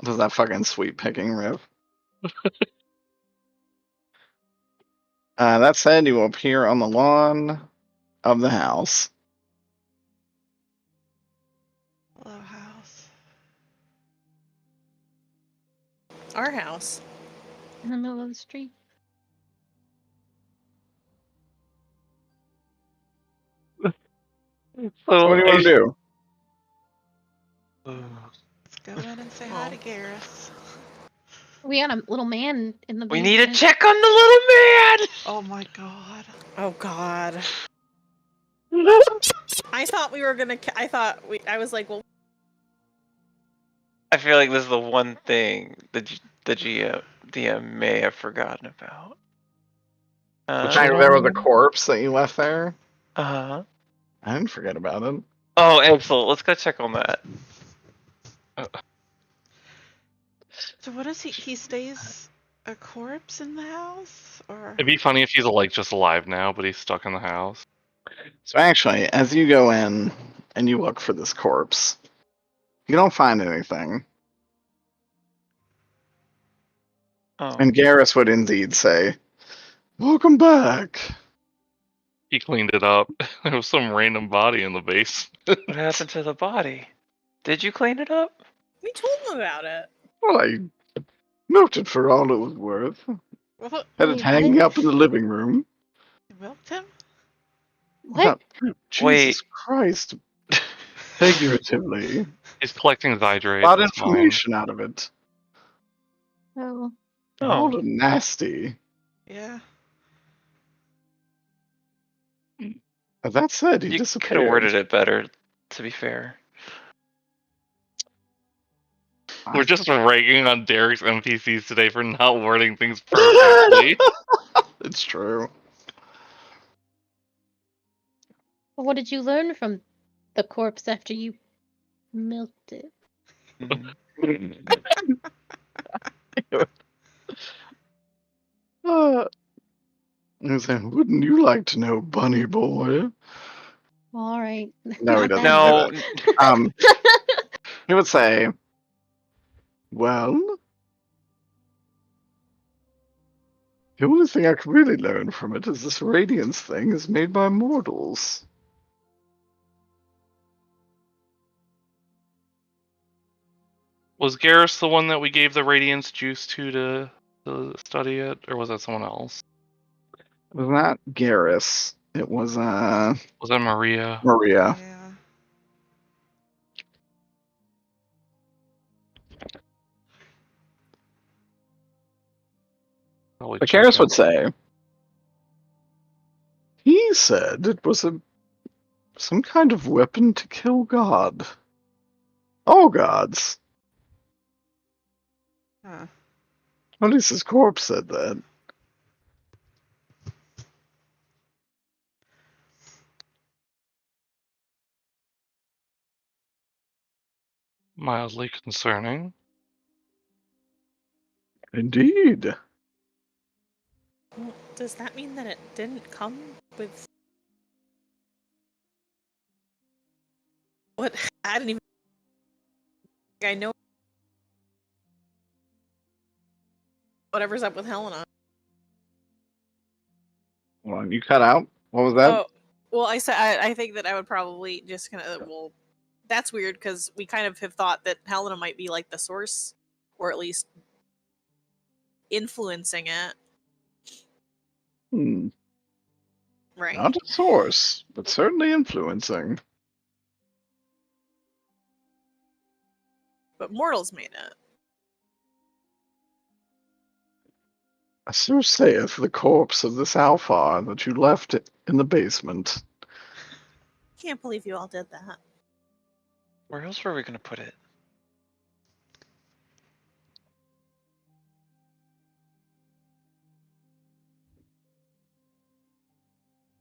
Does that fucking sweet picking riff? That said, you will appear on the lawn of the house. Hello, house. Our house. In the middle of the street. So what do you want to do? Let's go in and say hi to Garrus. We got a little man in the We basement. need to check on the little man. Oh my god. Oh God. I thought we were gonna. I was like, well, I feel like this is the one thing that the DM may have forgotten about. There was a corpse that you left there. Uh-huh. I didn't forget about it. Oh, excellent. Let's go check on that. So what is he? He stays a corpse in the house, or? It'd be funny if he's like just alive now, but he's stuck in the house. So actually, as you go in and you look for this corpse, you don't find anything. Oh. And Garrus would indeed say, "Welcome back." He cleaned it up. There was some random body in the base. What happened to the body? Did you clean it up? we told him about it. Well, I milked it for all it was worth. What? Had Wait, it hanging what? up in the living room. You milked him? What? Jesus Wait. Christ. Figuratively. He's collecting Zydrate. A lot of It's fine. information out of it. Oh. All nasty. Yeah. But that said, he You could disappeared. have worded it better, to be fair. We're just ragging on Derek's NPCs today for not wording things perfectly. It's true. What did you learn from the corpse after you milked it? He said, "Wouldn't you like to know, bunny boy?" All right. No, he Not doesn't. No. that. He would say, "Well, the only thing I can really learn from it is this radiance thing is made by mortals." Was Garrus the one that we gave the Radiance juice to study it, or was that someone else? It was not Garrus. It was Was that Maria? Maria. Yeah. Probably But check Garrus in. would say, he said it was a Some kind of weapon to kill God. All gods. Huh. At least his corpse said that. Mildly concerning. Indeed. Well, does that mean that it didn't come with what? I didn't even. I know whatever's up with Helena. Well, you cut out. What was that? Oh, well, I said I think that I would probably just kind of well, that's weird because we kind of have thought that Helena might be like the source, or at least influencing it, right? Not a source, but certainly influencing. But mortals made it. So saith the corpse of this Alphar that you left it in the basement. Can't believe you all did that. Where else were we gonna put it?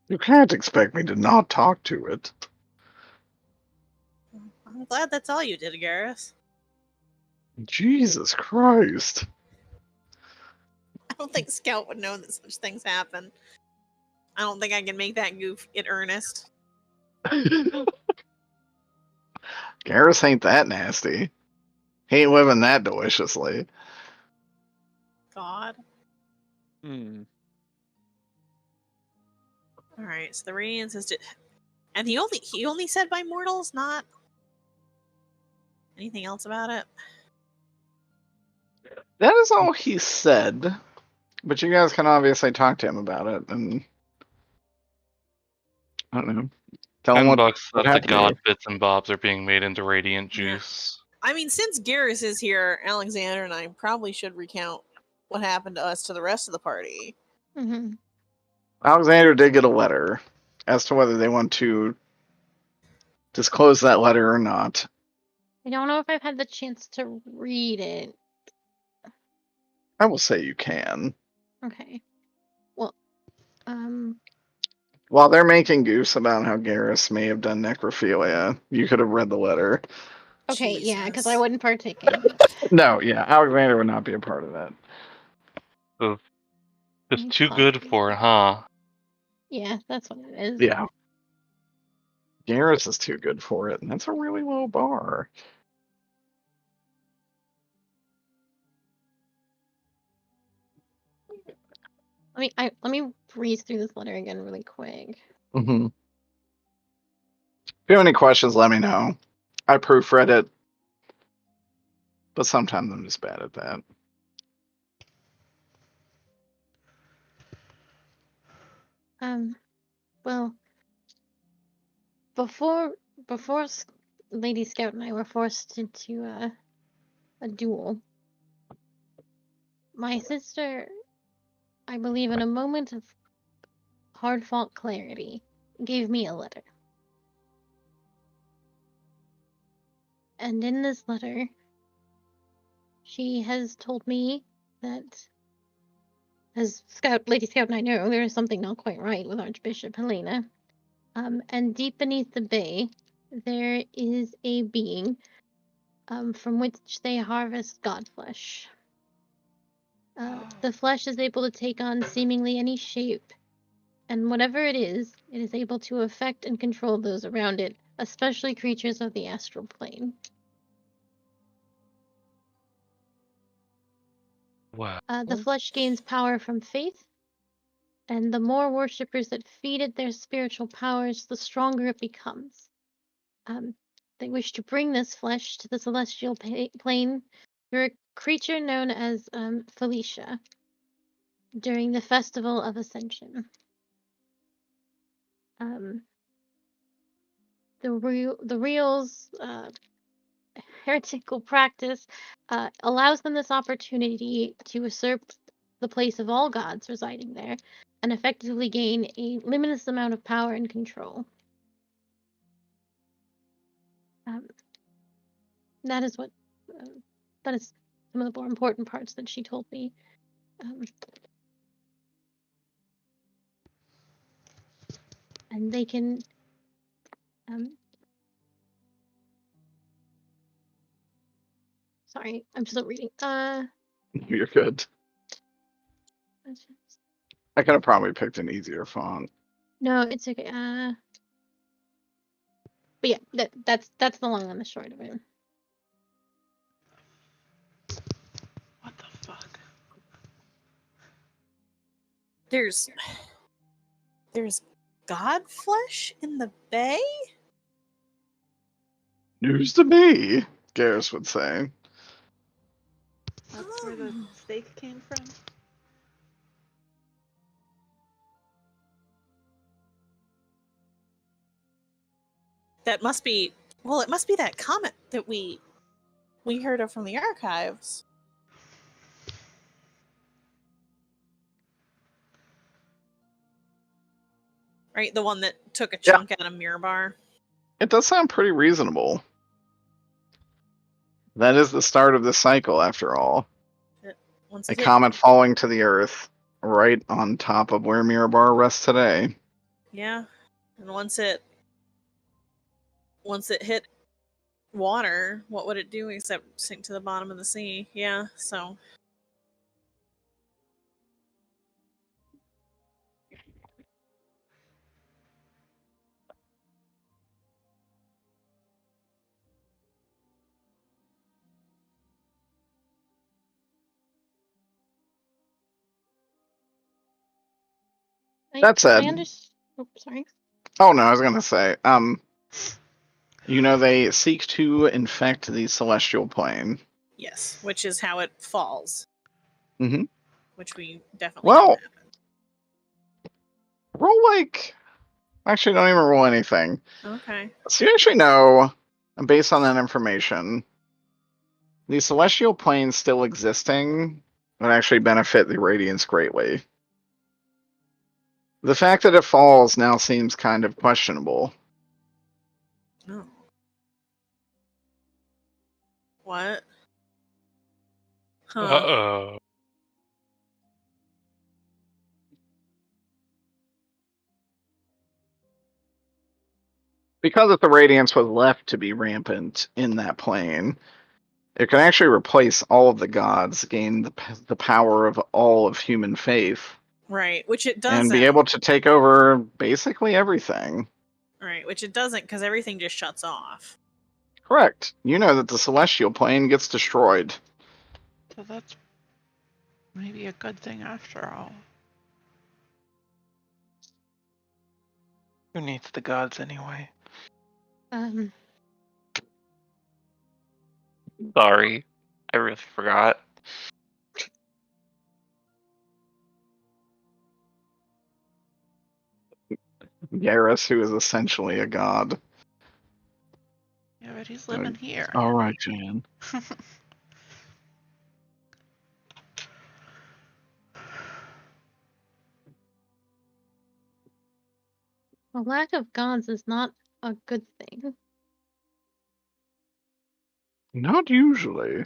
You can't expect me to not talk to it. I'm glad that's all you did, Garrus. Jesus Christ. I don't think Scout would know that such things happen. I don't think I can make that goof in earnest. Garrus ain't that nasty. He ain't living that deliciously. God. All right, so the radiance is just, and he only said by mortals, not anything else about it. That is all he said. But you guys can obviously talk to him about it, and I don't know. Tell him $10 what that the happened to god you. bits and bobs are being made into radiant Yeah. juice. I mean, since Garrus is here, Alexander and I probably should recount what happened to us to the rest of the party. Mm-hmm. Alexander did get a letter as to whether they want to disclose that letter or not. I don't know if I've had the chance to read it. I will say you can. Okay. Well, While they're making goose about how Garrus may have done necrophilia, you could have read the letter. okay, yeah, because I Jesus. wouldn't partake in it. No, yeah, Alexander would not be a part of that. It's too good for it, huh? Yeah, that's what it is. Yeah. Garrus is too good for it, and that's a really low bar. Let me breeze through this letter again really quick. Mm-hmm. If you have any questions, let me know. I proofread it, but sometimes I'm just bad at that. Well, before Lady Scout and I were forced into a duel, my sister, I believe in a moment of hard-fought clarity, gave me a letter. And in this letter, she has told me that, as Lady Scout and I know, there is something not quite right with Archbishop Helena. And deep beneath the bay, there is a being from which they harvest god flesh. The flesh is able to take on seemingly any shape, and whatever it is able to affect and control those around it, especially creatures of the astral plane. Wow. The flesh gains power from faith, and the more worshippers that feed it their spiritual powers, the stronger it becomes. They wish to bring this flesh to the celestial plane through a creature known as Felicia during the Festival of Ascension. The Real's heretical practice allows them this opportunity to usurp the place of all gods residing there and effectively gain a limitless amount of power and control. That is what. That is some of the more important parts that she told me. And they can. Sorry, I'm still reading. You're good. I could have probably picked an easier font. No, it's okay. But yeah, that's the long and the short of it. What the fuck? There's god flesh in the bay? News to me, Garrus would say. That's where the steak came from? That must be, well, it must be that comet that we heard of from the archives. Right, the one that took a chunk out of Mirabar. It does sound pretty reasonable. That is the start of the cycle, after all. A comet falling to the Earth, right on top of where Mirabar rests today. Yeah, and once it hit water, what would it do except sink to the bottom of the sea? Yeah, so. That said, sorry. Oh no, I was gonna say, they seek to infect the celestial plane. Yes, which is how it falls. Mm-hmm. Which we definitely know happened. Roll actually don't even roll anything. Okay. So you actually know, based on that information, the celestial plane still existing would actually benefit the Radiance greatly. The fact that it falls now seems kind of questionable. Oh. What? Huh. Uh-oh. Because if the Radiance was left to be rampant in that plane, it can actually replace all of the gods, gain the power of all of human faith. Right, which it doesn't. And be able to take over basically everything. Right, which it doesn't because everything just shuts off. Correct. You know that the celestial plane gets destroyed. So that's maybe a good thing after all. Who needs the gods anyway? Sorry, I really forgot. Garrus, who is essentially a god. Yeah, but he's living here. All right, Jan. A lack of gods is not a good thing. Not usually.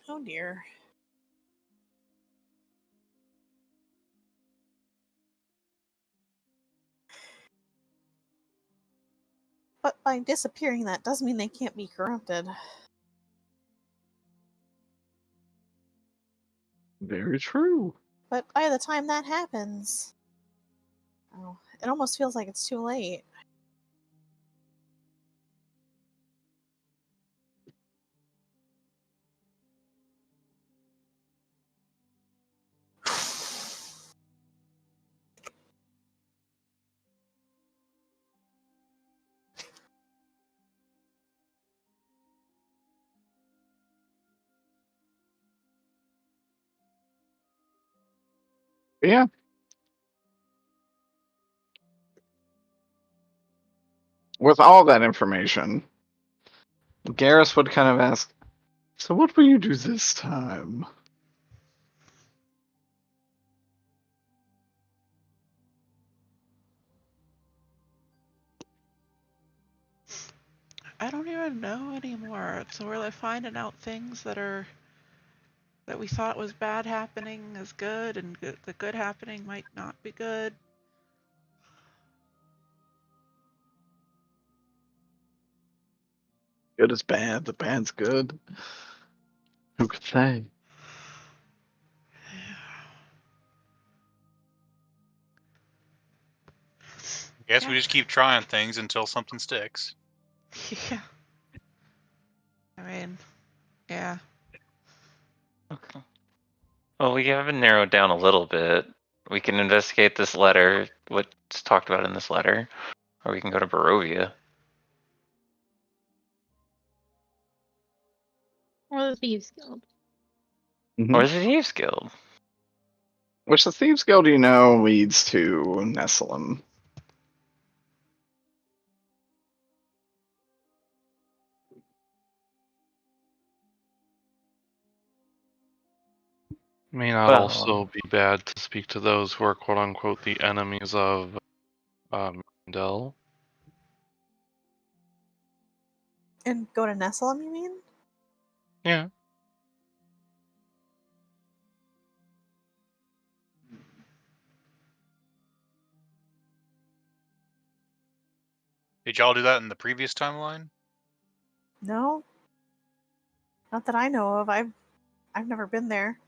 Oh dear. But by disappearing, that doesn't mean they can't be corrupted. Very true. But by the time that happens, it almost feels like it's too late. Yeah. With all that information, Garrus would kind of ask, So what will you do this time? I don't even know anymore. So we're like finding out things that we thought was bad happening is good, and the good happening might not be good. Good is bad. The bad's good. Who could say? Guess we just keep trying things until something sticks. Yeah. I mean, yeah. Okay. Well, we haven't narrowed down a little bit. We can investigate this letter, what's talked about in this letter, or we can go to Barovia. Or the Thieves Guild. Or the Thieves Guild. Which the Thieves Guild, you know, leads to Nessalem. May not Well- also be bad to speak to those who are quote unquote the enemies of Mandel. And go to Nessalem, you mean? Yeah. Did y'all do that in the previous timeline? No. Not that I know of. I've never been there.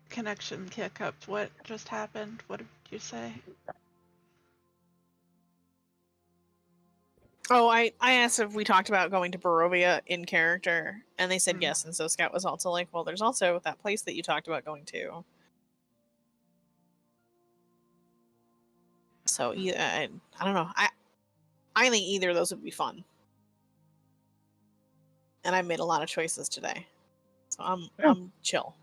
Connection hiccups. What just happened? What did you say? Oh, I asked if we talked about going to Barovia in character, and they said yes, and so Scout was also like, well, there's also that place that you talked about going to. So I don't know. I think either of those would be fun. And I made a lot of choices today. So I'm chill.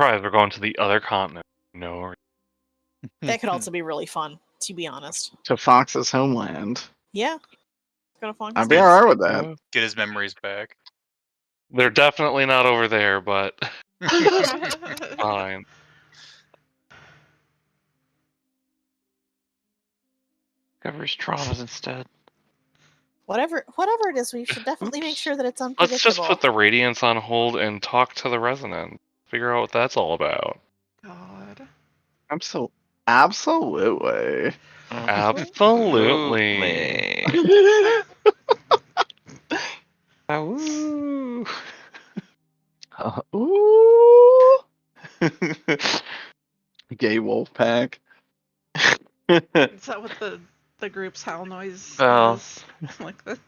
Surprise, we're going to the other continent. No. That could also be really fun, to be honest. To Fox's homeland. Yeah. Go to Fox. I'd be alright with that. Get his memories back. They're definitely not over there, but fine. Cover his traumas instead. Whatever it is, we should definitely make sure that it's unpredictable. Let's just put the Radiance on hold and talk to the Resonant. Figure out what that's all about. God. Absolutely. Absolutely. Ooh. Ooh. Gay wolf pack. Is that what the group's howl noise Oh. is? Like this?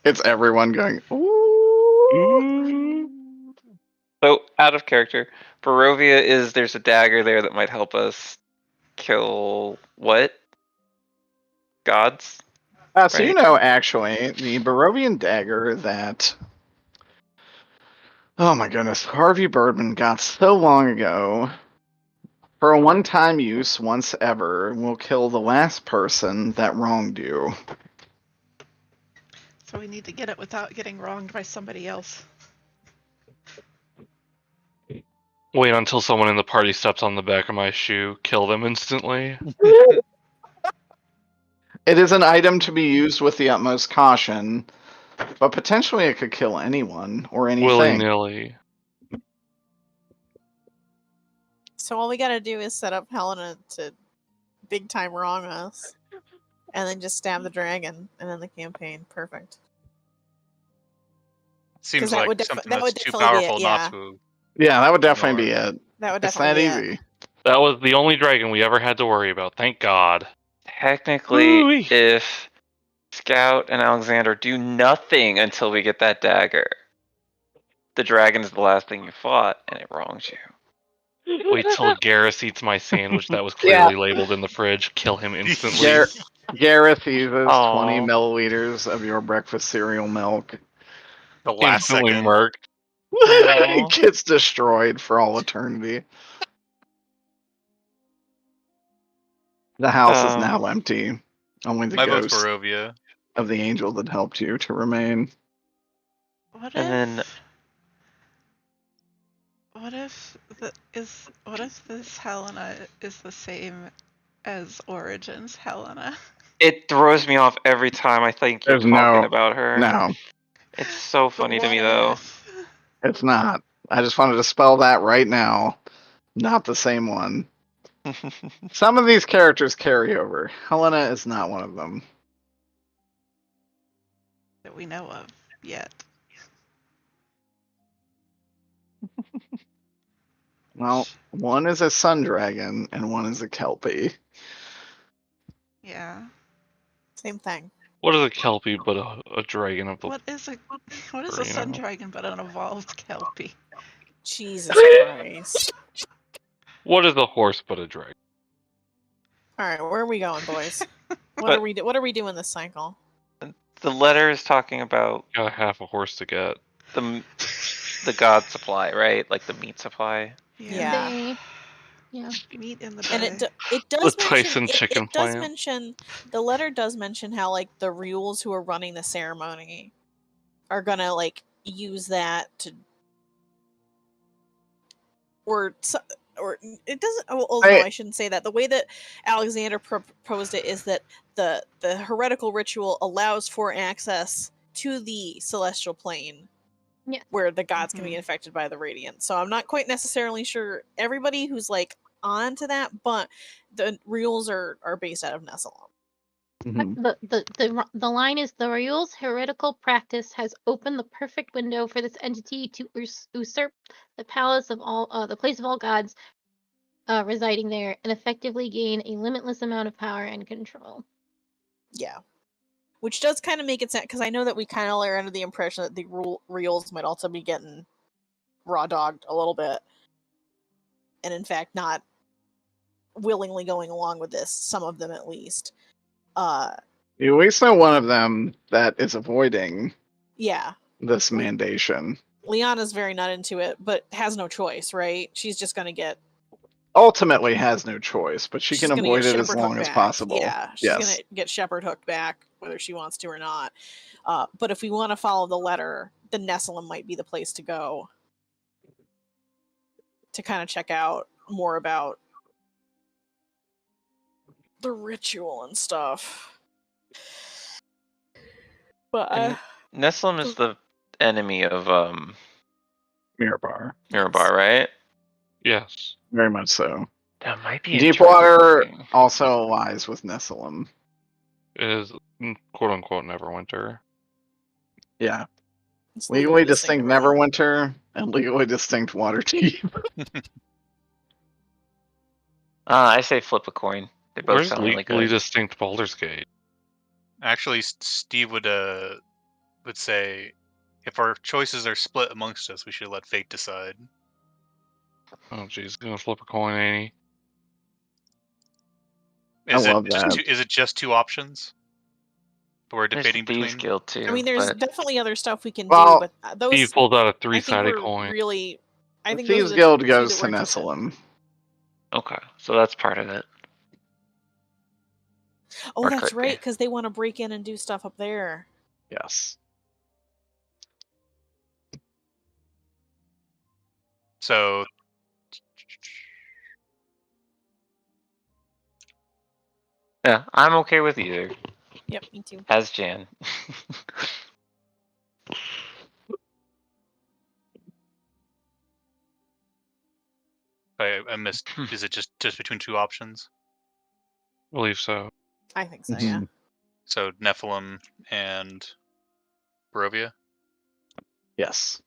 It's everyone going, ooh. So, out of character, Barovia there's a dagger there that might help us kill what? Gods? So you know, actually, the Barovian dagger that, oh my goodness, Harvey Birdman got so long ago, for a one-time use, once ever, will kill the last person that wronged you. So we need to get it without getting wronged by somebody else. Wait until someone in the party steps on the back of my shoe. Kill them instantly. It is an item to be used with the utmost caution, but potentially it could kill anyone or anything. Willy-nilly. So all we gotta do is set up Helena to big time wrong us, and then just stab the dragon, and then the campaign. Perfect. Seems that like would something that would that's too definitely be it, powerful yeah. not to. Yeah, that would definitely be it. That would It's definitely that be easy. it. That was the only dragon we ever had to worry about. Thank God. Technically, Ooh-wee. if Scout and Alexander do nothing until we get that dagger, the dragon is the last thing you fought, and it wrongs you. Wait till Garrus eats my sandwich that was clearly labeled in the fridge. Kill him instantly. Gareth uses Aw. 20 milliliters of your breakfast cereal milk. The last Instantly second. murked. It gets destroyed for all eternity. The house is now empty. Only the My vote's ghost Barovia. of the angel that helped you to remain. What And if? What if this Helena is the same as Origins Helena? it throws me off every time I think you're There's talking no- about her. No, It's so But funny to what me though. if? it's not. I just wanted to spell that right now. Not the same one. Some of these characters carry over. Helena is not one of them. That we know of yet. Well, one is a sun dragon and one is a kelpie. Yeah. Same thing. What is a kelpie but a dragon of the? What is a you sun know. dragon but an evolved kelpie? Jesus Christ. What is a horse but a dragon? All right, where are we going, boys? What But- are we doing this cycle? The letter is talking about Got a half a horse to get. the god supply, right? Like the meat supply. Yeah. Yeah. Meat in the And bay. it does The mention Tyson it, chicken it does plant. mention the letter does mention how like the Rules who are running the ceremony are gonna like use that to or it doesn't. Oh no, I shouldn't say that. The way that Alexander proposed it is that the heretical ritual allows for access to the celestial plane, where the gods can be infected by the radiant. So I'm not quite necessarily sure everybody who's like on to that, but the rules are based out of Nessalon. The line is the Ryul's heretical practice has opened the perfect window for this entity to usurp the palace of all the place of all gods residing there and effectively gain a limitless amount of power and control. Yeah. Which does kind of make it sad, because I know that we kind of are under the impression that the Ryuls might also be getting raw dogged a little bit. And in fact, not willingly going along with this, some of them at least. You at least know one of them that is avoiding this mandation. Liana's very not into it, but has no choice, right? She's just going to get... Ultimately has no choice, but she can avoid it as long as possible. Yeah, she's going to get Shepherd hooked back, whether she wants to or not. But if we want to follow the letter, then Nessalem might be the place to go to kind of check out more about the ritual and stuff. But Nessalem is the enemy of Mirabar. Mirabar, right? Yes. Very much so. That might be Deepwater also lies with Nessalem. It is quote unquote Neverwinter. Yeah. Legally distinct Neverwinter and legally distinct Waterdeep. I say flip a coin. They both Where's sound really legally good. distinct Baldur's Gate? Actually, Steve would say, if our choices are split amongst us, we should let fate decide. Oh jeez, gonna flip a coin, ain't I love that. Is it just two options? We're There's debating the Thieves between. Guild too. I mean, there's but definitely other stuff we can Well, do, but those... Steve pulled out a I think three-sided we're coin. really... I The think Thieves those are the Guild two goes that to we're interested in. Nessalem. Okay, so that's part of it. Oh, Or that's could be. right, because they want to break in and do stuff up there. Yes. So, Yeah, I'm okay with either. Yep, me too. As Jan. I missed. Is it just between two options? I believe so. I think so, yeah. So Nephilim and Barovia? Yes.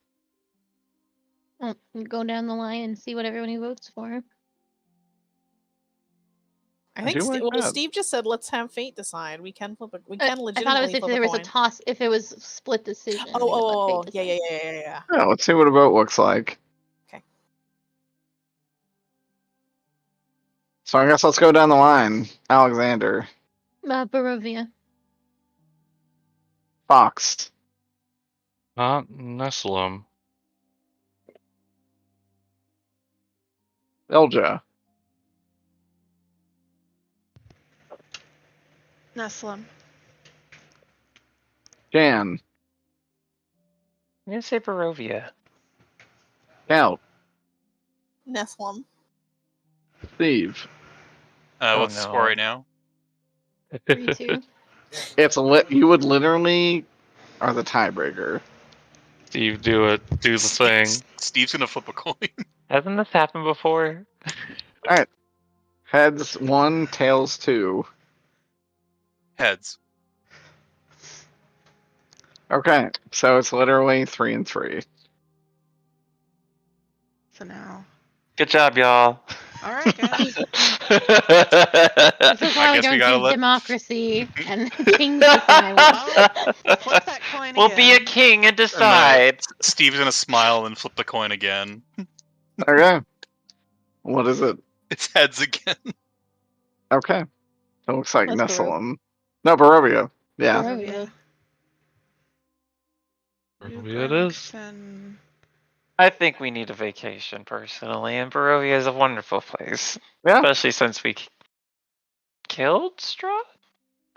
Go down the line and see what everyone votes for. I think do like that. Steve just said let's have fate decide. We can flip we can I legitimately thought it was if flip there was coin. a toss, if it was split decision. we would let fate Yeah. decide. Yeah, let's see what a vote looks like. Okay. So I guess let's go down the line. Alexander. Barovia. Fox. Not Nessalem. Elja. Nestlum. Jan. I'm gonna say Barovia. Scout. Nestlum. Steve. What's the score no. right now? 3-2. It's you would literally are the tiebreaker. Steve, do it. Do the thing. Steve's gonna flip a coin. Hasn't this happened before? All right. Heads 1, tails 2. Heads. Okay, so it's literally 3 and 3. So now. Good job, y'all. All right, guys. This is why I we guess we don't gotta do let- democracy and kings decide. Flip that coin We'll again. be a king and And, decide. Steve's gonna smile and flip the coin again. Okay. What is it? It's heads again. Okay. It looks like That's Nestlum. No, Barovia. Yeah. Barovia. Barovia it is. Granxton. I think we need a vacation personally, and Barovia is a wonderful place, Yeah. especially since we killed Strahd.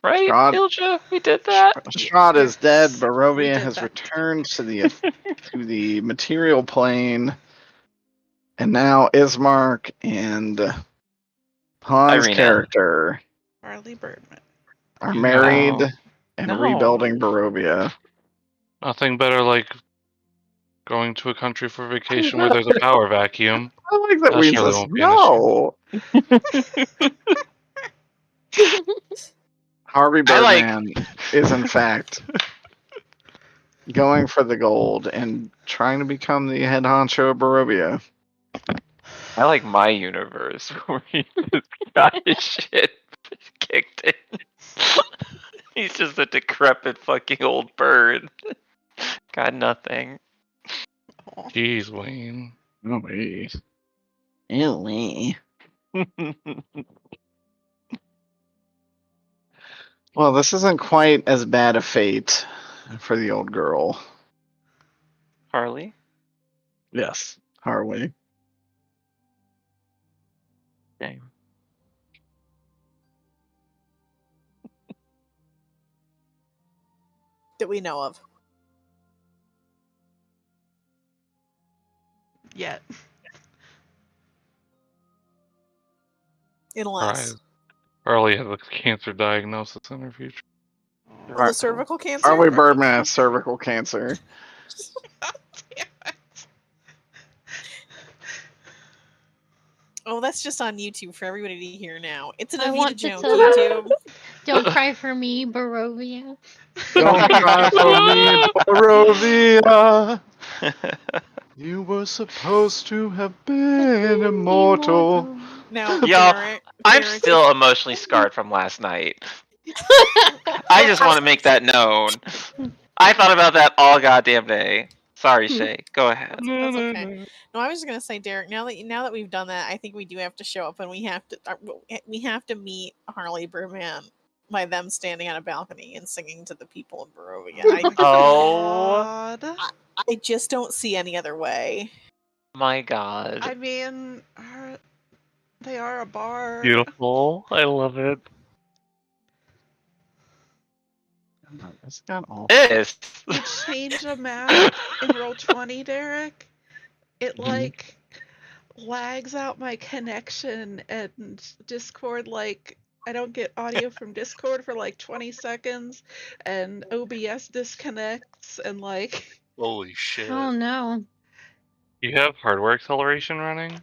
Right, Strahd. Ilja? We did that. Strahd is dead. We Barovia did has that. returned to the material plane. And now Ismark and Han's Irina. character Harley Birdman. are married No. and No. rebuilding Barovia. Nothing better like going to a country for vacation where there's a power vacuum. I like that That we surely just won't be an issue. no. Harvey I like- Birdman is in fact going for the gold and trying to become the head honcho of Barovia. I like my universe where he just got his shit kicked in. He's just a decrepit fucking old bird. Got nothing. Jeez, Wayne. Oh, wait. Ew. Well, this isn't quite as bad a fate for the old girl. Harley? Yes. Harley. Okay. That we know of. Yet. Unless. Harley has a cancer diagnosis in her future. Oh, the cervical cancer? Harley Birdman has cervical cancer. Oh, that's just on YouTube for everybody to hear now. It's an I Avita want to joke, tell- YouTube. Don't cry for me, Barovia. Don't cry for me, Barovia. You were supposed to have been immortal. Now, Y'all, Derek, I'm Derek, still emotionally scarred from last night. I just want to make that known. I thought about that all goddamn day. Sorry, Shay. Go ahead. That's okay. No, I was just gonna say, Derek. Now that we've done that, I think we do have to show up, and we have to meet Harley Birdman by them standing on a balcony and singing to the people of Barovia. Oh God. I just don't see any other way. my god. I mean, they are a bar. Beautiful. I love it. It's got all. This. You change a map in Roll20, Derek, it like lags out my connection, and Discord, like, I don't get audio from Discord for like 20 seconds, and OBS disconnects, and like, Holy shit. Oh no. You have hardware acceleration running?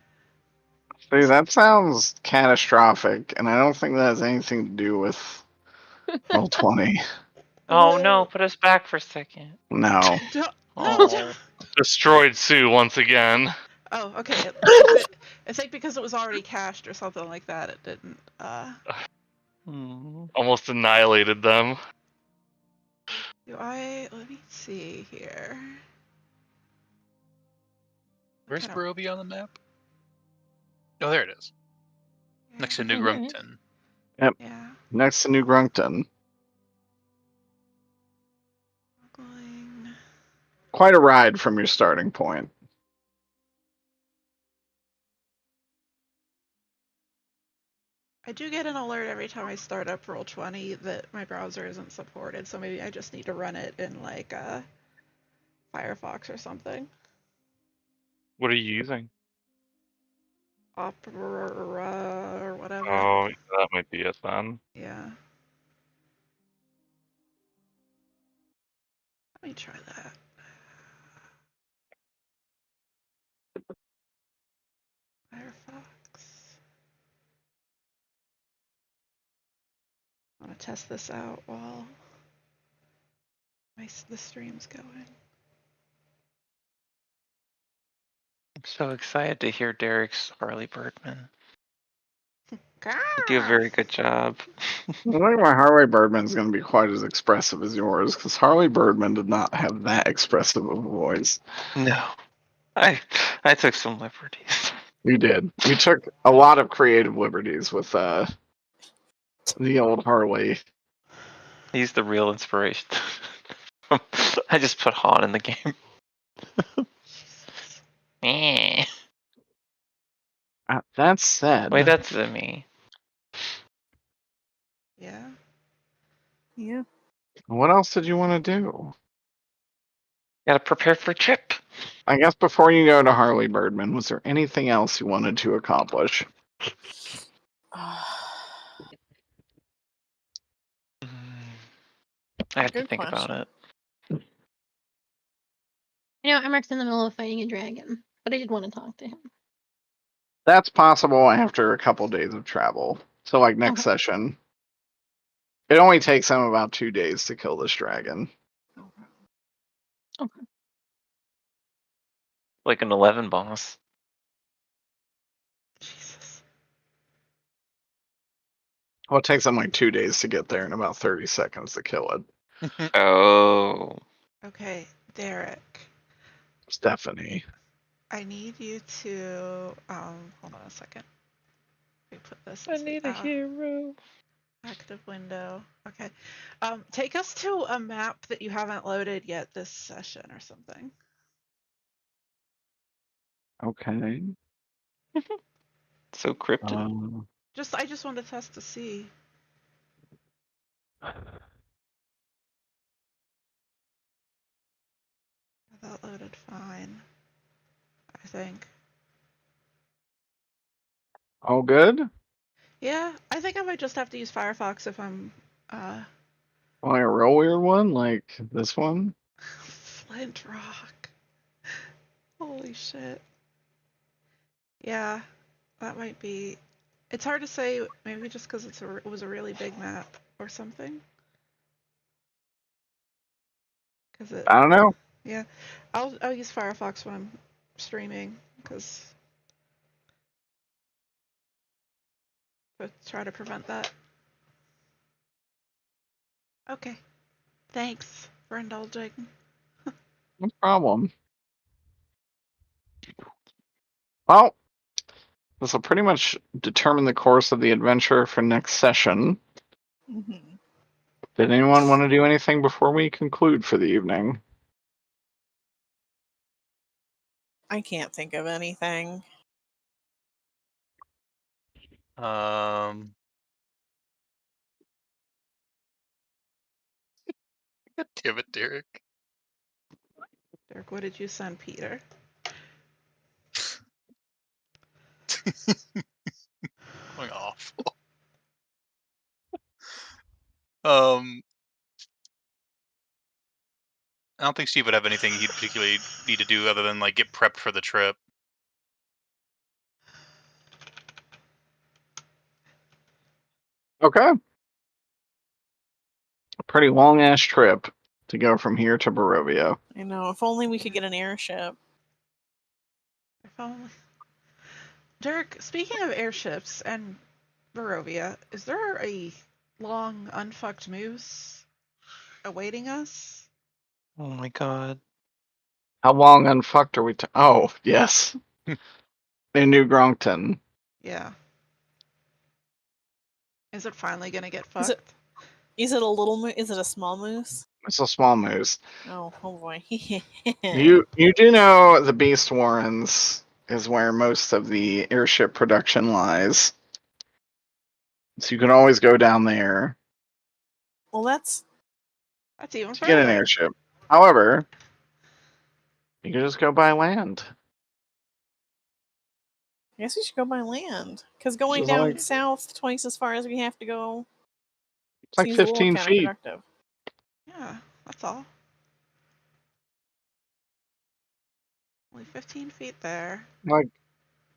See, that sounds catastrophic, and I don't think that has anything to do with Roll20. Oh no, put us back for a second. No. no, Oh. Destroyed Sue once again. oh, okay. I think because it was already cached or something like that, it didn't. Almost annihilated them. Let me see here. Where's Kinda- Barovia on the map? Oh, there it is. Next to New Grunkton. Yeah. Next to New Grunkton. Going. Quite a ride from your starting point. I do get an alert every time I start up Roll20 that my browser isn't supported, so maybe I just need to run it in like Firefox or something. What are you using? Opera or whatever. Oh, that might be it then. Yeah. Let me try that. Firefox. I want to test this out while the stream's going. I'm so excited to hear Derek's Harley Birdman. You do a very good job. I don't think my Harley Birdman's going to be quite as expressive as yours, because Harley Birdman did not have that expressive of a voice. No. I took some liberties. You did. You took a lot of creative liberties with the old Harley. He's the real inspiration. I just put Han in the game. Meh. That said, Wait, that's me. Yeah. Yeah. what else did you want to do? Gotta prepare for trip. I guess before you go to Harley Birdman, was there anything else you wanted to accomplish? I have to Good think about question. it. You know, Emmeric's in the middle of fighting a dragon, but I did want to talk to him. That's possible after a couple days of travel. So, like next Okay. session. It only takes him about 2 days to kill this dragon. Okay. Like an 11 boss. Jesus. Well, it takes him like 2 days to get there and about 30 seconds to kill it. Oh. Okay, Derek. Stephanie. I need you to hold on a second. Let me put this I as need the a hero. active window. Okay. Take us to a map that you haven't loaded yet this session or something. Okay. So cryptic. I just want to test to see. That loaded fine. I think. All good? Yeah, I think I might just have to use Firefox if I'm Like a real weird one, like this one? Flint Rock. Holy shit. Yeah, that might be. It's hard to say. Maybe just because it was a really big map or something. I don't know. Yeah, I'll use Firefox when I'm streaming because to try to prevent that. Okay, thanks for indulging. No problem. Well, this will pretty much determine the course of the adventure for next session. Mm-hmm. Did anyone want to do anything before we conclude for the evening? I can't think of anything. God damn it, Derek. Derek, what did you send Peter? Going awful. I don't think Steve would have anything he'd particularly need to do other than like get prepped for the trip. Okay. A pretty long ass trip to go from here to Barovia. I know. If only we could get an airship. If only. Derek, speaking of airships and Barovia, is there a long unfucked moose awaiting us? Oh my god. How long unfucked are we? Oh, yes. In New Gronkton. Yeah. Is it finally gonna get fucked? Is it a little moose? Is it a small moose? It's a small moose. Oh boy. You do know the Beast Warrens is where most of the airship production lies. So you can always go down there Well, that's even to get an further. airship. However, you can just go by land. I guess we should go by land because going Just down like- south twice as far as we have to go It's like seems a little 15 feet. counterproductive. Yeah, that's all. Only 15 feet there. Like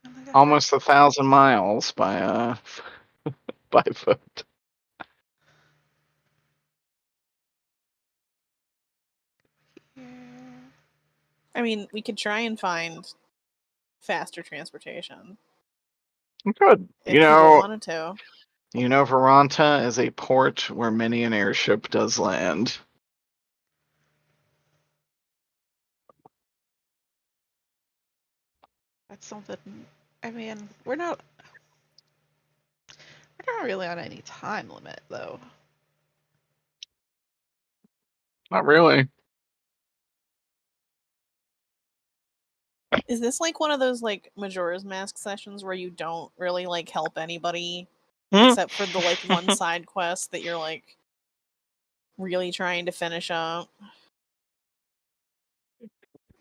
And like a almost 1,000 miles by by foot. here. I mean, we could try and find faster transportation Good. if You people know, wanted to. Veranta is a port where many an airship does land. That's something. I mean, we're not really on any time limit though. Not really. Is this like one of those like Majora's Mask sessions where you don't really like help anybody except for the like one side quest that you're like really trying to finish up?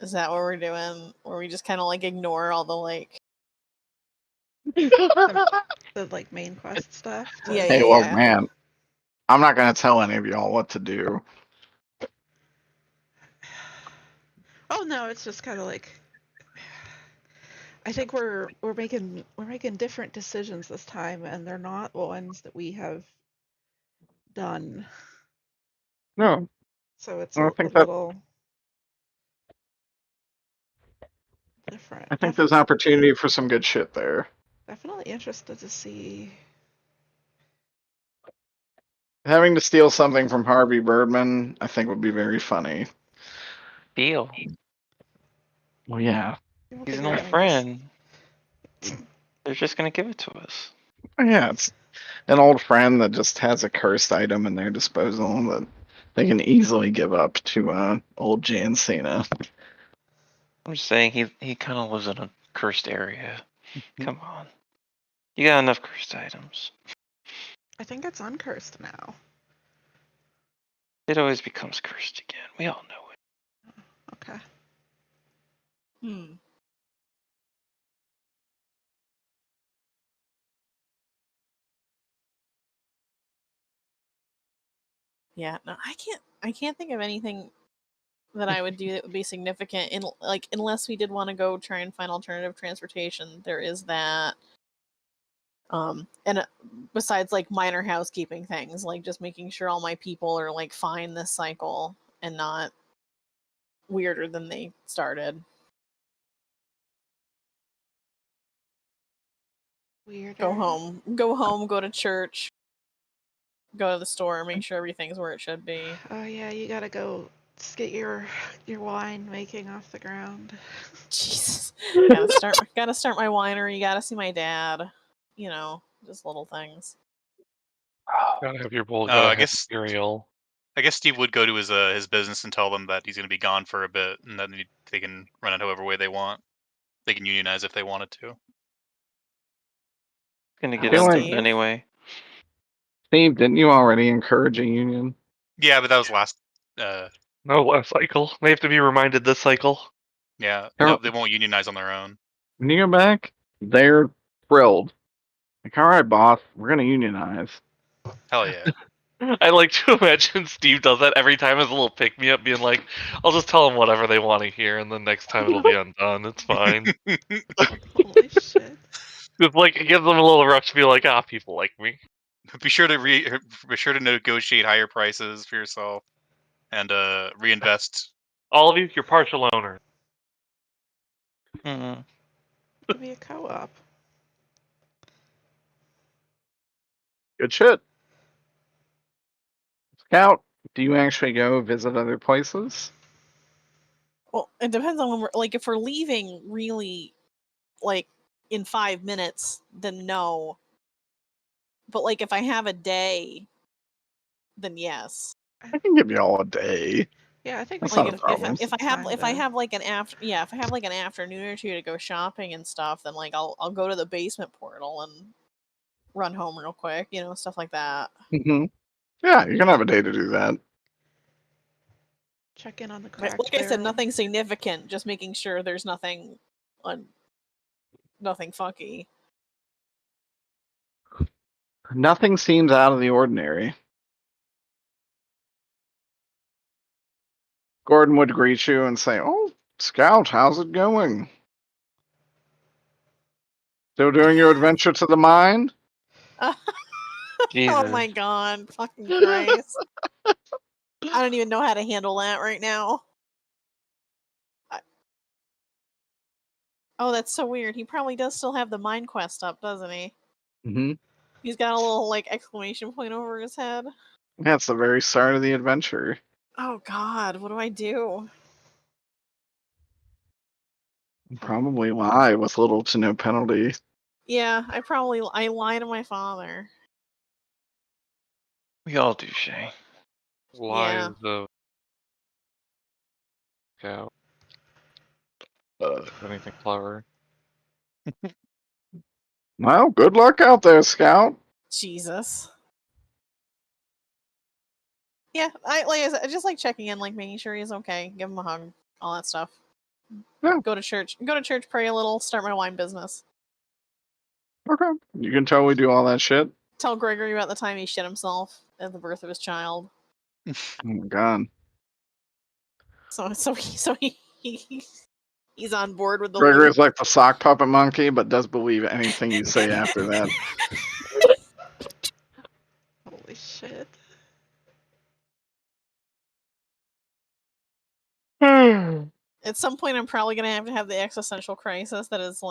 Is that what we're doing? Where we just kind of like ignore all the like The like main quest stuff. to- Yeah, Hey, yeah, well, yeah. man, I'm not gonna tell any of y'all what to do. Oh no, it's just kind of like. I think we're making different decisions this time, and they're not ones that we have done. No, So it's I a think that little different. I think there's opportunity for some good shit there. Definitely interested to see. Having to steal something from Harvey Birdman, I think, would be very funny. Deal. Well, yeah. People He's think an we're old gonna friend. They're just gonna give it to us. Yeah, it's an old friend that just has a cursed item in their disposal that they can easily give up to old Jan Cena. I'm just saying he kind of lives in a cursed area. Come on, you got enough cursed items. I think it's uncursed now. It always becomes cursed again. We all know it. Okay. Yeah, no, I can't think of anything that I would do that would be significant in like unless we did want to go try and find alternative transportation. There is that. And besides like minor housekeeping things, like just making sure all my people are like fine this cycle and not weirder than they started. Weird. Go home, go to church, go to the store, make sure everything's where it should be. Oh yeah, you gotta go just get your wine making off the ground. Jesus, gotta start my winery. Gotta see my dad. You know, just little things. Gotta have your bowl. Oh, Gotta I have guess- cereal. I guess Steve would go to his business and tell them that he's going to be gone for a bit, and then they can run it however way they want. They can unionize if they wanted to. Gonna get feel into like- it anyway. Steve, didn't you already encourage a union? Yeah, but that was last. No, last cycle. They have to be reminded this cycle. Yeah, Carol- no, they won't unionize on their own. When you go back, they're thrilled. Like, all right, boss, we're gonna unionize. Hell yeah. I like to imagine Steve does that every time as a little pick me up, being like, "I'll just tell them whatever they want to hear, and then next time it'll be undone. It's fine." Holy shit. Just like it gives them a little rush to be like, "Ah, people like me." be sure to negotiate higher prices for yourself, and reinvest. All of you, you're partial owners. Could be a co-op. Good shit. Scout, do you actually go visit other places? Well, it depends on when we're like if we're leaving really like in 5 minutes, then no. But like if I have a day, then yes. I can give you all a day. Yeah, I think That's we not can a problem. If I have like an afternoon or two to go shopping and stuff, then like I'll go to the basement portal and run home real quick, stuff like that. Hmm. Yeah, you're gonna have a day to do that. Check in on the Like cracked I said, barrel. nothing significant. Just making sure there's nothing funky. Nothing seems out of the ordinary. Gordon would greet you and say, "Oh, Scout, how's it going? Still doing your adventure to the mine?" Jesus. Oh my god, fucking Christ. I don't even know how to handle that right now. Oh, that's so weird. He probably does still have the Mind Quest up, doesn't he? Mm-hmm. He's got a little, exclamation point over his head. That's the very start of the adventure. Oh god, what do I do? Probably lie with little to no penalty. Yeah, I lie to my father. We all do, Shay. Why Yeah. is the Scout anything clever? Well, good luck out there, Scout. Jesus. Yeah, I said, just checking in, making sure he's okay, give him a hug, all that stuff. Yeah. Go to church, pray a little, start my wine business. Okay. You can totally do all that shit. Tell Gregory about the time he shit himself at the birth of his child. Oh my god. So he's on board with the Gregory's loop. like the sock puppet monkey, but does believe anything you say after that. Holy shit. At some point, I'm probably gonna have the existential crisis that is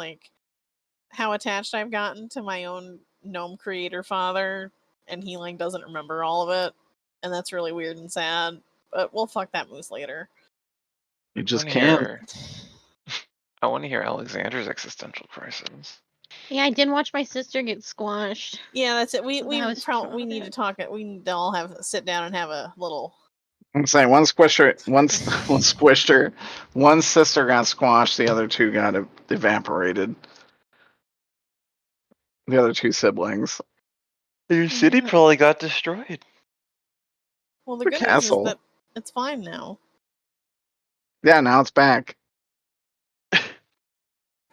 how attached I've gotten to my own gnome creator father, and he doesn't remember all of it, and that's really weird and sad. But we'll fuck that moose later. You just wanna can't. hear- I want to hear Alexander's existential crisis. Yeah, I did watch my sister get squashed. Yeah, that's it. We So that was we need to talk. We need to all sit down and have a little. I'm saying one sister got squashed, the other two got evaporated. The other two siblings. Your city probably got destroyed. Well, the The good news castle. is that it's fine now. Yeah, now it's back.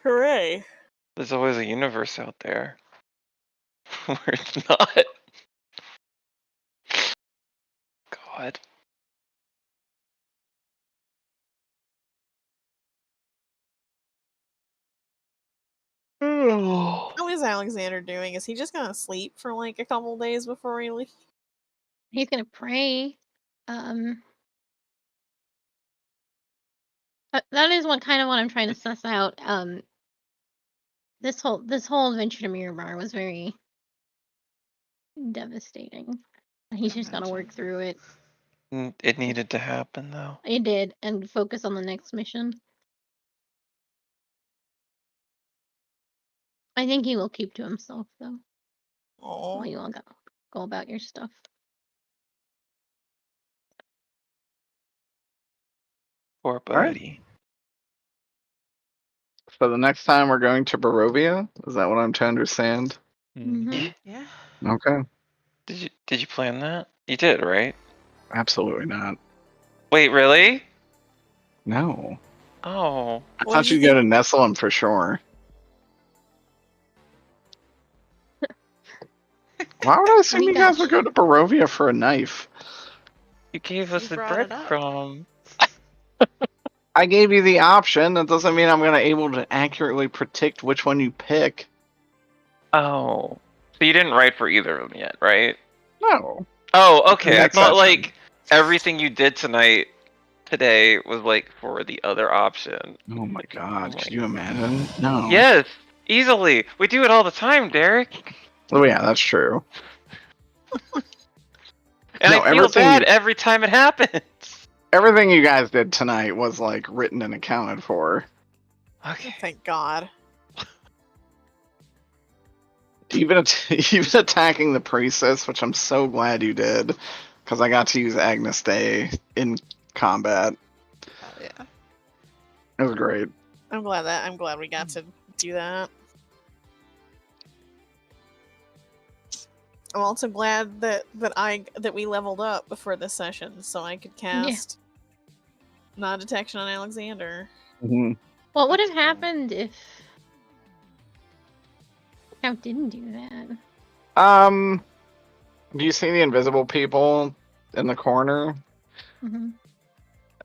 Hooray! There's always a universe out there where it's not. God. How is Alexander doing? Is he just gonna sleep for a couple days before he leaves? He's gonna pray. That is what I'm trying to suss out. This whole adventure to Miramar was very devastating. He's just gotta work through it. It needed to happen, though. It did, and focus on the next mission. I think he will keep to himself, though. Oh, While you all go about your stuff. Poor Alright. buddy. So the next time we're going to Barovia? Is that what I'm to understand? Mhm. Yeah. Okay. Did you plan that? You did, right? Absolutely not. Wait, really? No. Oh. I What thought did you you'd go to Nessalem for sure. Why would I assume We you guys got would go to Barovia for a knife? You gave us You the brought it up. breadcrumb. I gave you the option. That doesn't mean I'm going to able to accurately predict which one you pick. Oh. So you didn't write for either of them yet, right? No. Oh, okay. I Next thought session. everything you did today was for the other option. Oh my god, Oh my could you imagine? No. Yes, easily. We do it all the time, Derek. Oh yeah, that's true. And No, I feel bad every time it happens. Everything you guys did tonight was written and accounted for. Okay. Thank God. Even attacking the priestess, which I'm so glad you did, because I got to use Agnes Day in combat. Oh yeah. It was great. I'm glad we got to do that. I'm also glad that we leveled up before this session, so I could cast non-detection on Alexander. Mhm. What would have happened if Count didn't do that? Do you see the invisible people in the corner? Hmm.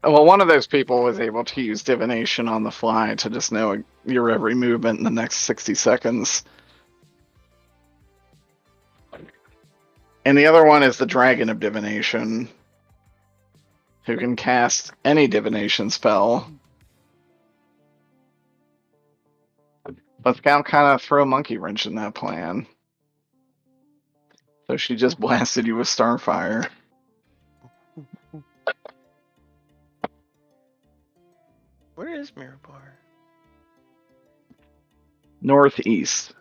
Well, one of those people was able to use divination on the fly to just know your every movement in the next 60 seconds. And the other one is the Dragon of Divination, who can cast any divination spell. But Scout kind of threw a monkey wrench in that plan. So she just blasted you with Starfire. Where is Mirabar? Northeast.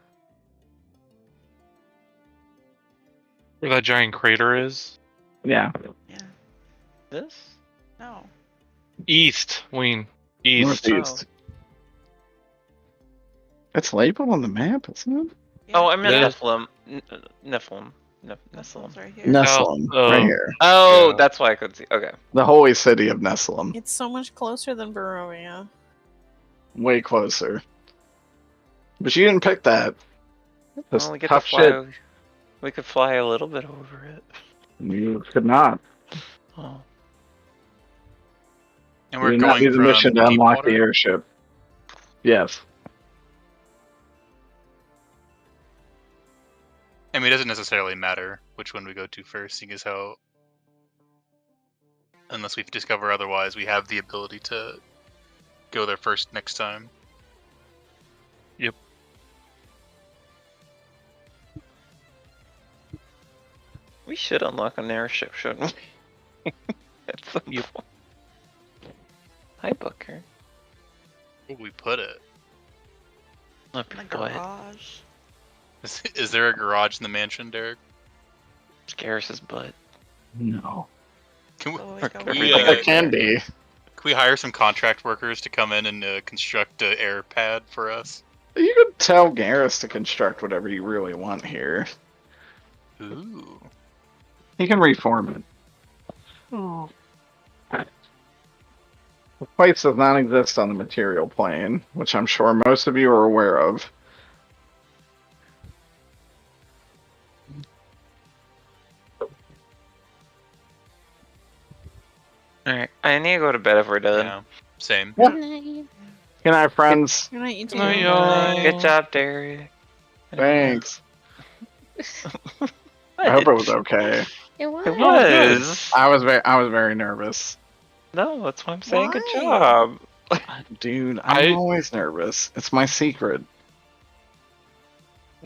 Where that giant crater is? Yeah. Yeah. This? No. East, Ween. East. Northeast. It's labeled on the map, isn't it? Yeah. Oh, I meant Yeah. Nephilim. Nephilim. Nestle's right here. Nestlum, Oh, right here. Oh, Yeah. that's why I couldn't see. Okay. The holy city of Nestlum. It's so much closer than Barovia. Way closer. But you didn't pick that. That's Well, we get tough to fly. shit. We could fly a little bit over it. You could not. Oh. And You we're did not going do the from mission to unlock the Deepwater? airship. Yes. I mean, it doesn't necessarily matter which one we go to first, seeing as how, unless we discover otherwise, we have the ability to go there first next time. We should unlock an airship, shouldn't we? At some point. Hi, Booker. Where we put it? Up In your the butt. garage. Is there a garage in the mansion, Derek? Garrus's butt. No. Can we, So we Or go could with we, the- There can be. can we hire some contract workers to come in and construct an air pad for us? You could tell Garrus to construct whatever you really want here. Ooh. He can reform it. The place does not exist on the material plane, which I'm sure most of you are aware of. Alright, I need to go to bed if we're done. Yeah. Same. Yeah. Good night. Good night, friends. Good night, you two. Night, y'all. Good job, Derek. Thanks. I hope it was okay. It was. It was. I was very nervous. No, that's why I'm saying good Why? job. Dude, I'm I- always nervous. It's my secret.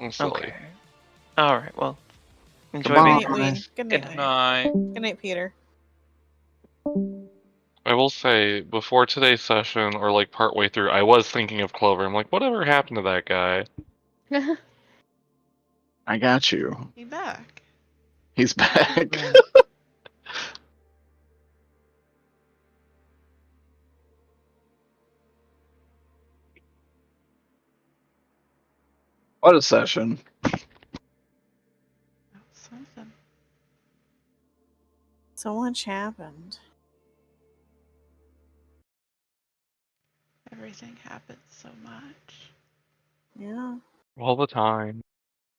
I'm silly. Okay. Alright, well. Enjoy Goodbye. being Good night, Wayne. Good Good night. Night. Good night, Peter. I will say, before today's session, or like partway through, I was thinking of Clover. I'm like, whatever happened to that guy? I got you. Be back. He's back. What a session. Something. So much happened. Everything happens so much. Yeah. All the time.